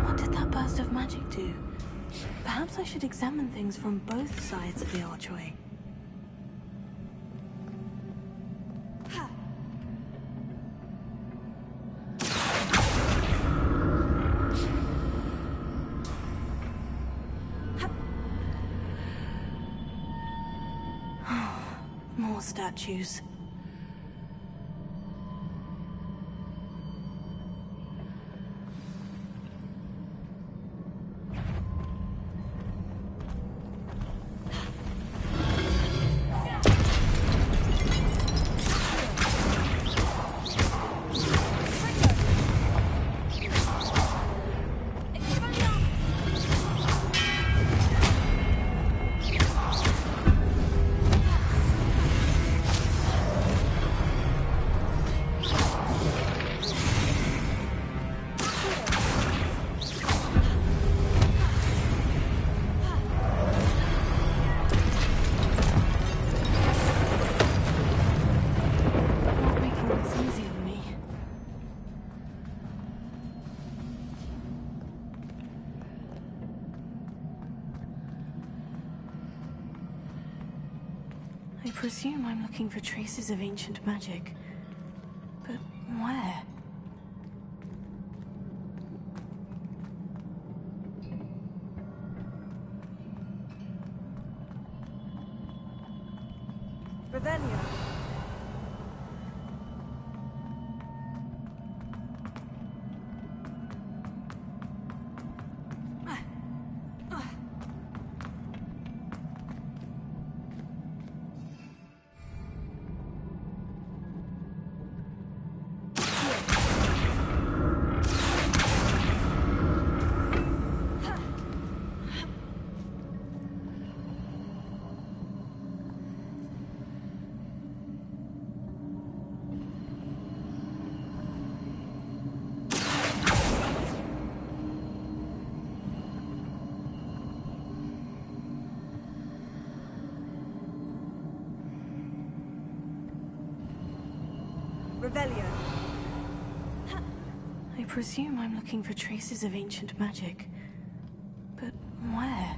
What did that burst of magic do? Perhaps I should examine things from both sides of the archway. More statues. I presume I'm looking for traces of ancient magic. But where? Revelio. Revelio. I presume I'm looking for traces of ancient magic. But where?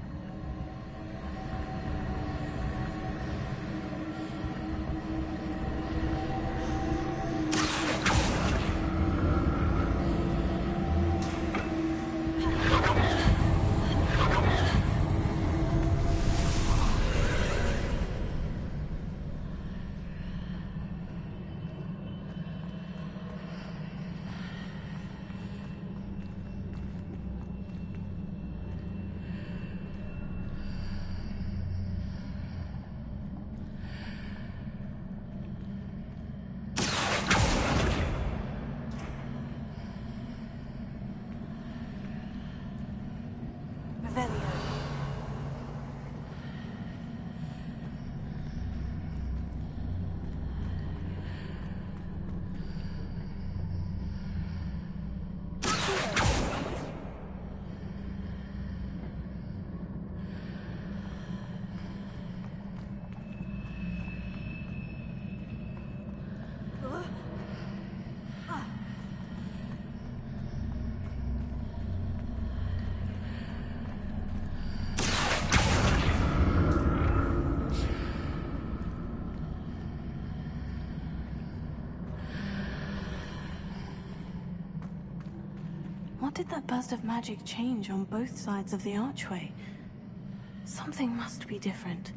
What did that burst of magic change on both sides of the archway? Something must be different.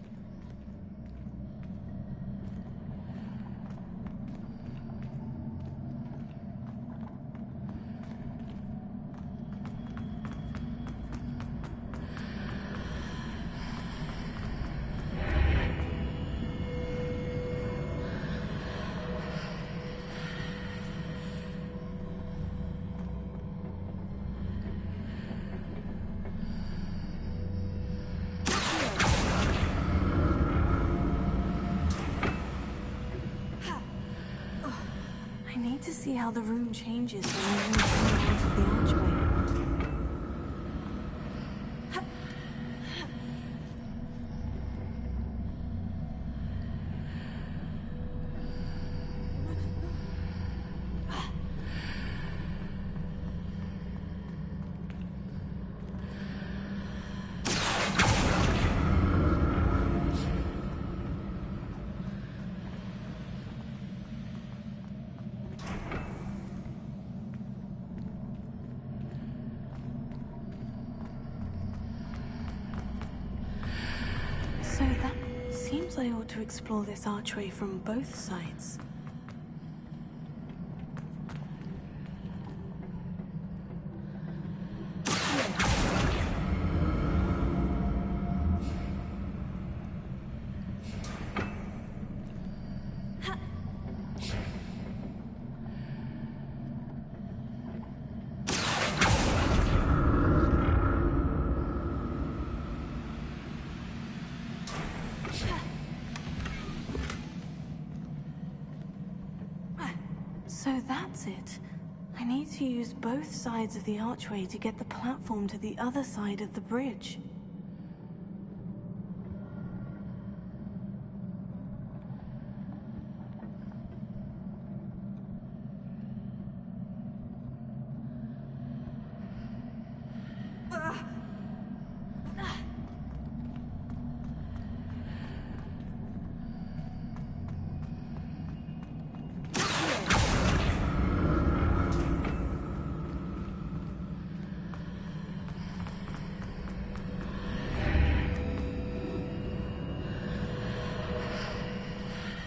I need to see how the room changes when we move out of the archway. So that seems I ought to explore this archway from both sides. So that's it. I need to use both sides of the archway to get the platform to the other side of the bridge.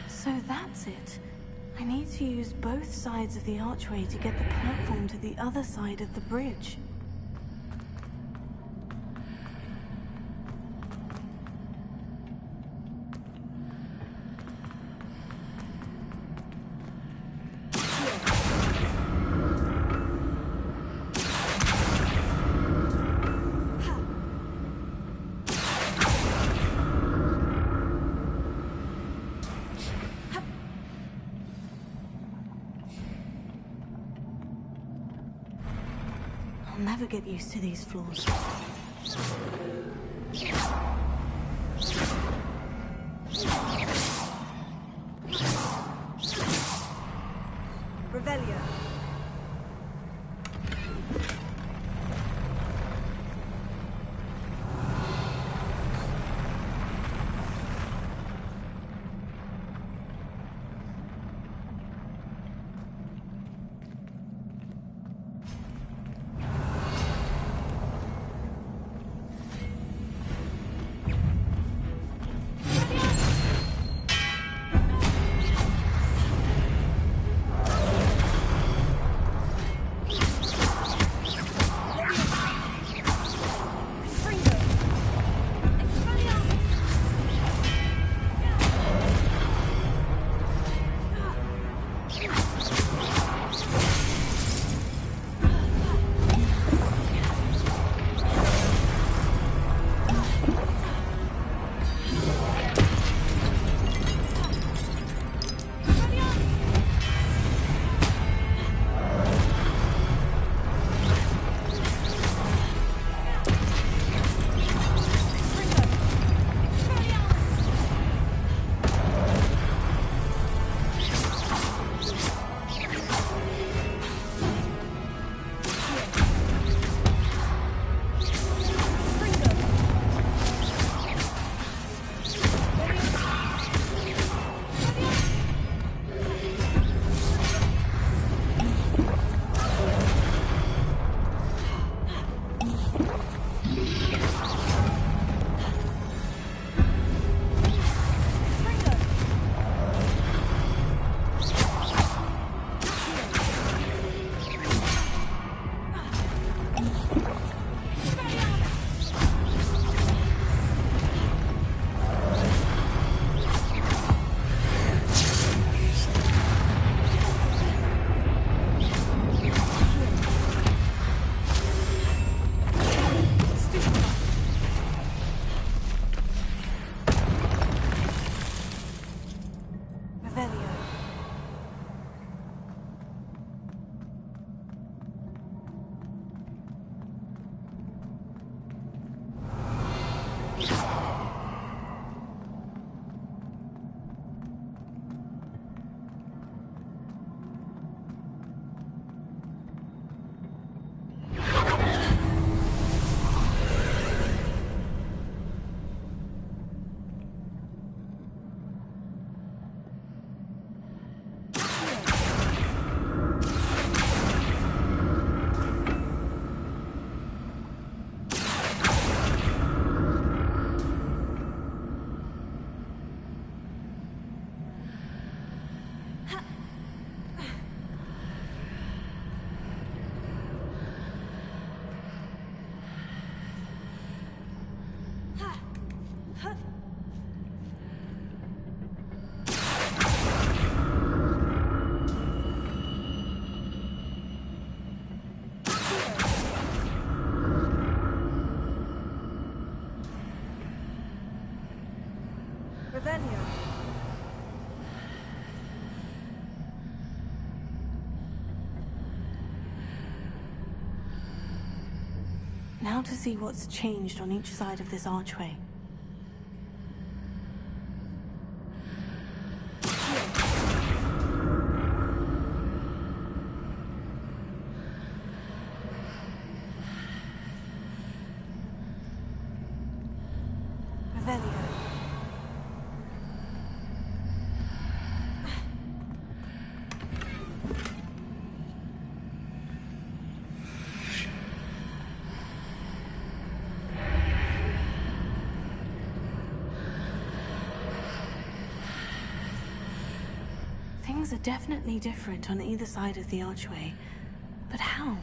So that's it. I need to use both sides of the archway to get the platform to the other side of the bridge. I'll never get used to these floors. Revelio. Now to see what's changed on each side of this archway. Revelio. Things are definitely different on either side of the archway. But how?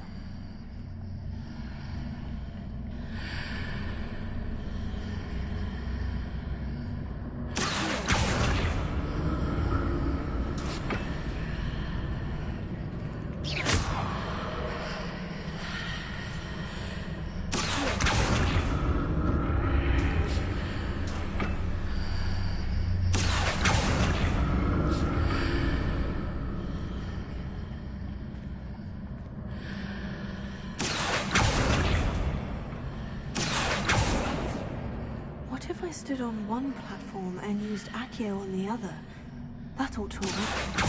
What if I stood on one platform and used Accio on the other? That ought to work.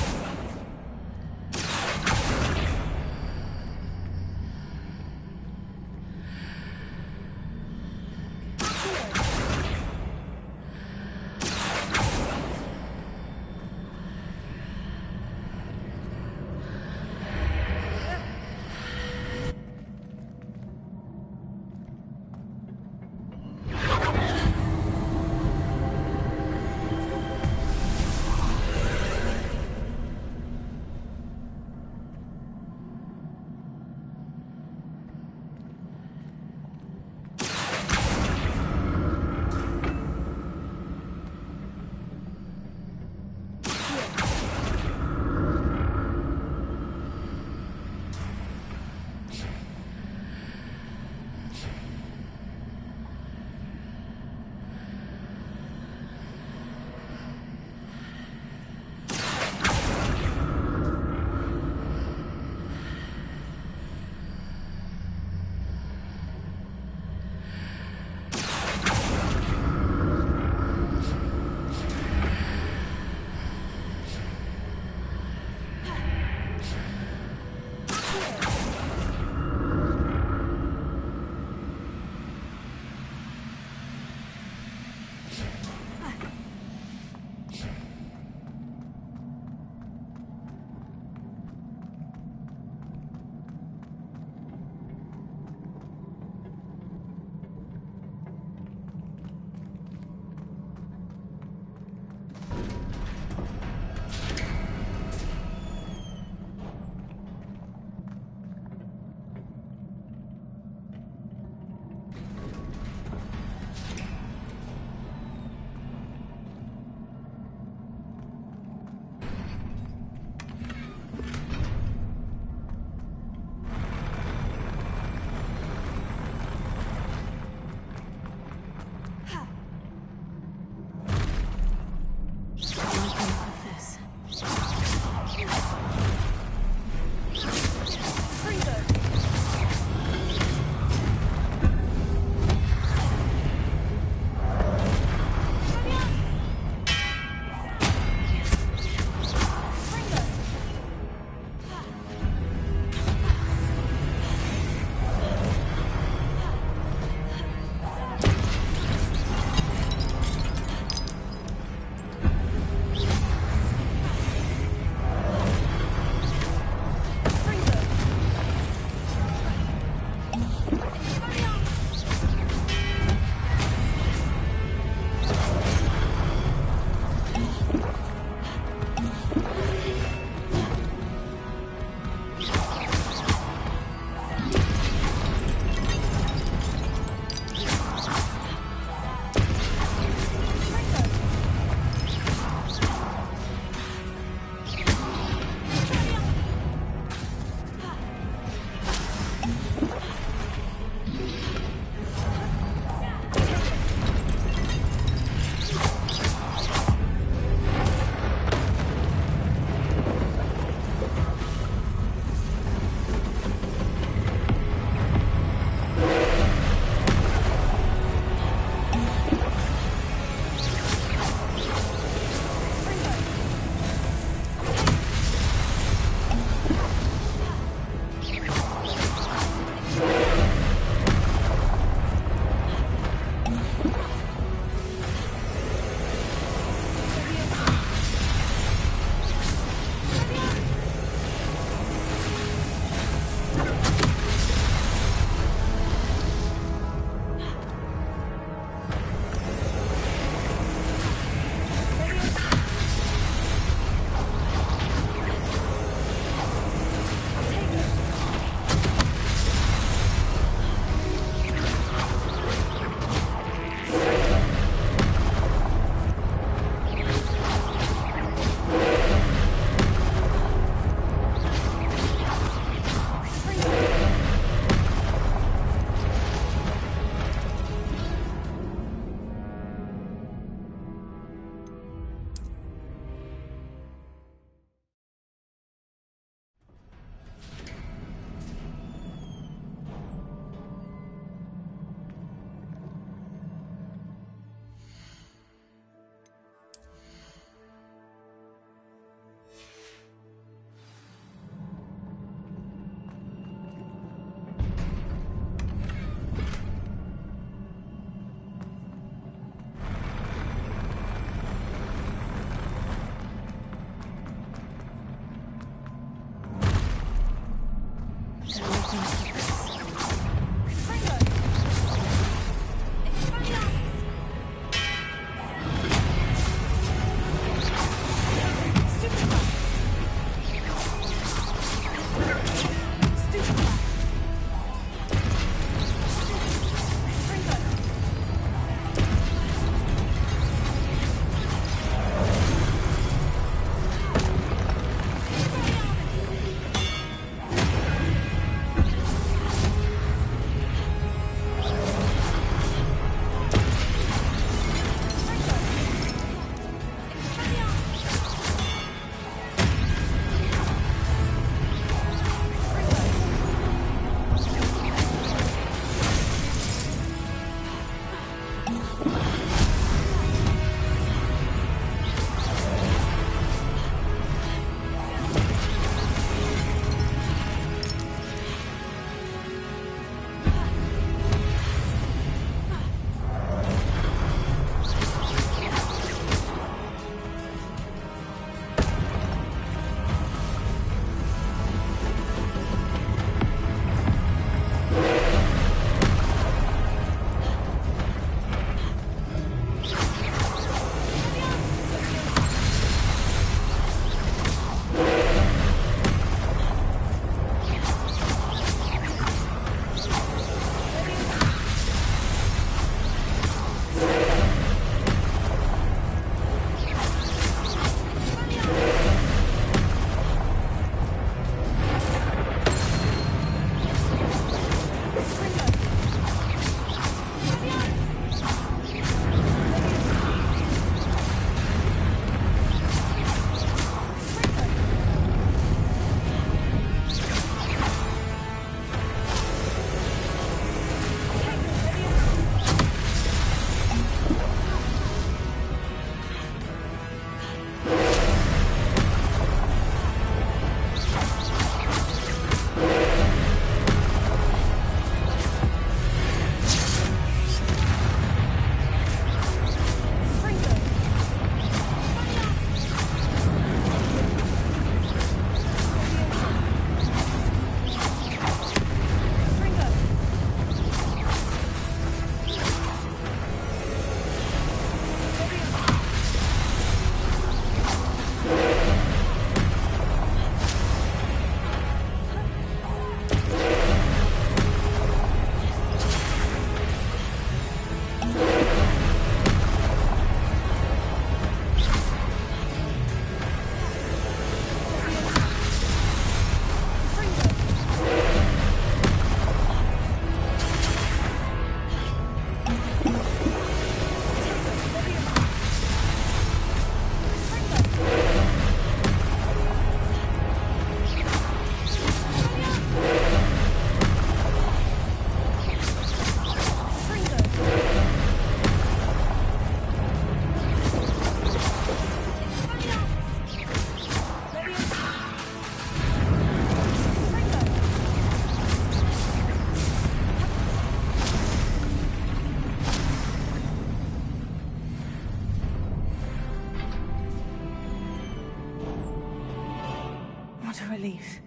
What a relief.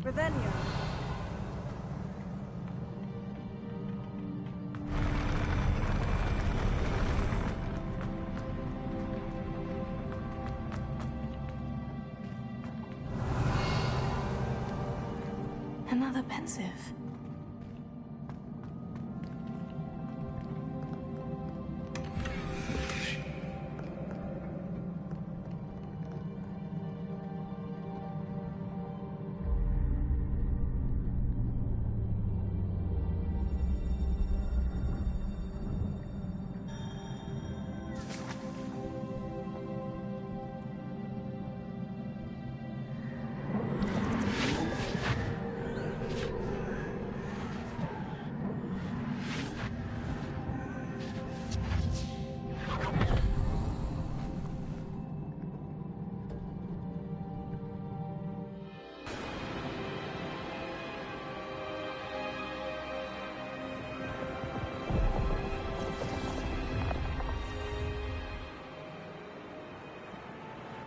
Ravenna. Another pensive.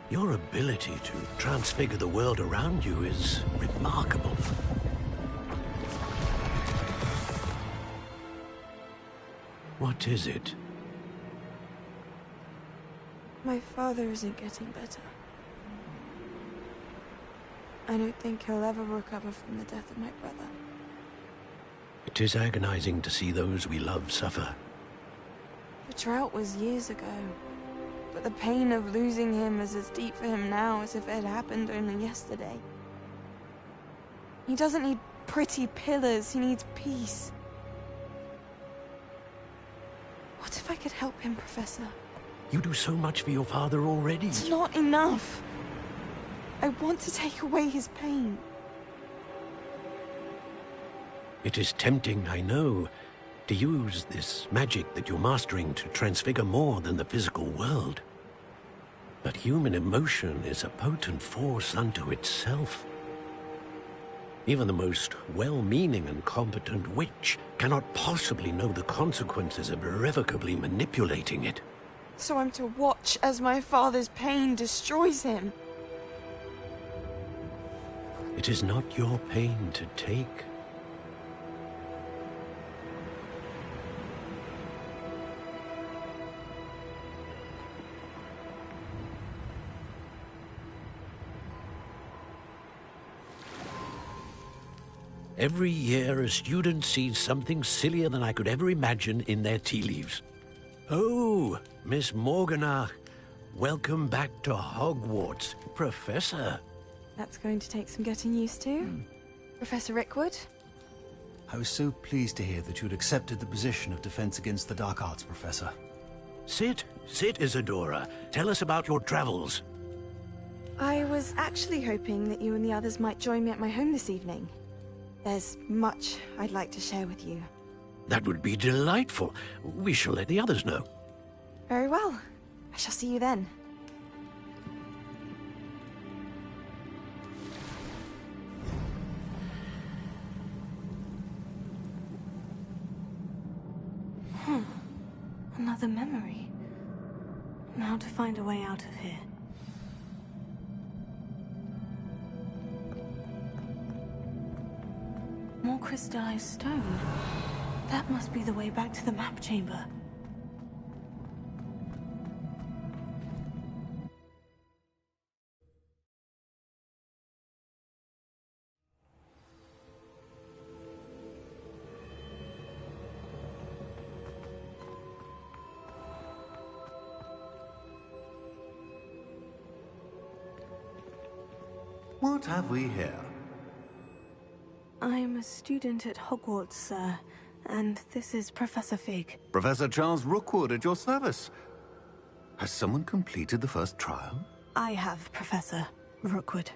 Your ability to transfigure the world around you is remarkable. What is it? My father isn't getting better. I don't think he'll ever recover from the death of my brother. It is agonizing to see those we love suffer. The drought was years ago. But the pain of losing him is as deep for him now as if it had happened only yesterday. He doesn't need pretty pillars, he needs peace. What if I could help him, Professor? You do so much for your father already. It's not enough. I want to take away his pain. It is tempting, I know, to use this magic that you're mastering to transfigure more than the physical world. But human emotion is a potent force unto itself. Even the most well-meaning and competent witch cannot possibly know the consequences of irrevocably manipulating it. So I'm to watch as my father's pain destroys him. It is not your pain to take. Every year, a student sees something sillier than I could ever imagine in their tea leaves. Oh, Miss Morganach, welcome back to Hogwarts, Professor. That's going to take some getting used to. Professor Rickwood? I was so pleased to hear that you'd accepted the position of Defense Against the Dark Arts, Professor. Sit, Isadora. Tell us about your travels. I was actually hoping that you and the others might join me at my home this evening. There's much I'd like to share with you. That would be delightful. We shall let the others know. Very well. I shall see you then. Another memory. Now to find a way out of here. More crystallized stone. That must be the way back to the map chamber. What have we here? I'm a student at Hogwarts, sir, and this is Professor Fig. Professor Charles Rookwood at your service. Has someone completed the first trial? I have, Professor Rookwood.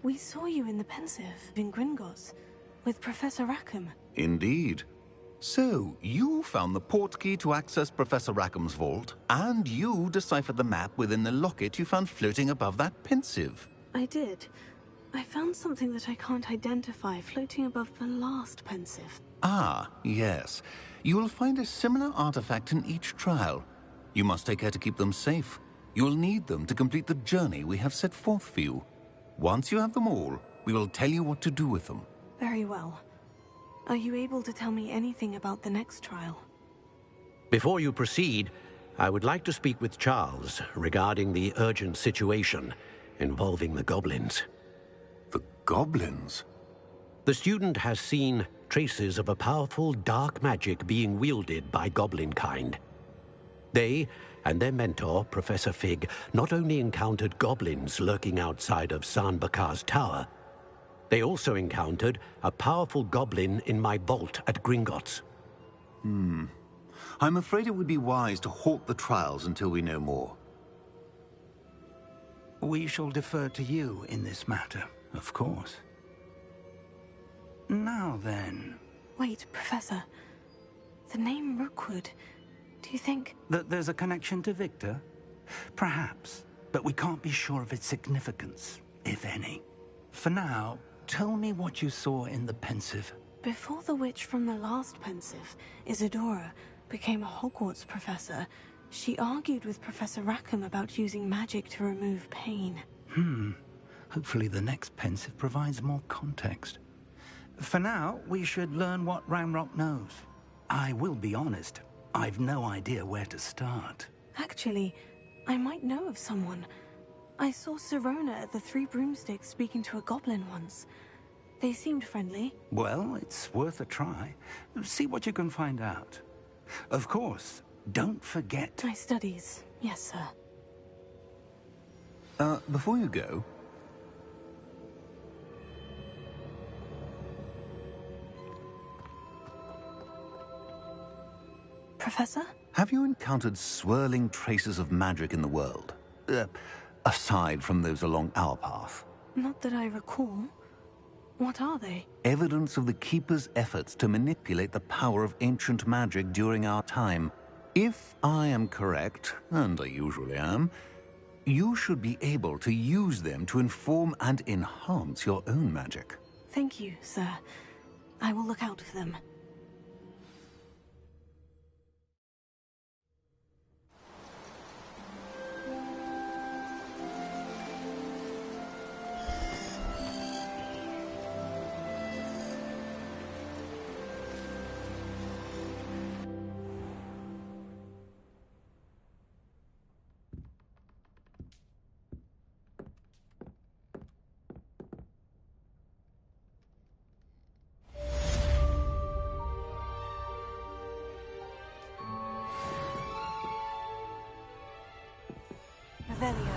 We saw you in the Pensive, in Gringotts, with Professor Rackham. Indeed. So, you found the portkey to access Professor Rackham's vault, and you deciphered the map within the locket you found floating above that Pensive. I did. I found something that I can't identify floating above the last pensive. Ah, yes. You will find a similar artifact in each trial. You must take care to keep them safe. You will need them to complete the journey we have set forth for you. Once you have them all, we will tell you what to do with them. Very well. Are you able to tell me anything about the next trial? Before you proceed, I would like to speak with Charles regarding the urgent situation involving the goblins. The goblins? The student has seen traces of a powerful dark magic being wielded by goblin kind. They and their mentor, Professor Fig, not only encountered goblins lurking outside of San Bakar's tower, they also encountered a powerful goblin in my vault at Gringotts. I'm afraid it would be wise to halt the trials until we know more. We shall defer to you in this matter, of course. Now then... Wait, Professor. The name Rookwood. Do you think... that there's a connection to Victor? Perhaps, but we can't be sure of its significance, if any. For now, tell me what you saw in the pensive. Before the witch from the last pensive, Isadora, became a Hogwarts professor, she argued with Professor Rackham about using magic to remove pain. Hopefully the next pensive provides more context. For now, we should learn what Ramrock knows. I will be honest, I've no idea where to start. Actually, I might know of someone. I saw Sirona at the Three Broomsticks speaking to a goblin once. They seemed friendly. Well, it's worth a try. See what you can find out. Of course, don't forget... My studies, yes, sir. Before you go... Professor? Have you encountered swirling traces of magic in the world? Aside from those along our path? Not that I recall. What are they? Evidence of the Keeper's efforts to manipulate the power of ancient magic during our time. If I am correct, and I usually am, you should be able to use them to inform and enhance your own magic. Thank you, sir. I will look out for them. Revelio.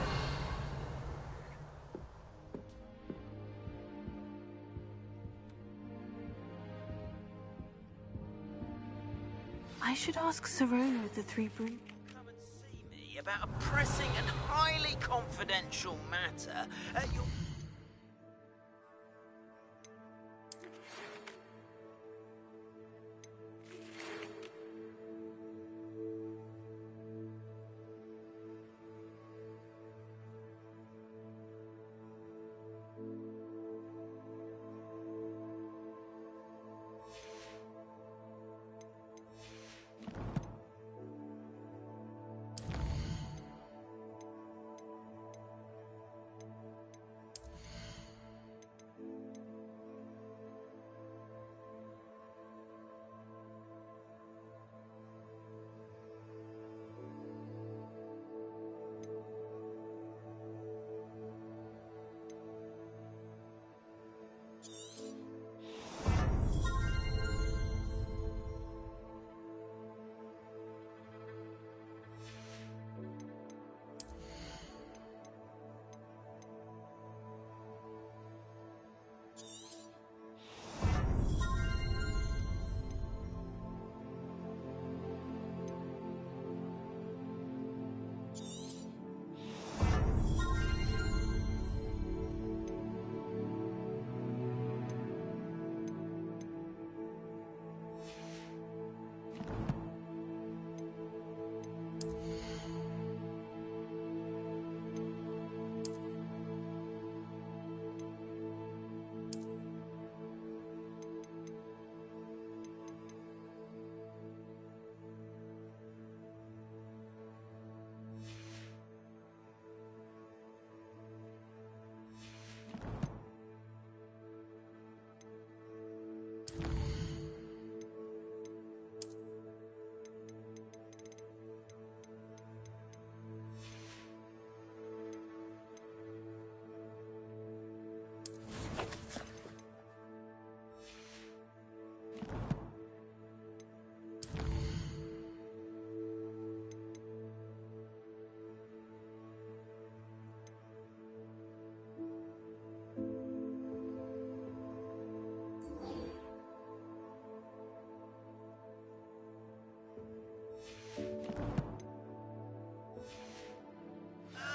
I should ask Sirona at the Three Broom... Come and see me about a pressing and highly confidential matter.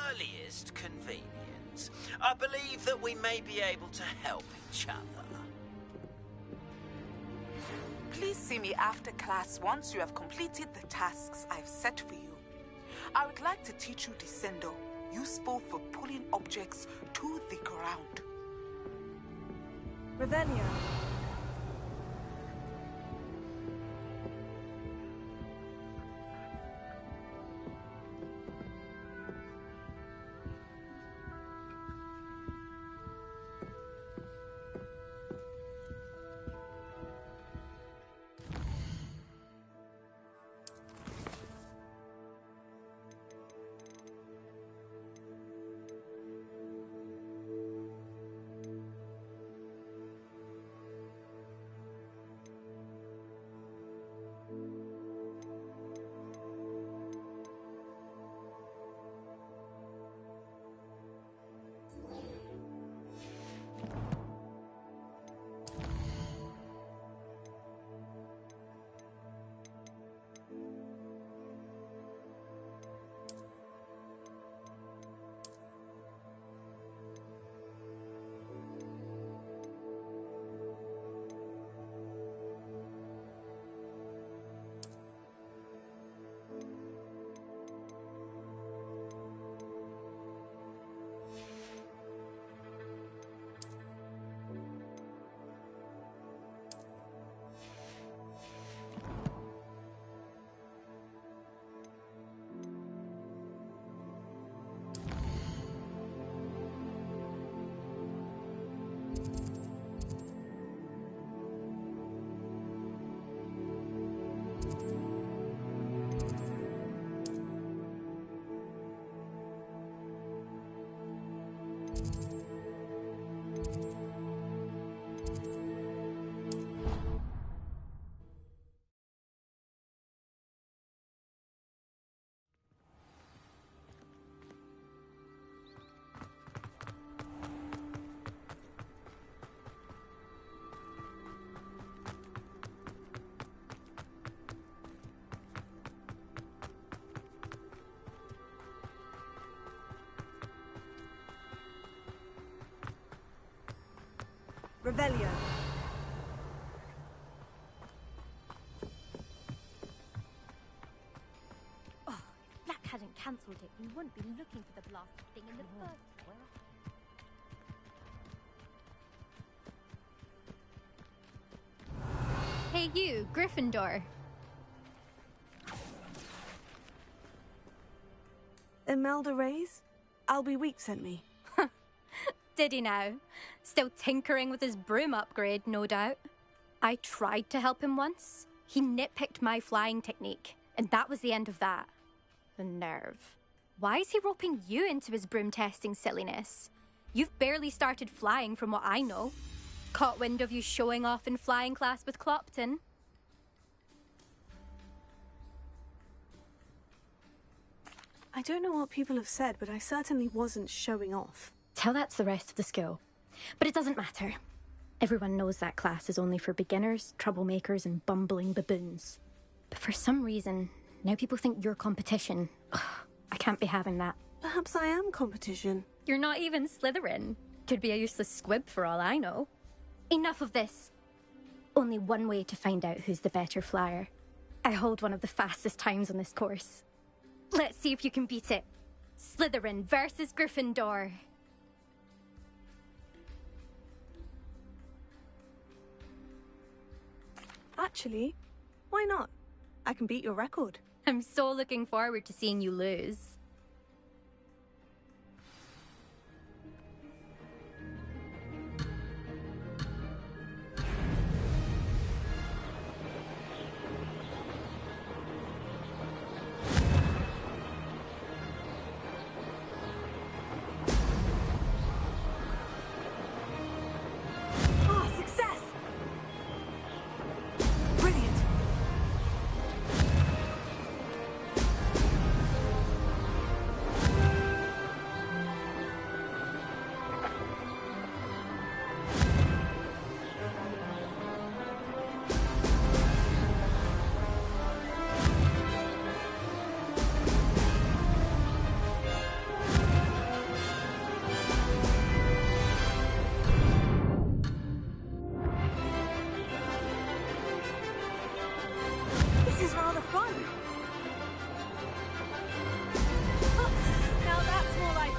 Earliest convenience. I believe that we may be able to help each other. Please see me after class once you have completed the tasks I've set for you. I would like to teach you Descendo, useful for pulling objects to the ground. Revelio. Revelio. Oh, if Black hadn't cancelled it, we wouldn't be looking for the blasted thing in the first place. Hey you, Gryffindor. Imelda Reyes? Albie Week sent me. Did he now? Still tinkering with his broom upgrade, no doubt. I tried to help him once. He nitpicked my flying technique, and that was the end of that. The nerve. Why is he roping you into his broom testing silliness? You've barely started flying from what I know. Caught wind of you showing off in flying class with Clopton. I don't know what people have said, but I certainly wasn't showing off. Tell that to the rest of the school. But it doesn't matter. Everyone knows that class is only for beginners, troublemakers, and bumbling baboons. But for some reason, now people think you're competition. Ugh, I can't be having that. Perhaps I am competition. You're not even Slytherin. Could be a useless squib for all I know. Enough of this. Only one way to find out who's the better flyer. I hold one of the fastest times on this course. Let's see if you can beat it. Slytherin versus Gryffindor. Actually, why not? I can beat your record. I'm so looking forward to seeing you lose. is rather fun. Now that's more like it.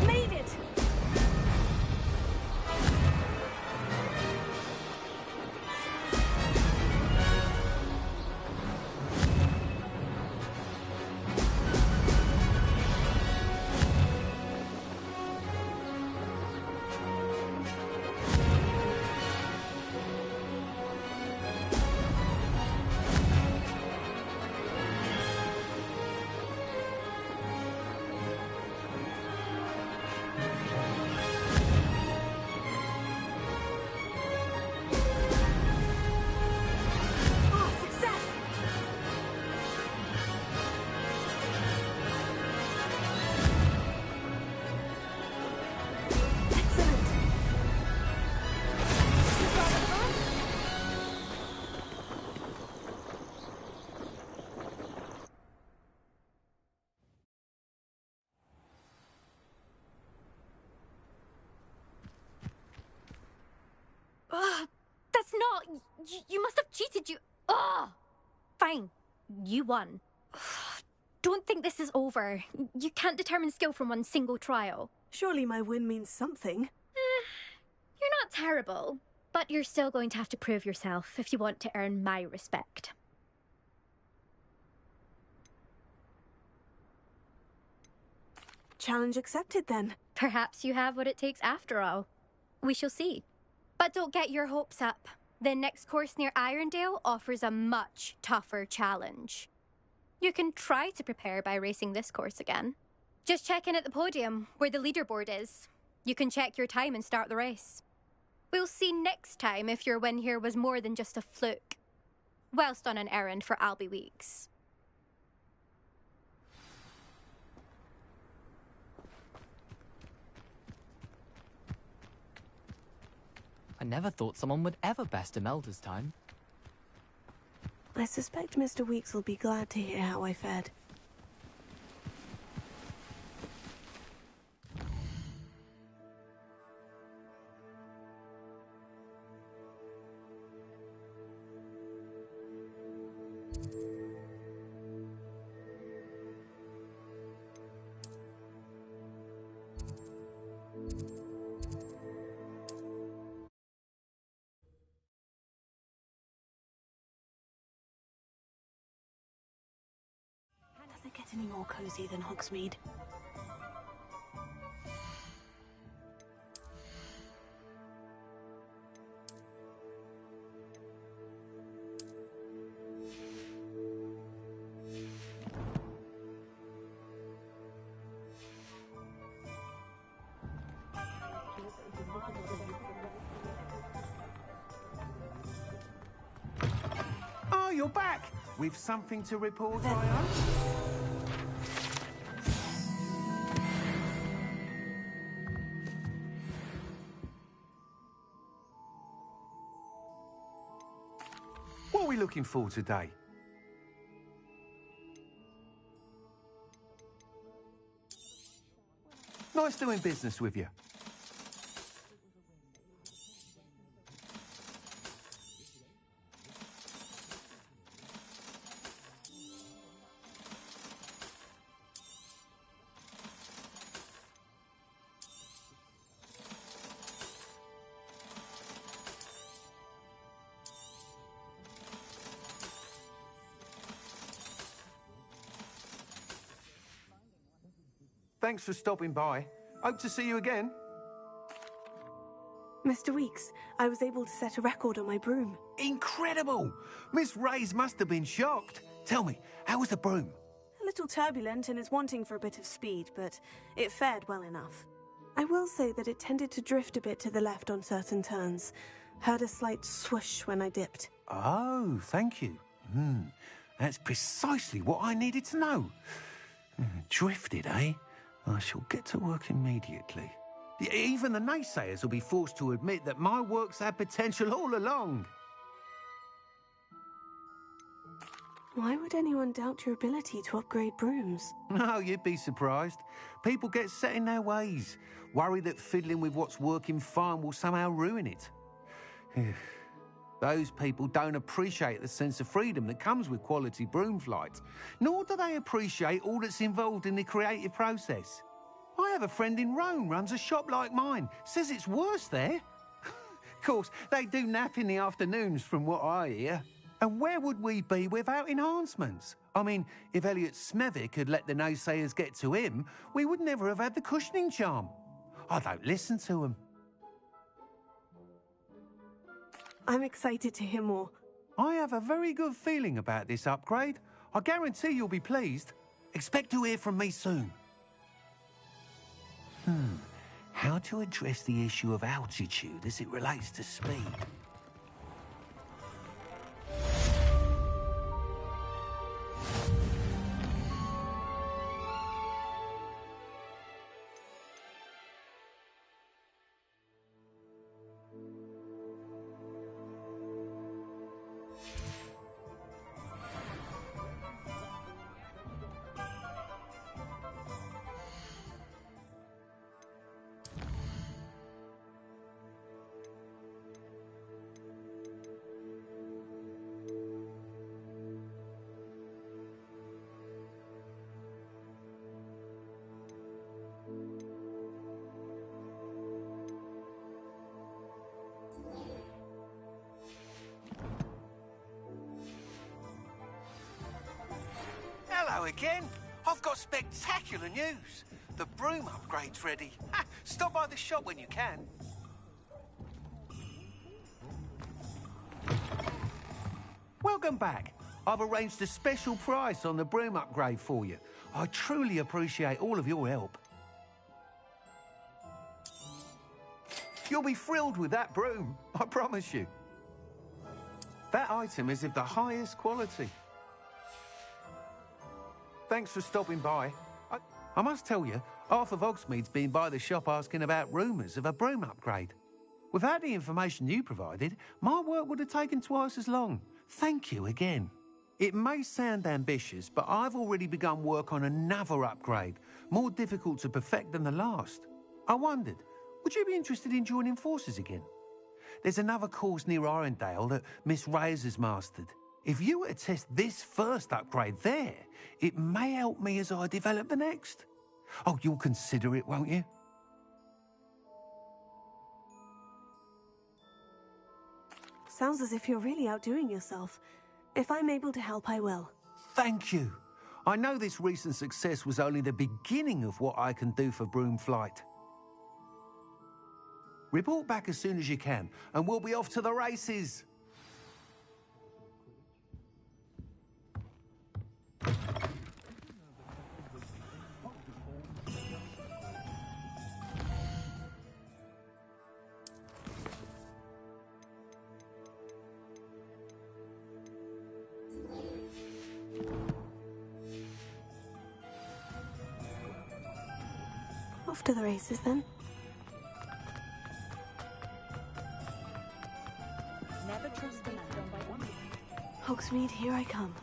Made it! Oh, success! Excellent! This is rather fun. Ugh, that's not... You must have cheated, you... Ugh! Fine. You won. Ugh, don't think this is over. You can't determine skill from one single trial. Surely my win means something. You're not terrible, but you're still going to have to prove yourself if you want to earn my respect. Challenge accepted, then. Perhaps you have what it takes after all. We shall see. But don't get your hopes up. The next course near Irondale offers a much tougher challenge. You can try to prepare by racing this course again. Just check in at the podium, where the leaderboard is. You can check your time and start the race. We'll see next time if your win here was more than just a fluke. Whilst on an errand for Albie Weeks. I never thought someone would ever best Imelda's time. I suspect Mr. Weeks will be glad to hear how I fared. Does it get any more cozy than Hogsmeade? Oh, you're back! With something to report, I hope? What are we looking for today? Nice doing business with you. Thanks for stopping by. Hope to see you again. Mr. Weeks, I was able to set a record on my broom. Incredible! Miss Reyes must have been shocked. Tell me, how was the broom? A little turbulent and is wanting for a bit of speed, but it fared well enough. I will say that it tended to drift a bit to the left on certain turns. Heard a slight swoosh when I dipped. Oh, thank you. That's precisely what I needed to know. Drifted, eh? I shall get to work immediately. Even the naysayers will be forced to admit that my work's had potential all along. Why would anyone doubt your ability to upgrade brooms? No, you'd be surprised. People get set in their ways, worry that fiddling with what's working fine will somehow ruin it. Those people don't appreciate the sense of freedom that comes with quality broom flight, nor do they appreciate all that's involved in the creative process. I have a friend in Rome runs a shop like mine, says it's worse there. Of course, they do nap in the afternoons from what I hear. And where would we be without enhancements? I mean, if Elliot Smethwick had let the naysayers get to him, we would never have had the cushioning charm. I don't listen to them. I'm excited to hear more. I have a very good feeling about this upgrade. I guarantee you'll be pleased. Expect to hear from me soon. How to address the issue of altitude as it relates to speed? Hello again. I've got spectacular news. The broom upgrade's ready. Stop by the shop when you can. Welcome back. I've arranged a special price on the broom upgrade for you. I truly appreciate all of your help. You'll be thrilled with that broom, I promise you. That item is of the highest quality. Thanks for stopping by. I must tell you, half of Hogsmeade's been by the shop asking about rumours of a broom upgrade. Without the information you provided, my work would have taken twice as long. Thank you again. It may sound ambitious, but I've already begun work on another upgrade, more difficult to perfect than the last. I wondered, would you be interested in joining forces again? There's another course near Arendelle that Miss Reyes has mastered. If you were to test this first upgrade there, it may help me as I develop the next. Oh, you'll consider it, won't you? Sounds as if you're really outdoing yourself. If I'm able to help, I will. Thank you. I know this recent success was only the beginning of what I can do for broom flight. Report back as soon as you can, and we'll be off to the races. Off to the races, then. Never trust a man done by one. Hogsmeade, here I come.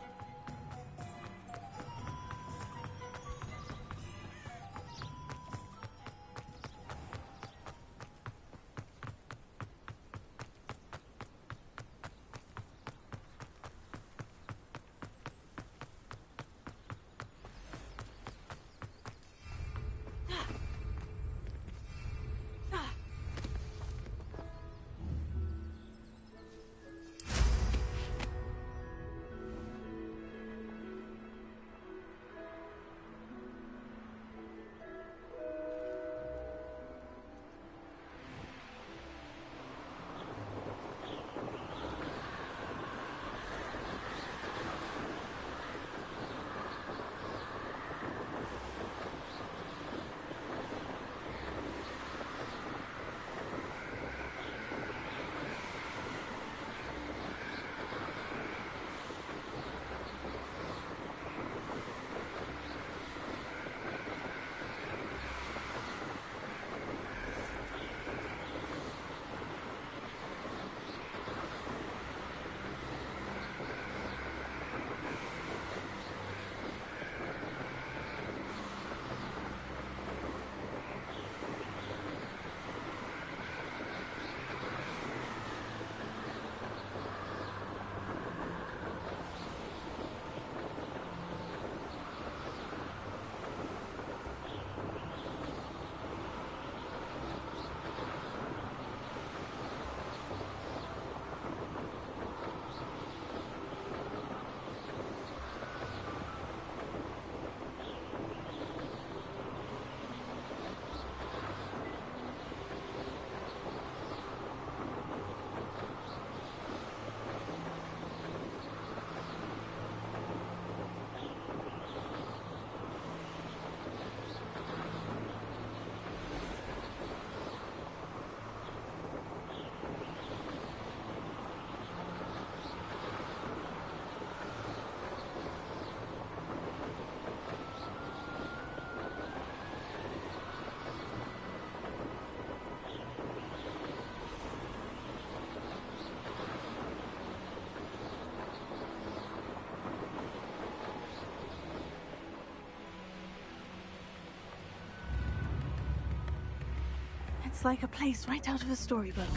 It's like a place right out of a storybook.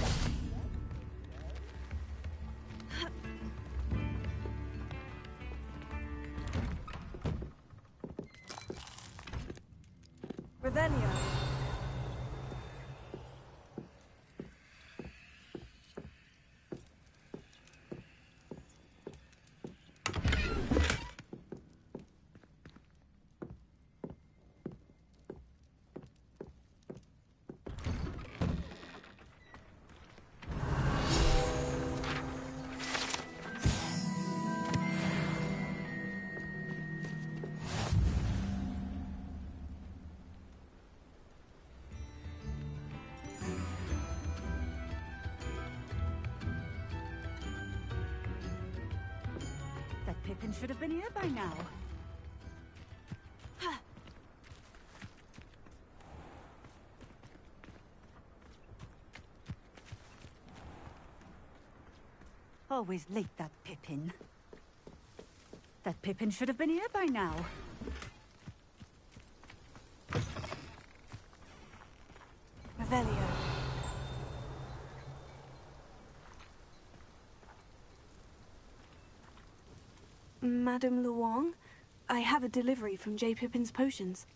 Revelio. That Pippin should have been here by now. Always late, that Pippin. That Pippin should have been here by now. Revelio. Madame Luong, I have a delivery from J. Pippin's Potions.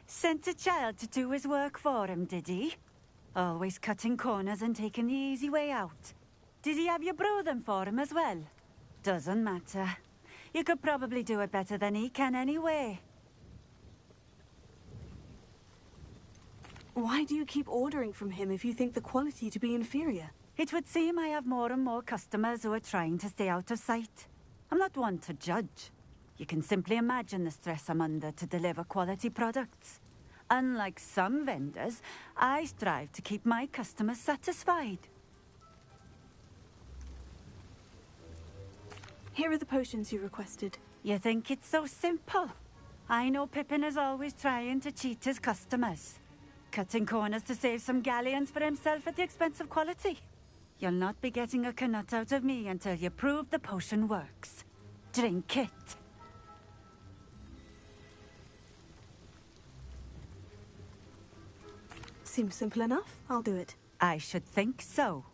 Sent a child to do his work for him, did he? Always cutting corners and taking the easy way out. Did he have you brew them for him as well? Doesn't matter. You could probably do it better than he can anyway. Why do you keep ordering from him if you think the quality to be inferior? It would seem I have more and more customers who are trying to stay out of sight. I'm not one to judge. You can simply imagine the stress I'm under to deliver quality products. Unlike some vendors, I strive to keep my customers satisfied. Here are the potions you requested. You think it's so simple? I know Pippin is always trying to cheat his customers. Cutting corners to save some galleons for himself at the expense of quality. You'll not be getting a knut out of me until you prove the potion works. Drink it. Seems simple enough. I'll do it. I should think so.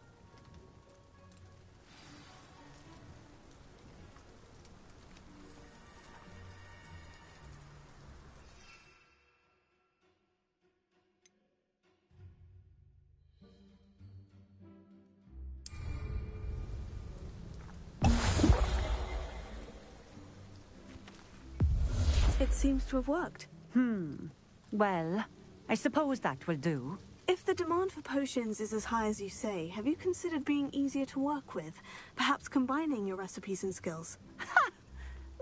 It seems to have worked. Well, I suppose that will do. If the demand for potions is as high as you say, have you considered being easier to work with? Perhaps combining your recipes and skills? Ha!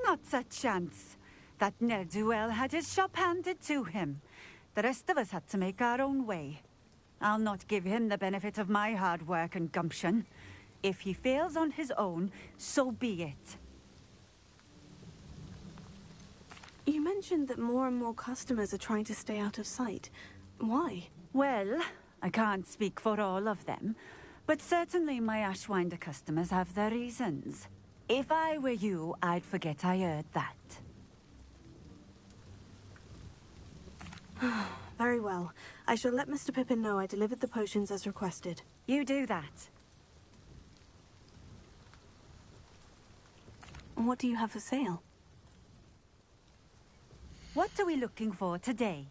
Not a chance. That ne'er-do-well had his shop handed to him. The rest of us had to make our own way. I'll not give him the benefit of my hard work and gumption. If he fails on his own, so be it. You mentioned that more and more customers are trying to stay out of sight. Why? Well, I can't speak for all of them, but certainly my Ashwinder customers have their reasons. If I were you, I'd forget I heard that. Very well. I shall let Mr. Pippin know I delivered the potions as requested. You do that. What do you have for sale? What are we looking for today?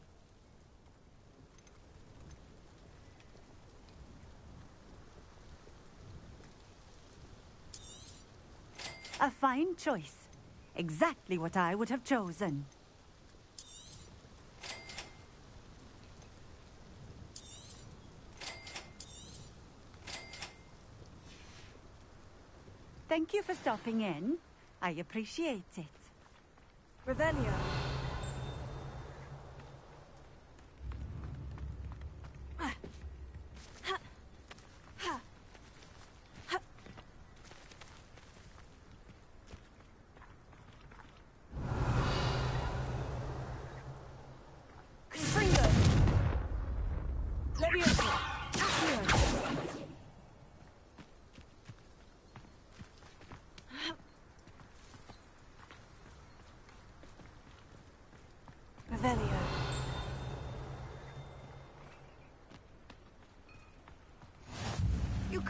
A fine choice. Exactly what I would have chosen. Thank you for stopping in. I appreciate it. Revelio.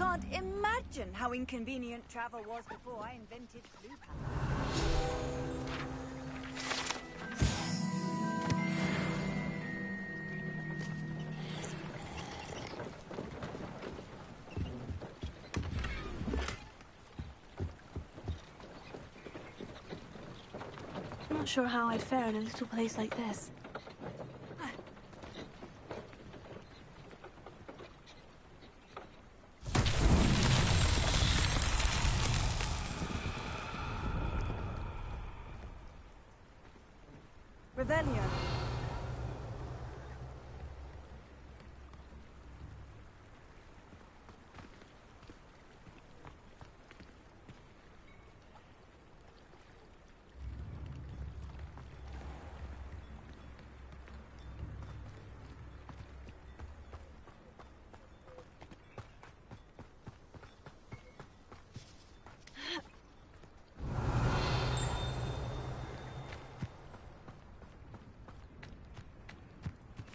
can't imagine how inconvenient travel was before I invented blue pants. I'm not sure how I'd fare in a little place like this. Revelio.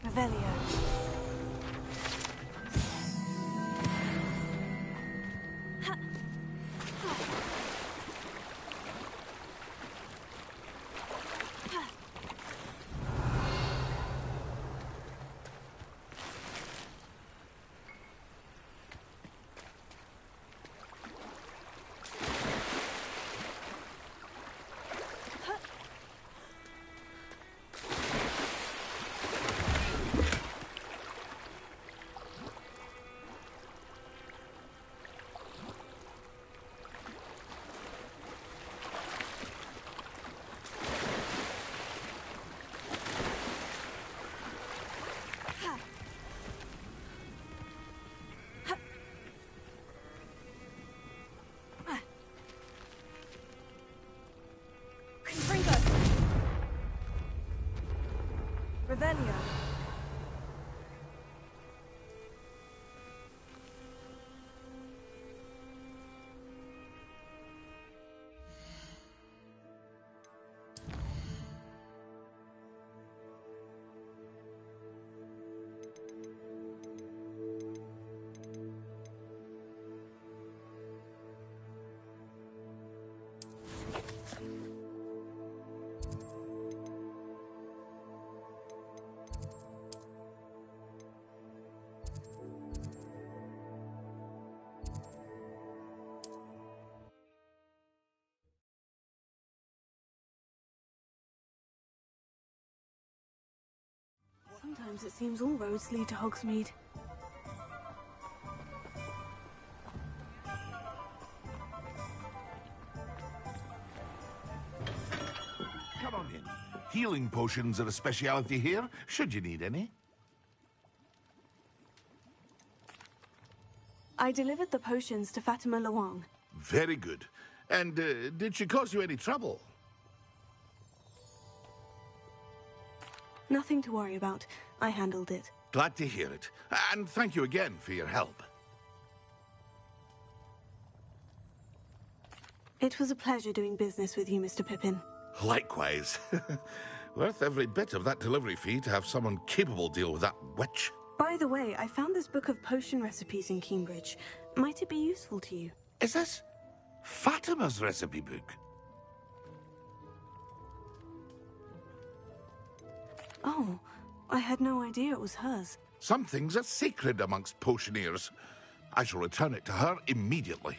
Revelio. Revelio. Sometimes it seems all roads lead to Hogsmeade. Come on in. Healing potions are a speciality here, should you need any. I delivered the potions to Fatima Luang. Very good. And did she cause you any trouble? Nothing to worry about. I handled it. Glad to hear it. And thank you again for your help. It was a pleasure doing business with you, Mr. Pippin. Likewise. Worth every bit of that delivery fee to have someone capable deal with that witch. By the way, I found this book of potion recipes in Cambridge. Might it be useful to you? Is this Fatima's recipe book? Oh, I had no idea it was hers. Some things are sacred amongst potioneers. I shall return it to her immediately.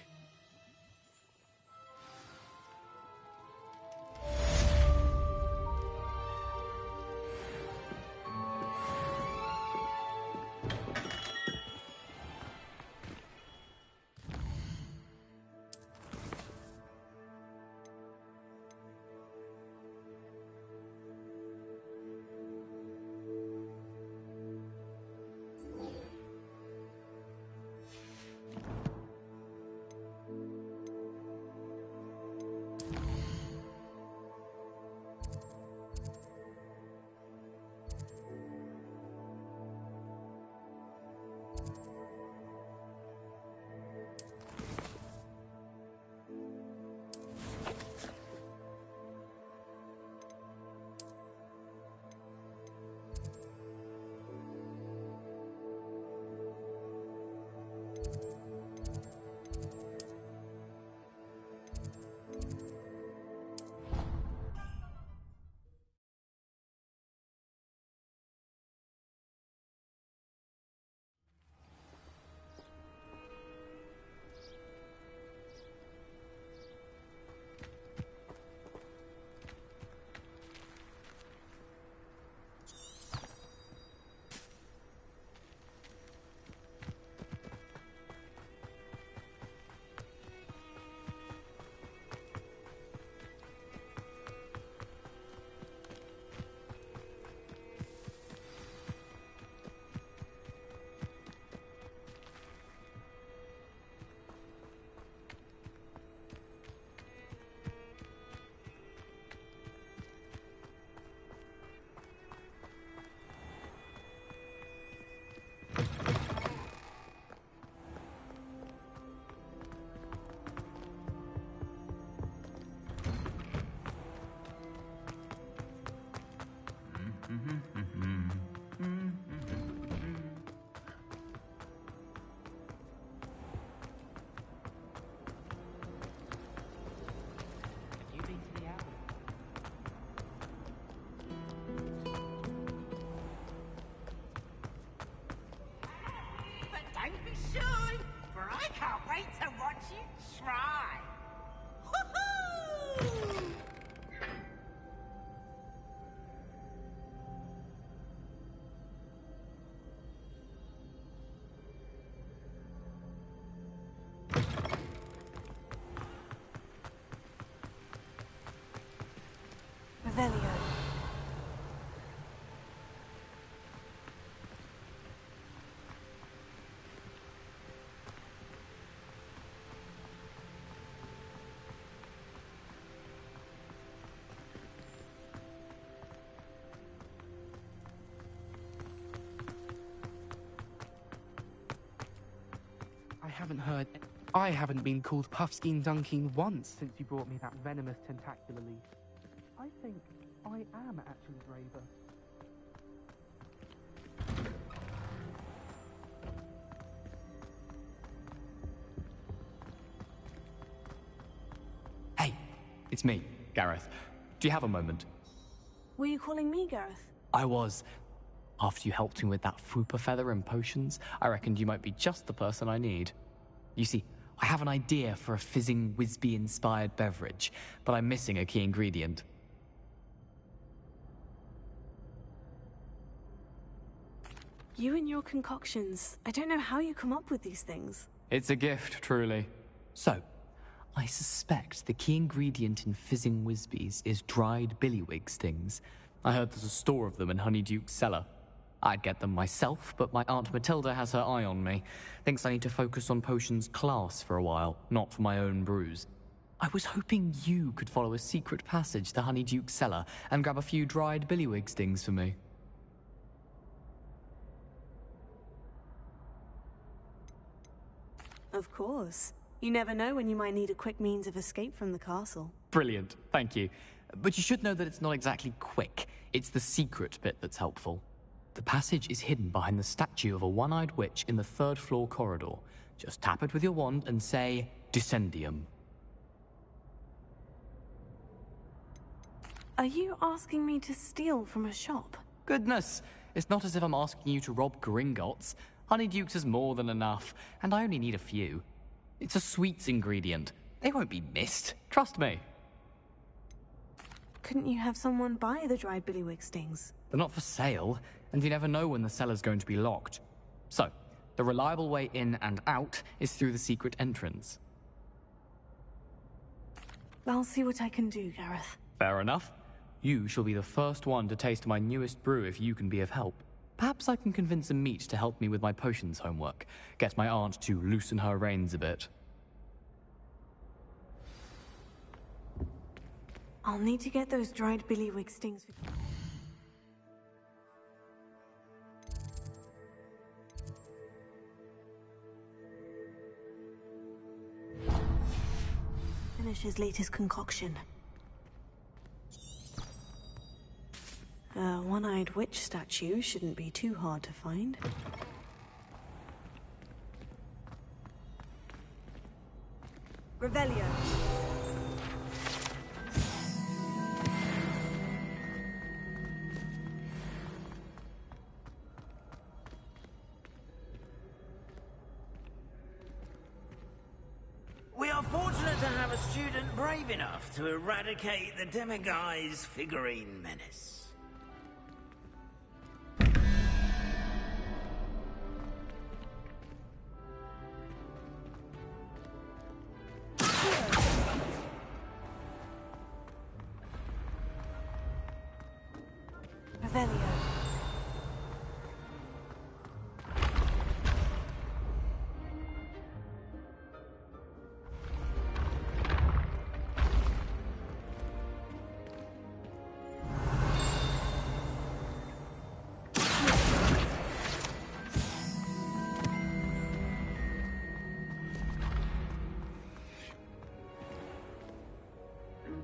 Revelio. I haven't been called Puffskein Dunking once since you brought me that venomous tentacular leaf. I think I am actually braver. Hey, it's me, Gareth. Do you have a moment? Were you calling me, Gareth? I was. After you helped me with that Fupa feather and potions, I reckoned you might be just the person I need. You see, I have an idea for a fizzing Whizbee-inspired beverage, but I'm missing a key ingredient. You and your concoctions. I don't know how you come up with these things. It's a gift, truly. So, I suspect the key ingredient in fizzing Whizbees is dried billywig stings. I heard there's a store of them in Honeyduke's cellar. I'd get them myself, but my Aunt Matilda has her eye on me. Thinks I need to focus on potions class for a while, not for my own brews. I was hoping you could follow a secret passage to Honeyduke's cellar and grab a few dried billywig stings for me. Of course. You never know when you might need a quick means of escape from the castle. Brilliant, thank you. But you should know that it's not exactly quick. It's the secret bit that's helpful. The passage is hidden behind the statue of a one-eyed witch in the third-floor corridor. Just tap it with your wand and say, Descendium. Are you asking me to steal from a shop? Goodness, it's not as if I'm asking you to rob Gringotts. Honeyduke's is more than enough, and I only need a few. It's a sweets ingredient. They won't be missed, trust me. Couldn't you have someone buy the dried billywig stings? They're not for sale, and you never know when the cellar's going to be locked. So, the reliable way in and out is through the secret entrance. I'll see what I can do, Gareth. Fair enough. You shall be the first one to taste my newest brew if you can be of help. Perhaps I can convince a meat to help me with my potions homework. Get my aunt to loosen her reins a bit. I'll need to get those dried billywig stings. Finish his latest concoction. A one-eyed witch statue shouldn't be too hard to find. Revelio. We are fortunate to have a student brave enough to eradicate the Demiguise figurine menace. Revelio.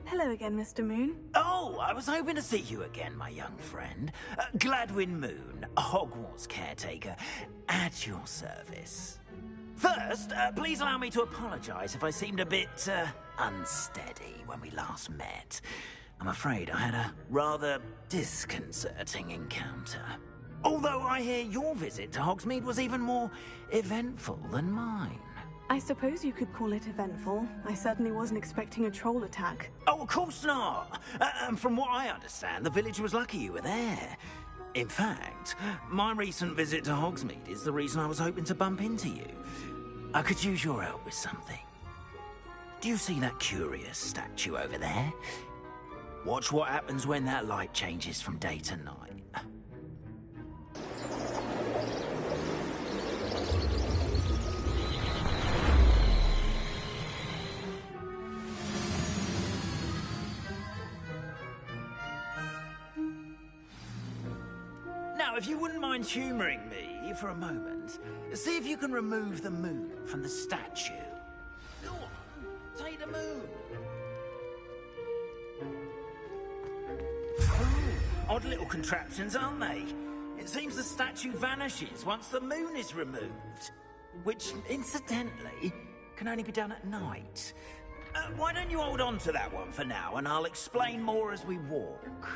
Hello again, Mr. Moon. Oh, I was hoping to see you again, my young friend. Gladwin Moon, Hogwarts caretaker, at your service. First, please allow me to apologize if I seemed a bit, unsteady when we last met. I'm afraid I had a rather disconcerting encounter. Although I hear your visit to Hogsmeade was even more eventful than mine. I suppose you could call it eventful. I certainly wasn't expecting a troll attack. Oh, of course not! And from what I understand, the village was lucky you were there. In fact, my recent visit to Hogsmeade is the reason I was hoping to bump into you. I could use your help with something. Do you see that curious statue over there? Watch what happens when that light changes from day to night. Now, if you wouldn't mind humouring me for a moment, see if you can remove the moon from the statue. Go on, take the moon. Odd little contraptions, aren't they? It seems the statue vanishes once the moon is removed. Which, incidentally, can only be done at night. Why don't you hold on to that one for now, and I'll explain more as we walk.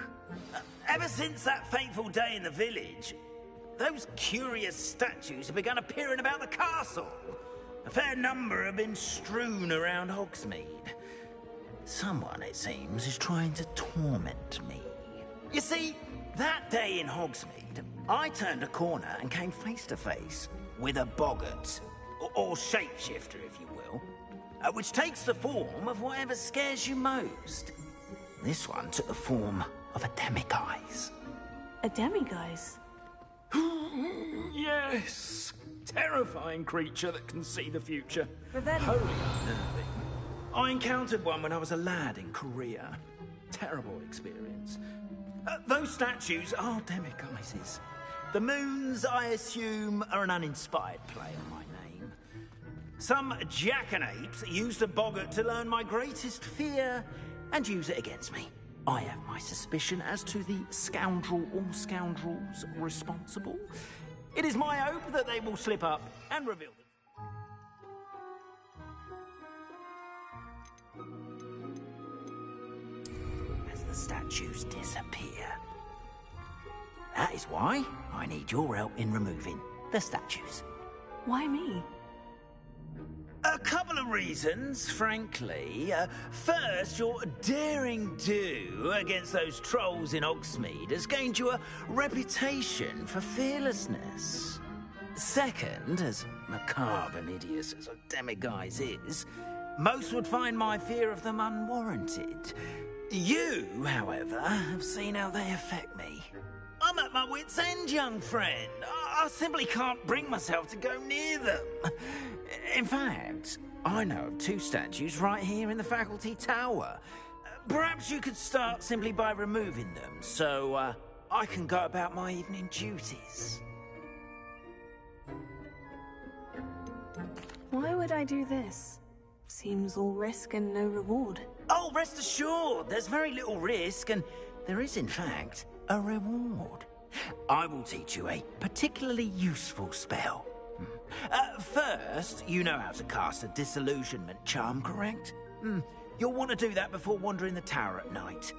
Ever since that fateful day in the village, those curious statues have begun appearing about the castle. A fair number have been strewn around Hogsmeade. Someone, it seems, is trying to torment me. You see, that day in Hogsmeade, I turned a corner and came face to face with a boggart, or shapeshifter, if you will, which takes the form of whatever scares you most. This one took the form of a demiguise. A demiguise? Yes! Terrifying creature that can see the future. Revenge. Wholly unnerving. I encountered one when I was a lad in Korea. Terrible experience. Those statues are demiguises. The moons, I assume, are an uninspired play on my name. Some jackanapes used a boggart to learn my greatest fear and use it against me. I have my suspicion as to the scoundrel or scoundrels responsible. It is my hope that they will slip up and reveal them. As the statues disappear. That is why I need your help in removing the statues. Why me? A couple of reasons, frankly. First, your daring do against those trolls in Hogsmeade has gained you a reputation for fearlessness. Second, as macabre and hideous as a demiguise is, most would find my fear of them unwarranted. You, however, have seen how they affect me. I'm at my wit's end, young friend. I simply can't bring myself to go near them. In fact, I know of 2 statues right here in the faculty tower. Perhaps you could start simply by removing them, so I can go about my evening duties. Why would I do this? Seems all risk and no reward. Oh, rest assured, there's very little risk, and there is, in fact, a reward. I will teach you a particularly useful spell. First, you know how to cast a disillusionment charm, correct? You'll want to do that before wandering the tower at night.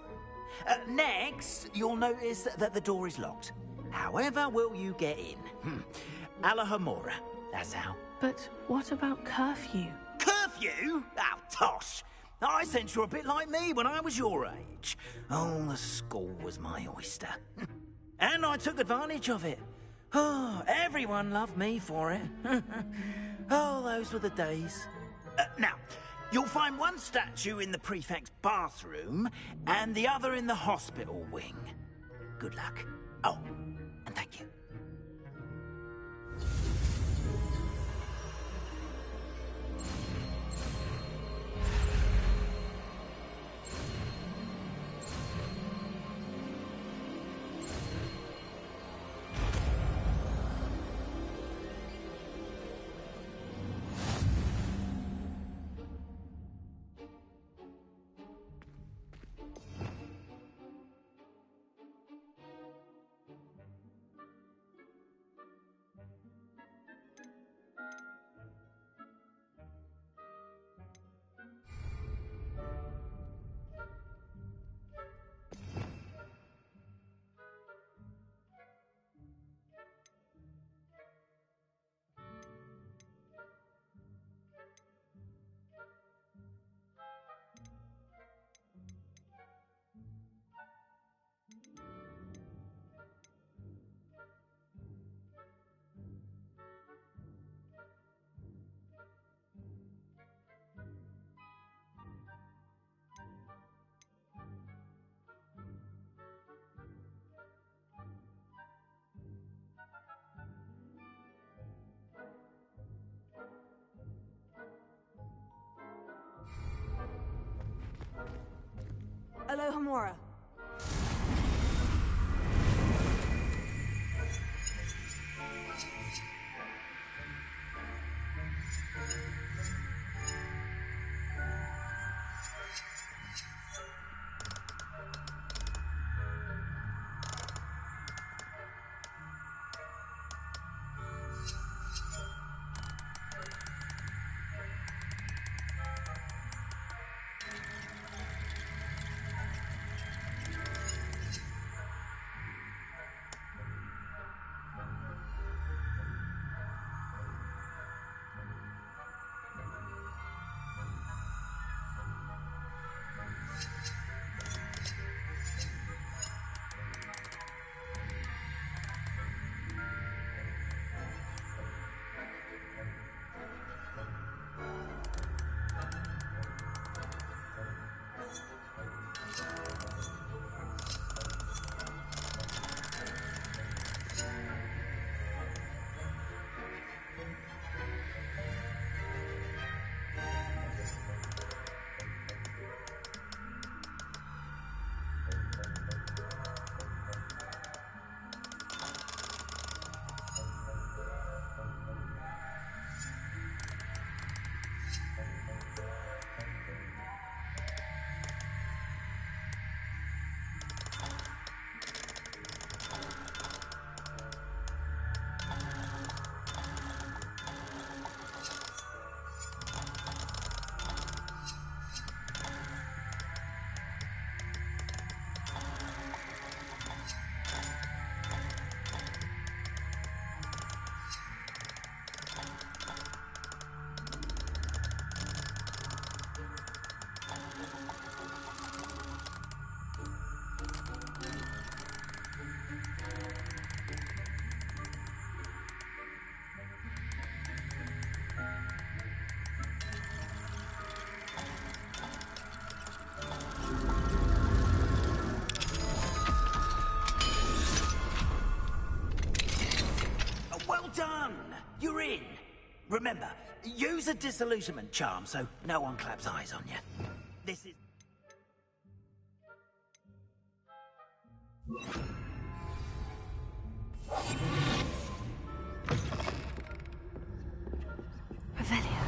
Next, you'll notice that the door is locked. However will you get in? Alahomora, that's how. But what about curfew? Curfew? Oh, tosh! I sense you're a bit like me when I was your age. Oh, the school was my oyster. And I took advantage of it. Oh, everyone loved me for it. Oh, those were the days. Now, you'll find one statue in the prefect's bathroom and the other in the hospital wing. Good luck. Oh, and thank you. Alohomora. Well done! You're in. Remember, use a disillusionment charm so no one claps eyes on you. This is... Revelio.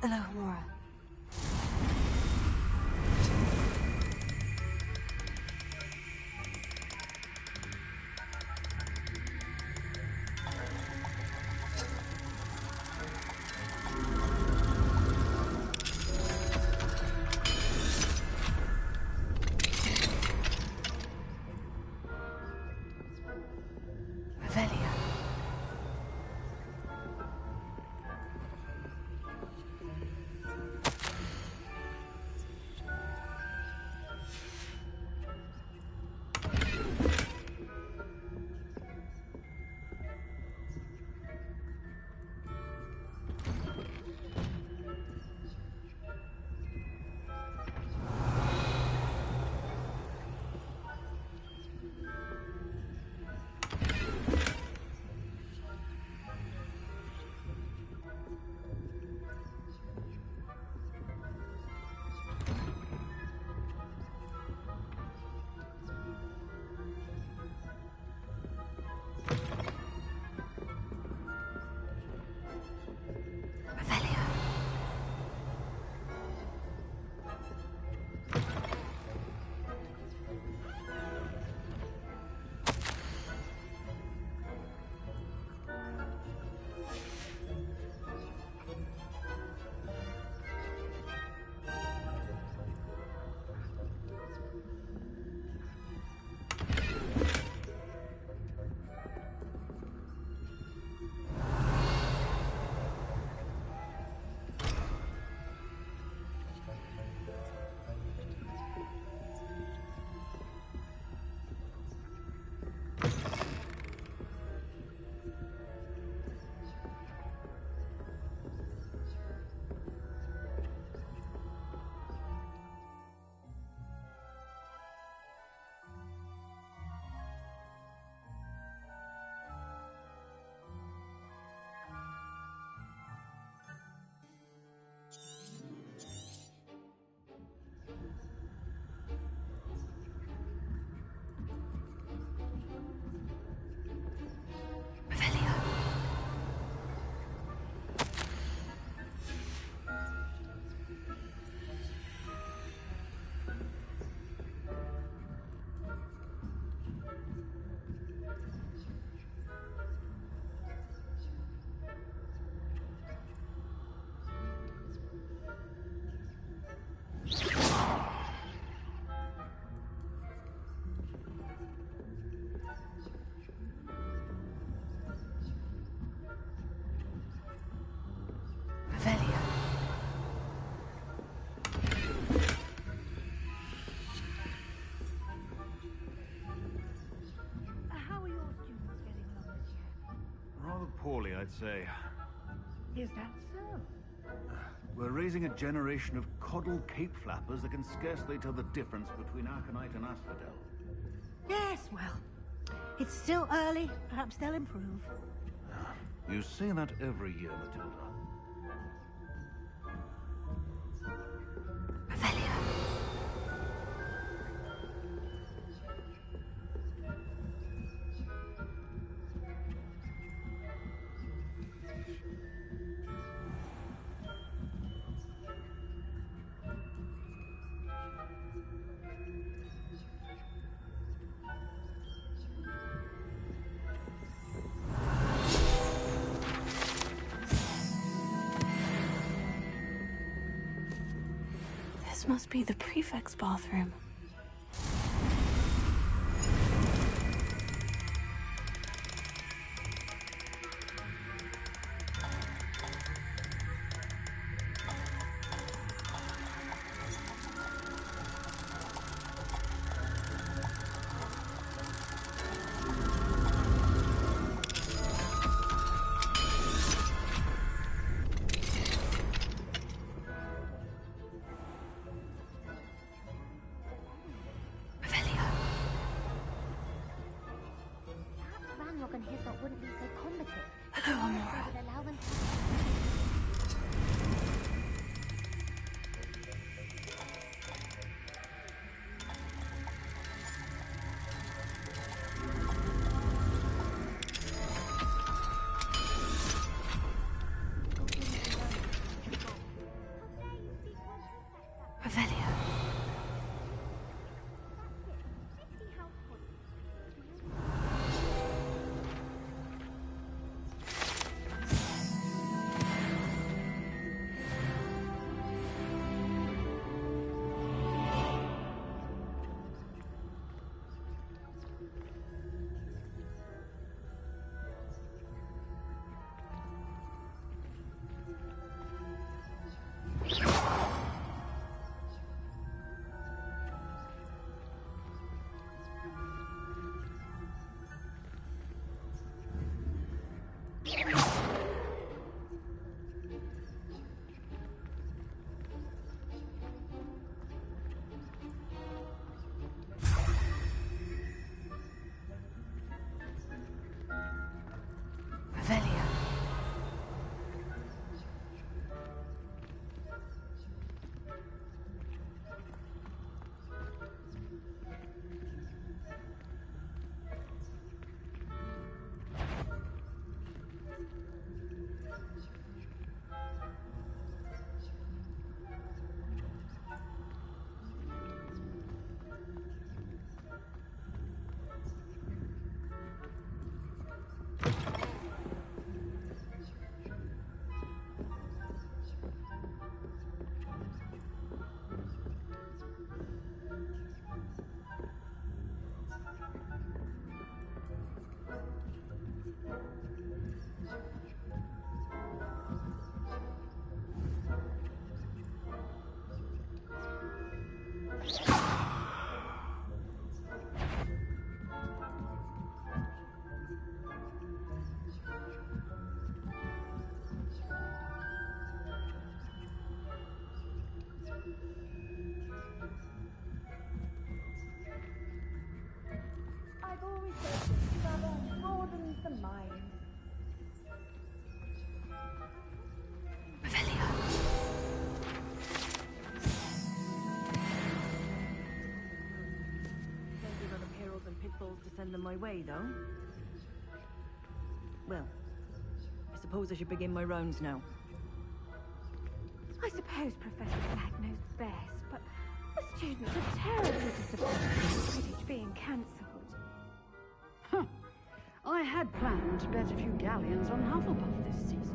Alohomora. Revelio. I'd say. Is that so? We're raising a generation of coddle cape flappers that can scarcely tell the difference between Aconite and Asphodel. Yes, well, it's still early. Perhaps they'll improve. You say that every year, Matilda. This must be the prefect's bathroom. Hello, Amora. Revelio. I've always said that travel broadens the mind. Plenty of other perils and pitfalls to send them my way, though. Well, I suppose I should begin my rounds now. I suppose Professor Black knows best, but the students are terribly disappointed with Quidditch being cancelled. Huh. I had planned to bet a few galleons on Hufflepuff this season.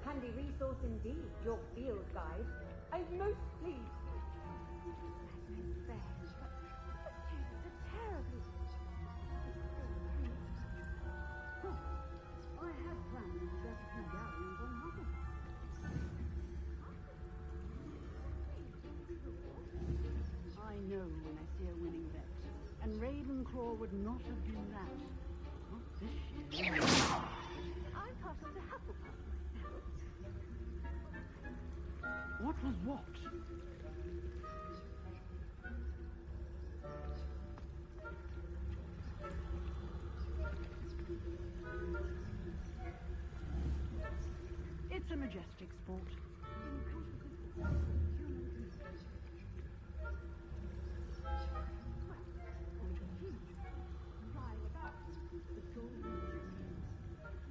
Handy resource indeed, your field guide. I'm most pleased. I had planned to get a few galleons on Hogwarts. I know when I see a winning bet, and Ravenclaw would not have been that. Not this year. I'm part of the Hufflepuff myself. What was what? It's a majestic sport.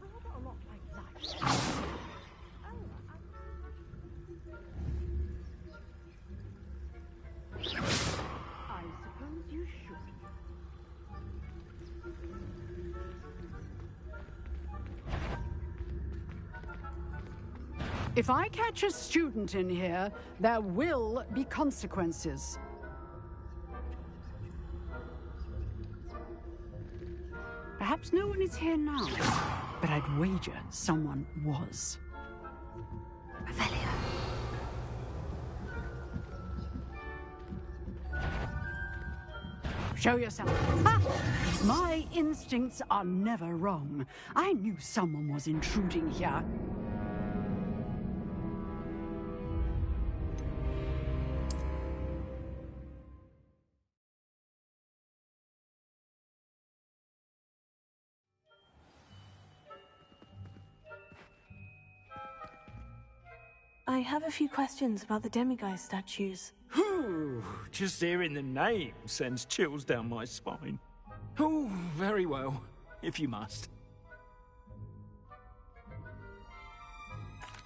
Rather a lot like life. I suppose you should. If I catch a student in here, there will be consequences. Perhaps no one is here now, but I'd wager someone was. Show yourself. Ha! My instincts are never wrong. I knew someone was intruding here. I have a few questions about the demiguise statues. Whew, just hearing the name sends chills down my spine. Oh, very well, if you must.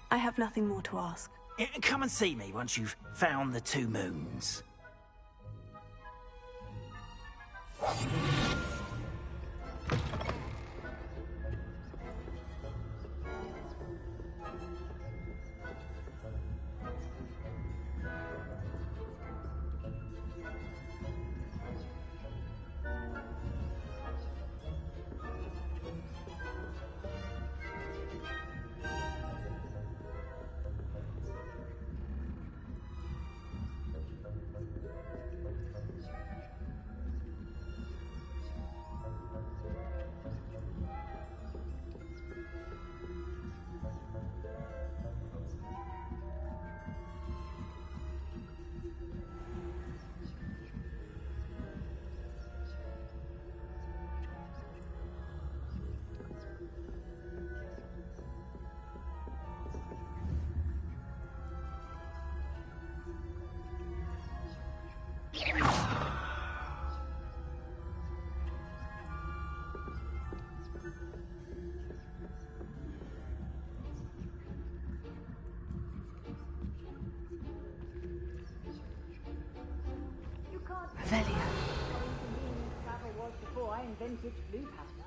I have nothing more to ask. Come and see me once you've found the 2 moons. Revelio. Travel was before I invented blue pasta.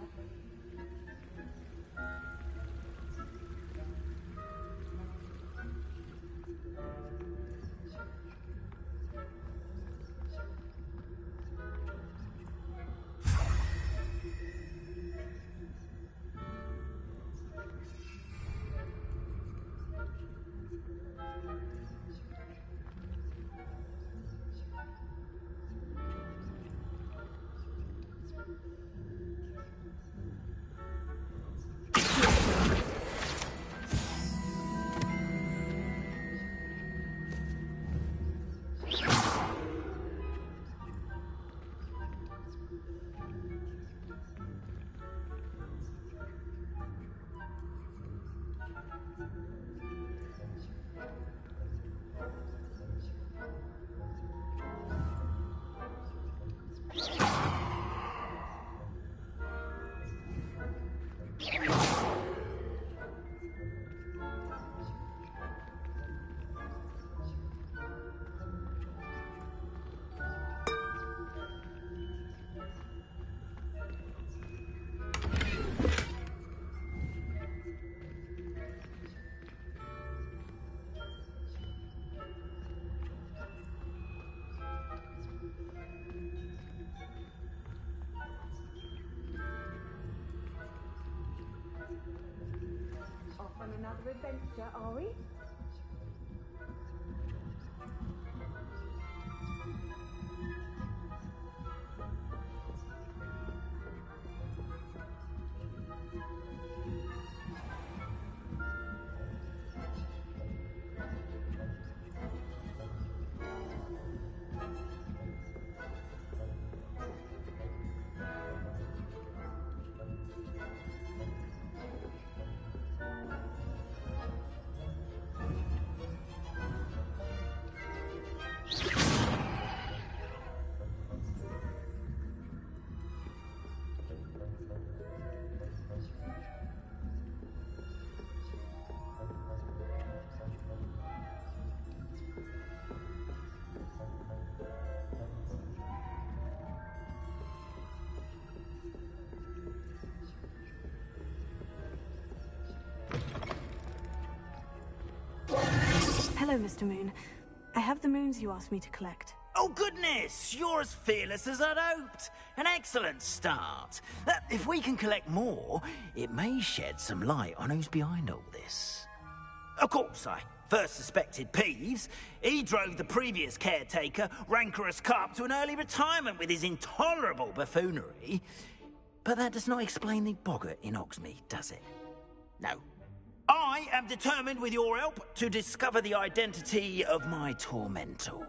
another adventure, are we? Hello, Mr. Moon. I have the moons you asked me to collect. Oh, goodness! You're as fearless as I'd hoped. An excellent start. If we can collect more, it may shed some light on who's behind all this. Of course, I first suspected Peeves. He drove the previous caretaker, Rancorous Carp, to an early retirement with his intolerable buffoonery. But that does not explain the boggart in Hogsmeade, does it? No. I am determined, with your help, to discover the identity of my tormentor.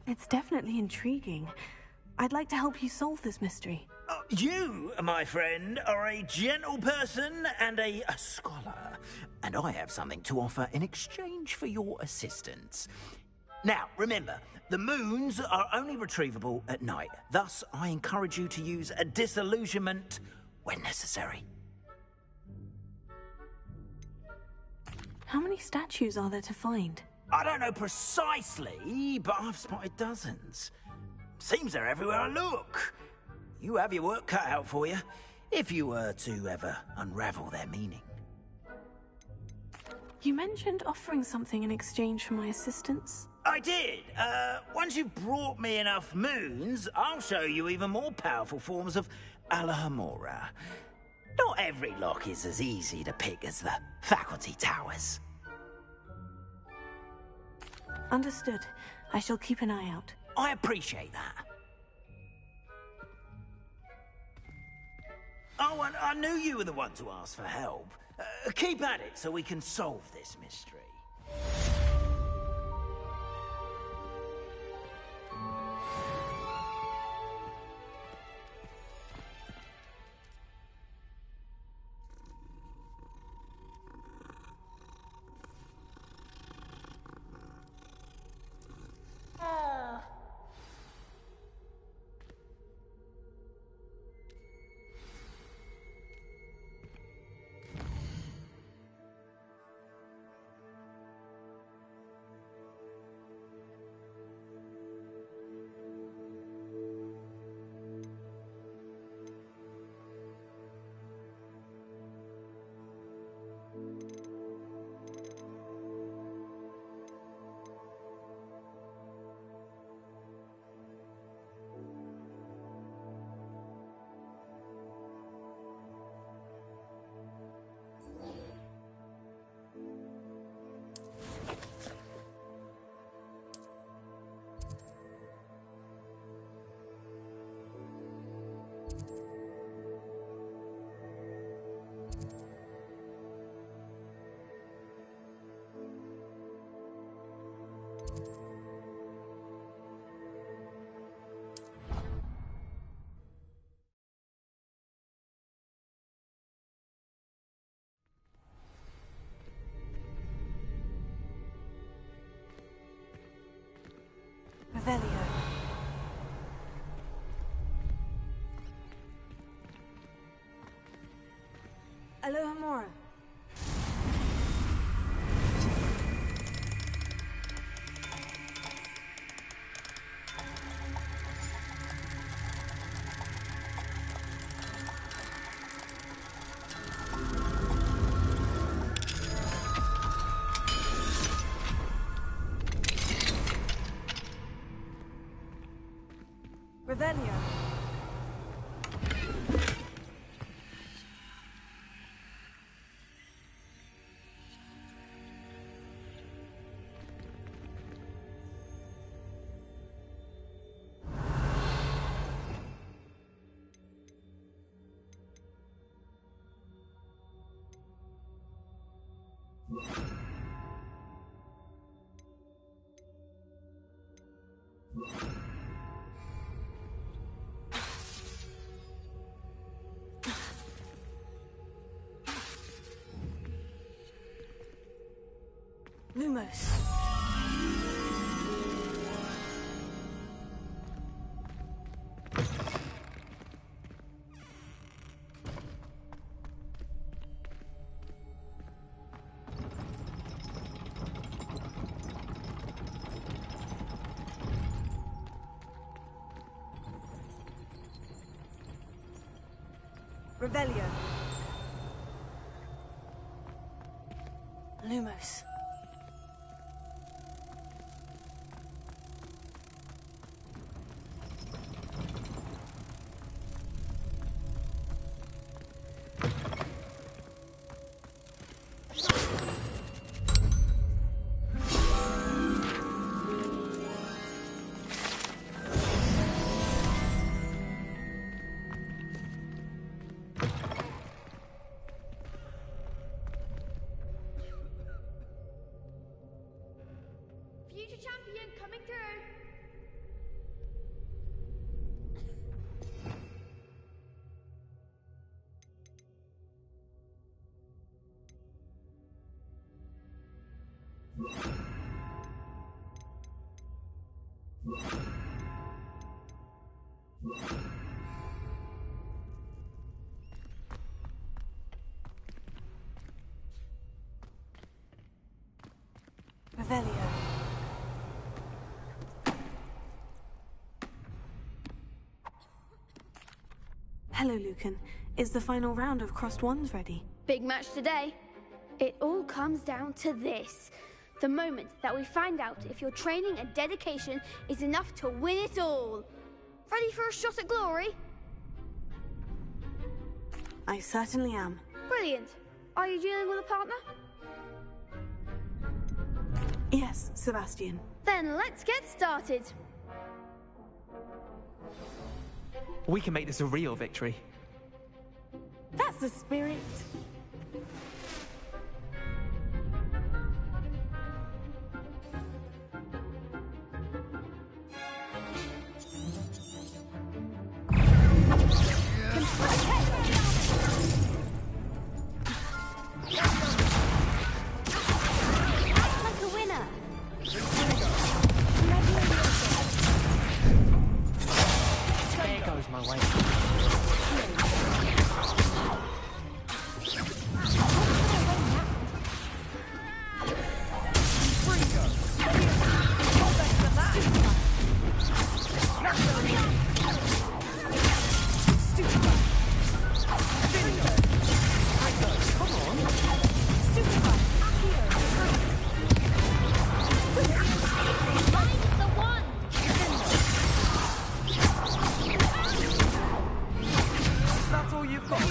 It's definitely intriguing. I'd like to help you solve this mystery. You, my friend, are a gentle person and a scholar, and I have something to offer in exchange for your assistance. Now, remember, the moons are only retrievable at night. Thus, I encourage you to use a disillusionment when necessary. How many statues are there to find? I don't know precisely, but I've spotted dozens. Seems they're everywhere I look. You have your work cut out for you, if you were to ever unravel their meaning. You mentioned offering something in exchange for my assistance. I did. Once you've brought me enough moons, I'll show you even more powerful forms of Alohomora. Not every lock is as easy to pick as the faculty towers. Understood. I shall keep an eye out. I appreciate that. Oh, and I knew you were the one to ask for help. Keep at it so we can solve this mystery. Revelio. Alohomora. Revelio. Lumos. Revelio. Lumos. Future champion coming through. Revelio. Hello, Lucan. Is the final round of Crossed Wands ready? Big match today. It all comes down to this. The moment that we find out if your training and dedication is enough to win it all. Ready for a shot at glory? I certainly am. Brilliant. Are you dealing with a partner? Yes, Sebastian. Then let's get started. We can make this a real victory. That's the spirit. Like a winner. There goes my way. That's all you've got.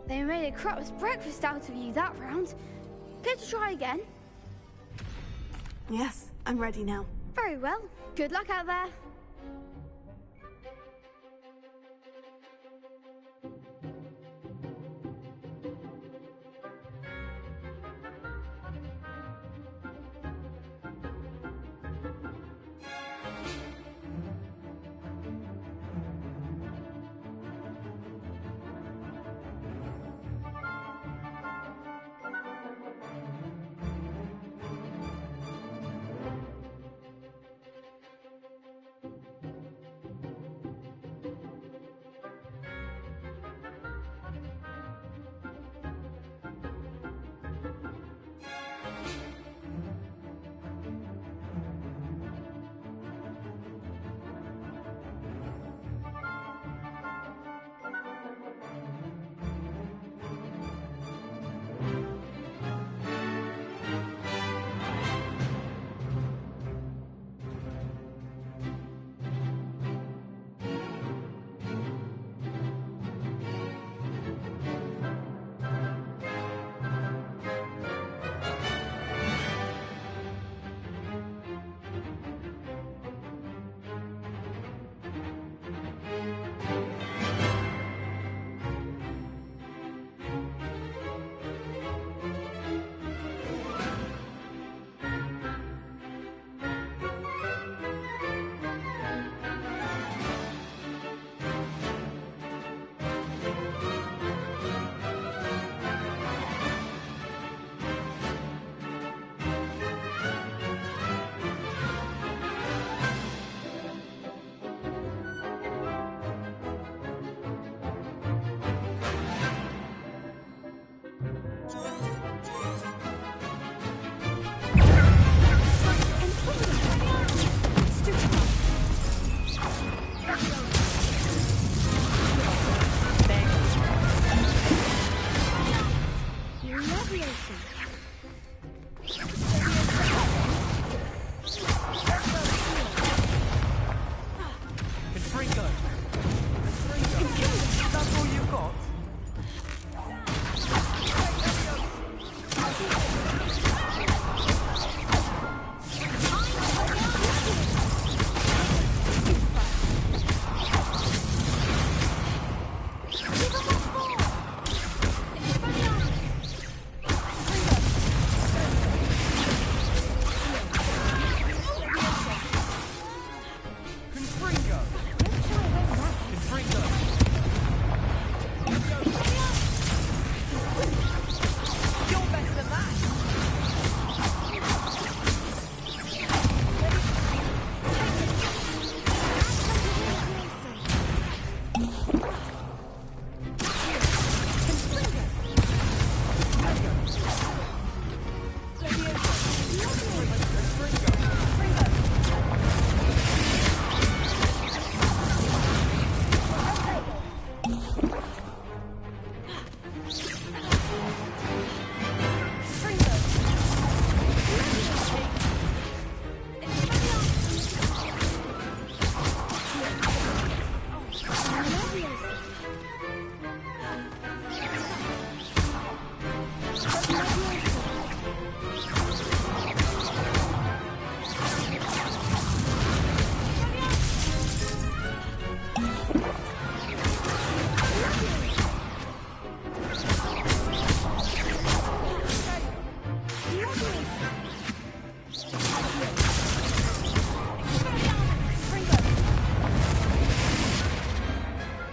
They made a crap's breakfast out of you that round. Care to try again? Yes, I'm ready now. Very well. Good luck out there.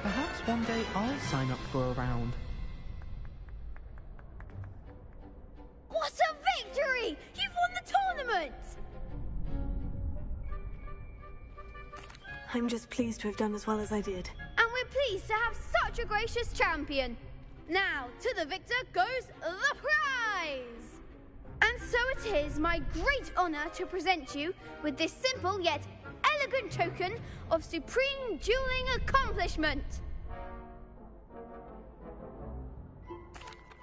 Perhaps one day I'll sign up for a round. What a victory! You've won the tournament! I'm just pleased to have done as well as I did. And we're pleased to have such a gracious champion. Now, to the victor goes the prize! And so it is my great honor to present you with this simple yet elegant token of supreme dueling accomplishment.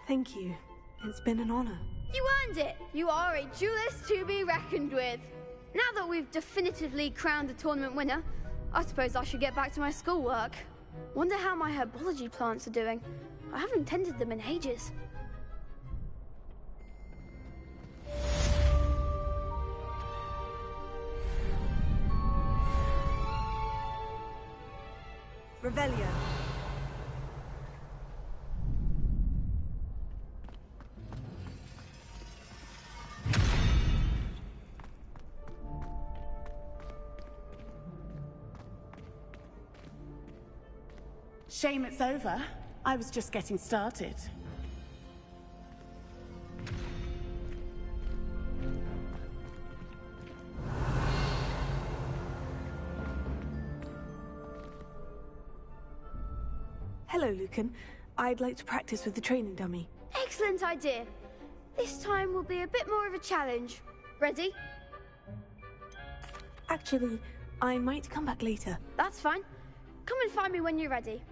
Thank you. It's been an honor. You earned it. You are a duelist to be reckoned with. Now that we've definitively crowned the tournament winner, I suppose I should get back to my schoolwork. Wonder how my herbology plants are doing. I haven't tended them in ages. Revelio. Shame it's over. I was just getting started. Hello, Lucan. I'd like to practice with the training dummy. Excellent idea. This time will be a bit more of a challenge. Ready? Actually, I might come back later. That's fine. Come and find me when you're ready.